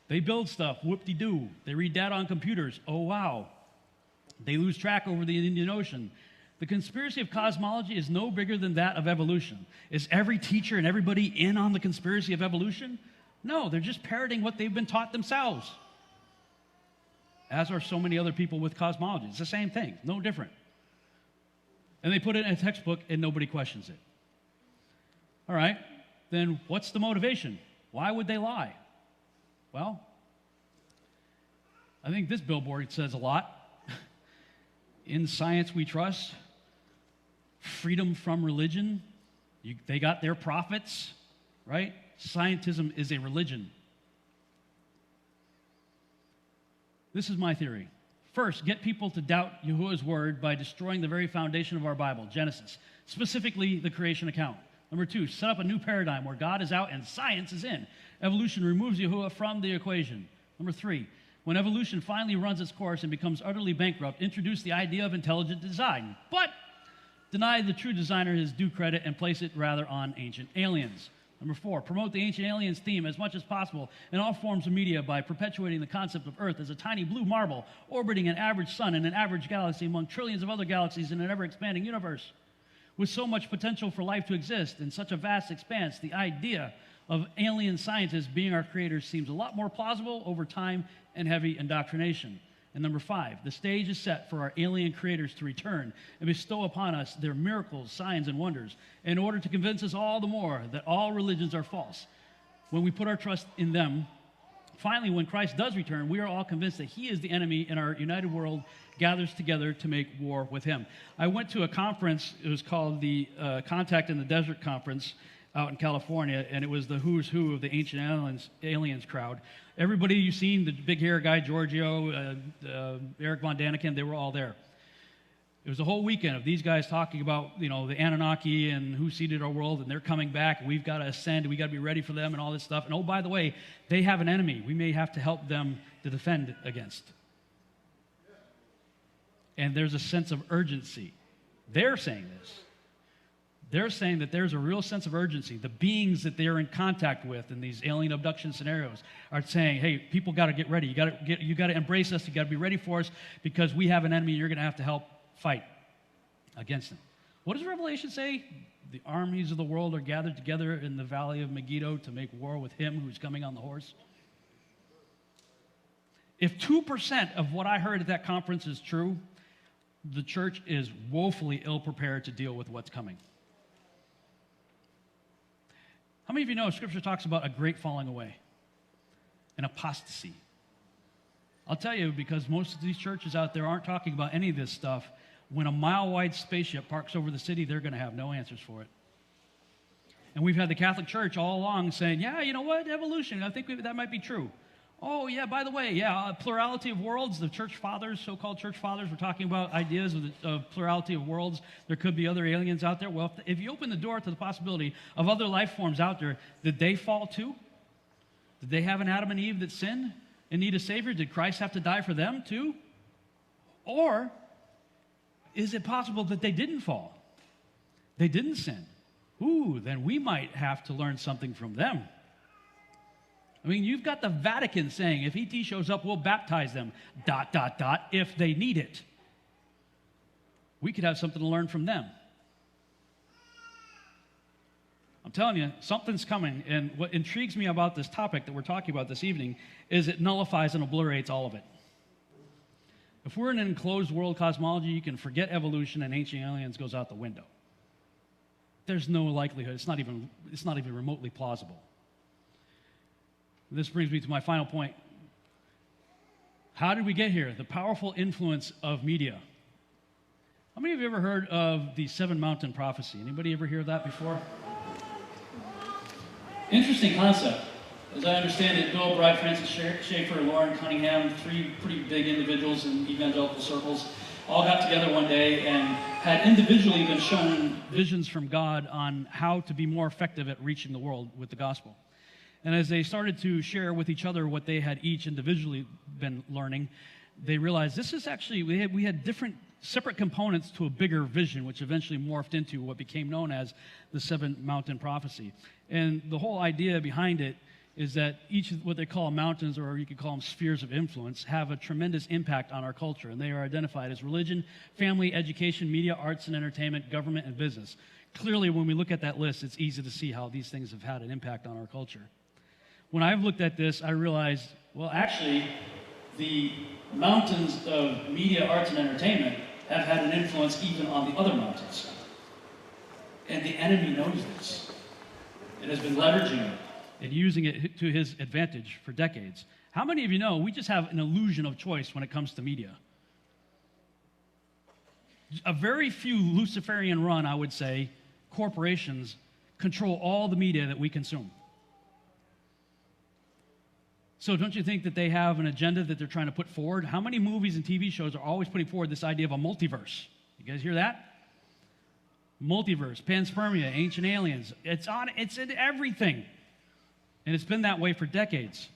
Speaker 3: They build stuff, whoop-de-doo. They read data on computers, oh wow. They lose track over the Indian Ocean. The conspiracy of cosmology is no bigger than that of evolution. Is every teacher and everybody in on the conspiracy of evolution? No, they're just parroting what they've been taught themselves. As are so many other people with cosmology. It's the same thing, no different. And they put it in a textbook and nobody questions it. All right, then what's the motivation? Why would they lie? Well, I think this billboard says a lot. In science we trust. Freedom from religion. They got their prophets, right? Scientism is a religion. This is my theory. First, get people to doubt Yahuwah's word by destroying the very foundation of our Bible, Genesis, specifically the creation account. Number two, set up a new paradigm where God is out and science is in. Evolution removes Yahuwah from the equation. Number three, when evolution finally runs its course and becomes utterly bankrupt, introduce the idea of intelligent design, but deny the true designer his due credit and place it rather on ancient aliens. Number four, promote the ancient aliens theme as much as possible in all forms of media by perpetuating the concept of Earth as a tiny blue marble orbiting an average sun in an average galaxy among trillions of other galaxies in an ever-expanding universe. With so much potential for life to exist in such a vast expanse, the idea of alien scientists being our creators seems a lot more plausible over time and heavy indoctrination. And number five, the stage is set for our alien creators to return and bestow upon us their miracles, signs, and wonders in order to convince us all the more that all religions are false. When we put our trust in them, finally, when Christ does return, we are all convinced that he is the enemy and our united world gathers together to make war with him. I went to a conference, it was called the Contact in the Desert Conference out in California, and it was the who's who of the ancient aliens crowd. Everybody you've seen, the big hair guy, Giorgio, Eric Von Daniken, they were all there. It was a whole weekend of these guys talking about, the Anunnaki and who seeded our world, and they're coming back, and we've got to ascend, and we've got to be ready for them and all this stuff. And oh, by the way, they have an enemy we may have to help them to defend against. And there's a sense of urgency. They're saying this. They're saying that there's a real sense of urgency. The beings that they're in contact with in these alien abduction scenarios are saying, hey, people got to get ready. You got to embrace us. You got to be ready for us because we have an enemy and you're going to have to help fight. against him. What does Revelation say? The armies of the world are gathered together in the valley of Megiddo to make war with him who's coming on the horse. If 2% of what I heard at that conference is true, the church is woefully ill-prepared to deal with what's coming. How many of you know Scripture talks about a great falling away, an apostasy? I'll tell you, because most of these churches out there aren't talking about any of this stuff. When a mile-wide spaceship parks over the city, they're going to have no answers for it. And we've had the Catholic Church all along saying, yeah, you know what, evolution, I think that might be true. Oh, yeah, by the way, yeah, plurality of worlds. The church fathers, so-called church fathers, were talking about ideas of plurality of worlds. There could be other aliens out there. Well, if you open the door to the possibility of other life forms out there, did they fall too? Did they have an Adam and Eve that sinned and need a Savior? Did Christ have to die for them too? Or is it possible that they didn't fall? They didn't sin. Ooh, then we might have to learn something from them. I mean, you've got the Vatican saying, if ET shows up, we'll baptize them, ... if they need it. We could have something to learn from them. I'm telling you, something's coming, and what intrigues me about this topic that we're talking about this evening is it nullifies and obliterates all of it. If we're in an enclosed world cosmology, you can forget evolution and ancient aliens goes out the window. There's no likelihood. It's not even remotely plausible. This brings me to my final point. How did we get here? The powerful influence of media. How many of you ever heard of the Seven Mountain Prophecy? Anybody ever hear of that before? Interesting concept. As I understand it, Bill Bright, Francis Schaeffer, Lauren Cunningham, three pretty big individuals in evangelical circles, all got together one day and had individually been shown visions from God on how to be more effective at reaching the world with the gospel. And as they started to share with each other what they had each individually been learning, they realized this is actually, we had different separate components to a bigger vision, which eventually morphed into what became known as the Seven Mountain Prophecy. And the whole idea behind it is that each of what they call mountains, or you could call them spheres of influence, have a tremendous impact on our culture. And they are identified as religion, family, education, media, arts and entertainment, government, and business. Clearly, when we look at that list, it's easy to see how these things have had an impact on our culture. When I've looked at this, I realized, well, actually, the mountains of media, arts, and entertainment have had an influence even on the other mountains. And the enemy knows this and has been leveraging it and using it to his advantage for decades. How many of you know we just have an illusion of choice when it comes to media? A very few Luciferian run, I would say, corporations control all the media that we consume. So don't you think that they have an agenda that they're trying to put forward? How many movies and TV shows are always putting forward this idea of a multiverse? You guys hear that? Multiverse, panspermia, ancient aliens. It's in everything. And it's been that way for decades.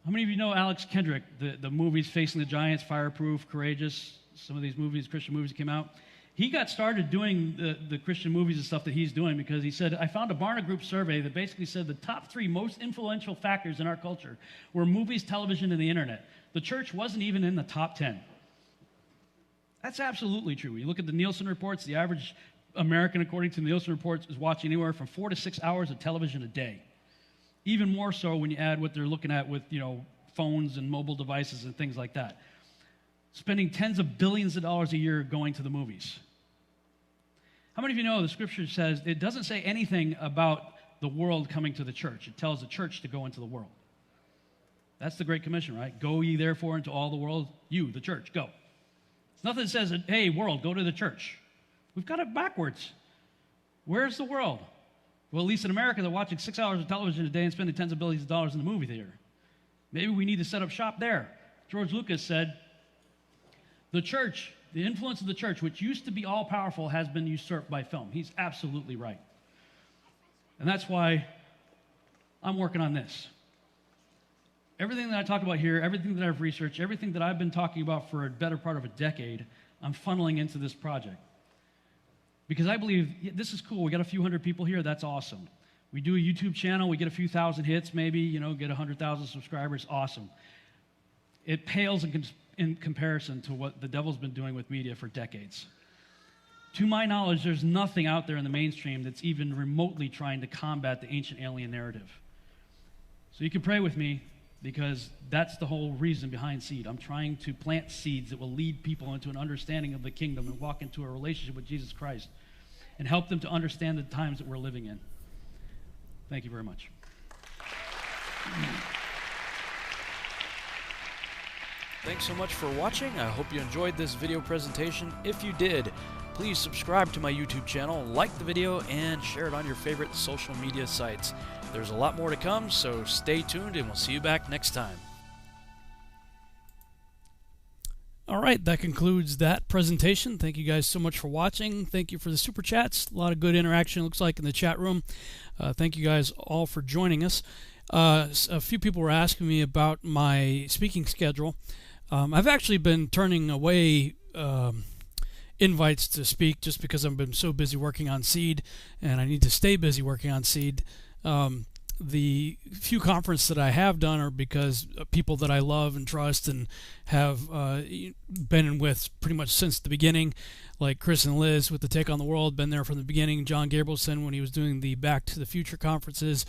Speaker 3: How many of you know Alex Kendrick, the movies Facing the Giants, Fireproof, Courageous, some of these movies, Christian movies that came out? He got started doing the Christian movies and stuff that he's doing because he said, I found a Barna Group survey that basically said the top 3 most influential factors in our culture were movies, television, and the internet. The church wasn't even in the top 10. That's absolutely true. You look at the Nielsen reports, the average American, according to the Nielsen reports, is watching anywhere from 4 to 6 hours of television a day. Even more so when you add what they're looking at with, phones and mobile devices and things like that. Spending tens of billions of dollars a year going to the movies. How many of you know the scripture says, it doesn't say anything about the world coming to the church. It tells the church to go into the world. That's the Great Commission, right? Go ye therefore into all the world, you, the church, go. It's nothing that says, hey, world, go to the church. We've got it backwards. Where's the world? Well, at least in America, they're watching 6 hours of television a day and spending tens of billions of dollars in the movie theater. Maybe we need to set up shop there. George Lucas said, the church, the influence of the church, which used to be all-powerful, has been usurped by film. He's absolutely right. And that's why I'm working on this. Everything that I talk about here, everything that I've researched, everything that I've been talking about for a better part of a decade, I'm funneling into this project. Because I believe, this is cool, we got a few hundred people here, that's awesome. We do a YouTube channel, we get a few thousand hits maybe, get 100,000 subscribers, awesome. It pales in in comparison to what the devil's been doing with media for decades. To my knowledge, there's nothing out there in the mainstream that's even remotely trying to combat the ancient alien narrative. So you can pray with me, because that's the whole reason behind Seed. I'm trying to plant seeds that will lead people into an understanding of the kingdom and walk into a relationship with Jesus Christ and help them to understand the times that we're living in. Thank you very much.
Speaker 1: Thanks so much for watching. I hope you enjoyed this video presentation. If you did, please subscribe to my YouTube channel, like the video, and share it on your favorite social media sites. There's a lot more to come, so stay tuned, and we'll see you back next time. All right, that concludes that presentation. Thank you guys so much for watching. Thank you for the super chats. A lot of good interaction, looks like, in the chat room. Thank you guys all for joining us. A few people were asking me about my speaking schedule. I've actually been turning away invites to speak just because I've been so busy working on Seed, and I need to stay busy working on Seed. The few conferences that I have done are because people that I love and trust and have been with pretty much since the beginning, like Chris and Liz with the Take on the World, been there from the beginning. John Gabrielson when he was doing the Back to the Future conferences.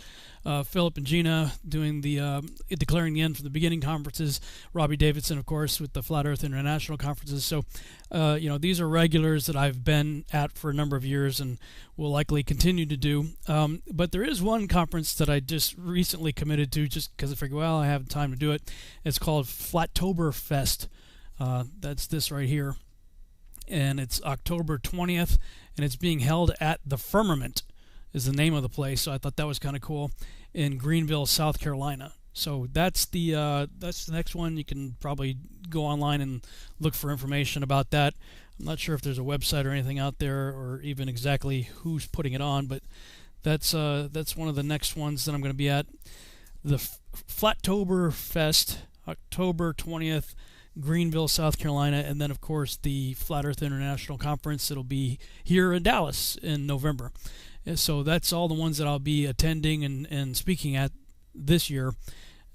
Speaker 1: Philip and Gina doing the Declaring the End from the Beginning conferences. Robbie Davidson, of course, with the Flat Earth International conferences. So, you know, these are regulars that I've been at for a number of years and will likely continue to do. But there is one conference that I just recently committed to just because I figured, well, I have time to do it. It's called Flattoberfest. That's this right here. And it's October 20th, and it's being held at the Firmament is the name of the place. So I thought that was kind of cool, in Greenville, South Carolina. So that's the next one. You can probably go online and look for information about that. I'm not sure if there's a website or anything out there, or even exactly who's putting it on, but that's one of the next ones that I'm going to be at. The Flattoberfest, October 20th, Greenville, South Carolina, and then of course the Flat Earth International Conference. It'll be here in Dallas in November. And so that's all the ones that I'll be attending and speaking at this year,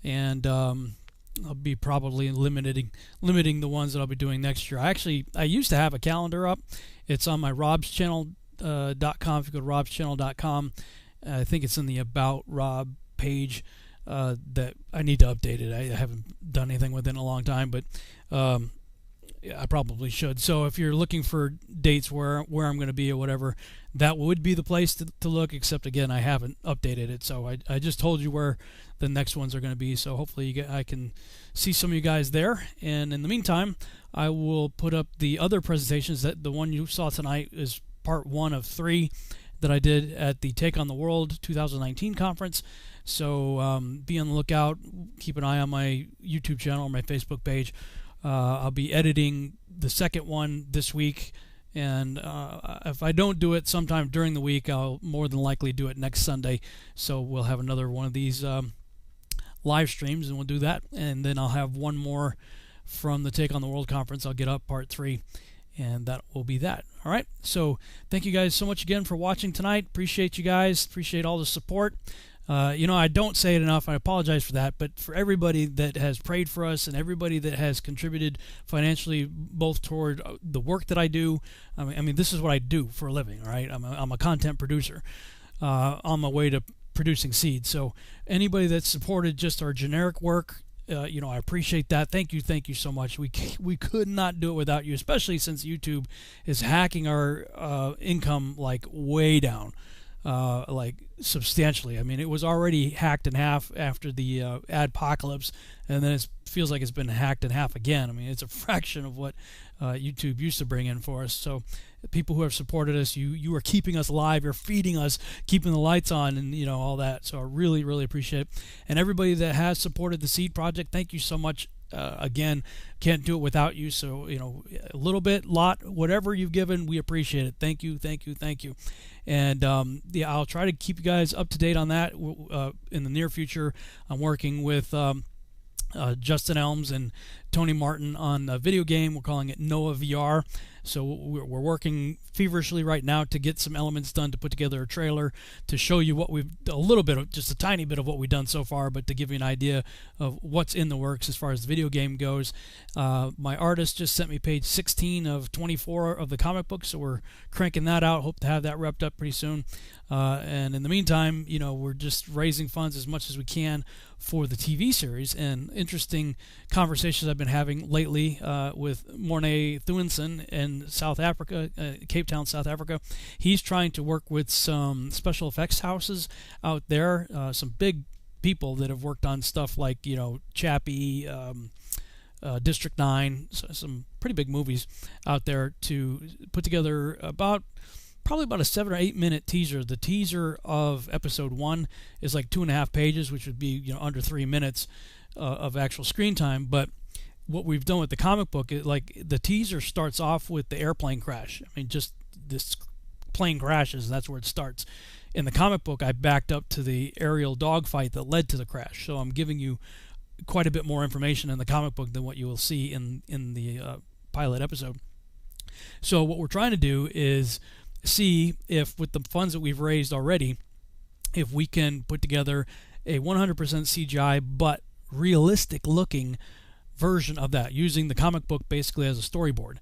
Speaker 1: and I'll be probably limiting the ones that I'll be doing next year. I used to have a calendar up. It's on my robschannel.com. If you go to robschannel.com, I think it's in the About Rob page. That I need to update it. I haven't done anything with it in a long time, but I probably should. So if you're looking for dates where I'm going to be or whatever, that would be the place to look, except again, I haven't updated it. So I just told you where the next ones are going to be, so hopefully I can see some of you guys there. And in the meantime, I will put up the other presentations. That the one you saw tonight is part 1 of 3 that I did at the Take on the World 2019 conference. So be on the lookout. Keep an eye on my YouTube channel or my Facebook page. I'll be editing the second one this week, and if I don't do it sometime during the week, I'll more than likely do it next Sunday. So we'll have another one of these live streams, and we'll do that. And then I'll have one more from the Take on the World conference. I'll get up part 3, and that will be that. All right. So thank you guys so much again for watching tonight. Appreciate you guys. Appreciate all the support. You know, I don't say it enough. I apologize for that. But for everybody that has prayed for us and everybody that has contributed financially, both toward the work that I do. I mean, this is what I do for a living, all right? I'm a content producer on my way to producing Seed. So anybody that's supported just our generic work, you know, I appreciate that. Thank you so much. We could not do it without you, especially since YouTube is hacking our income like way down. Like substantially. I mean, it was already hacked in half after the adpocalypse, and then it feels like it's been hacked in half again. I mean, it's a fraction of what YouTube used to bring in for us. So people who have supported us, you are keeping us alive, you're feeding us, keeping the lights on, and you know, all that. So I really appreciate it. And everybody that has supported the Seed Project, thank you so much. Again, can't do it without you. So, you know, a little bit, lot, whatever you've given, we appreciate it. Thank you. And yeah, I'll try to keep you guys up to date on that in the near future. I'm working with Justin Elms and Tony Martin on a video game. We're calling it Noah VR. So we're working feverishly right now to get some elements done, to put together a trailer to show you what we've, a little bit of, just a tiny bit of what we've done so far, but to give you an idea of what's in the works as far as the video game goes. My artist just sent me page 16 of 24 of the comic book, so we're cranking that out. Hope to have that wrapped up pretty soon. And in the meantime, you know, we're just raising funds as much as we can for the TV series. And interesting conversations I've been having lately with Morné Thuenson in South Africa, Cape Town, South Africa. He's trying to work with some special effects houses out there, some big people that have worked on stuff like, you know, Chappie, District 9, some pretty big movies out there, to put together probably about a 7 or 8 minute teaser. The teaser of episode 1 is like 2.5 pages, which would be, you know, under 3 minutes of actual screen time. But what we've done with the comic book is, like, the teaser starts off with the airplane crash. I mean, just this plane crashes, and that's where it starts. In the comic book, I backed up to the aerial dogfight that led to the crash. So I'm giving you quite a bit more information in the comic book than what you will see in the pilot episode. So what we're trying to do is see if, with the funds that we've raised already, if we can put together a 100% CGI but realistic looking version of that, using the comic book basically as a storyboard.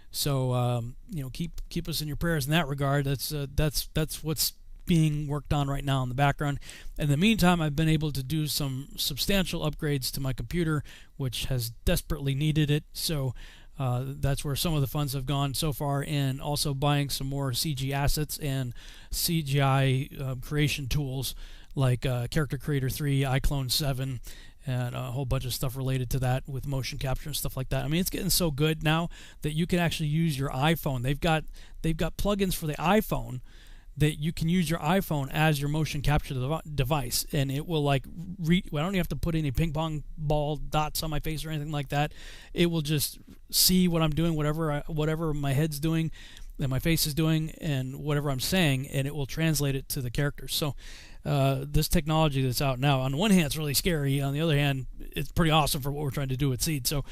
Speaker 1: So you know, keep us in your prayers in that regard. That's what's being worked on right now in the background. In the meantime, I've been able to do some substantial upgrades to my computer, which has desperately needed it. So that's where some of the funds have gone so far, and also buying some more CG assets and CGI creation tools like Character Creator 3, iClone 7, and a whole bunch of stuff related to that with motion capture and stuff like that. I mean, it's getting so good now that you can actually use your iPhone. They've got plugins for the iPhone that you can use your iPhone as your motion capture device, and it will, like, I don't even have to put any ping pong ball dots on my face or anything like that. It will just see what I'm doing, whatever my head's doing and my face is doing, and whatever I'm saying, and it will translate it to the characters. So this technology that's out now, on the one hand, it's really scary. On the other hand, it's pretty awesome for what we're trying to do at Seed. So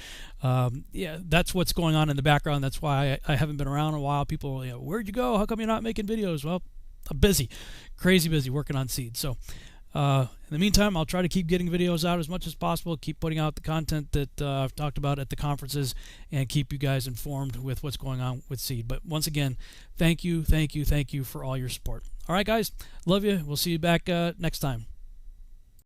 Speaker 1: yeah, that's what's going on in the background. That's why I haven't been around in a while. People, you know, where'd you go? How come you're not making videos? Well, I'm busy, crazy busy working on Seed. So in the meantime, I'll try to keep getting videos out as much as possible, keep putting out the content that I've talked about at the conferences, and keep you guys informed with what's going on with Seed. But once again, thank you for all your support. All right, guys, love you. We'll see you back next time.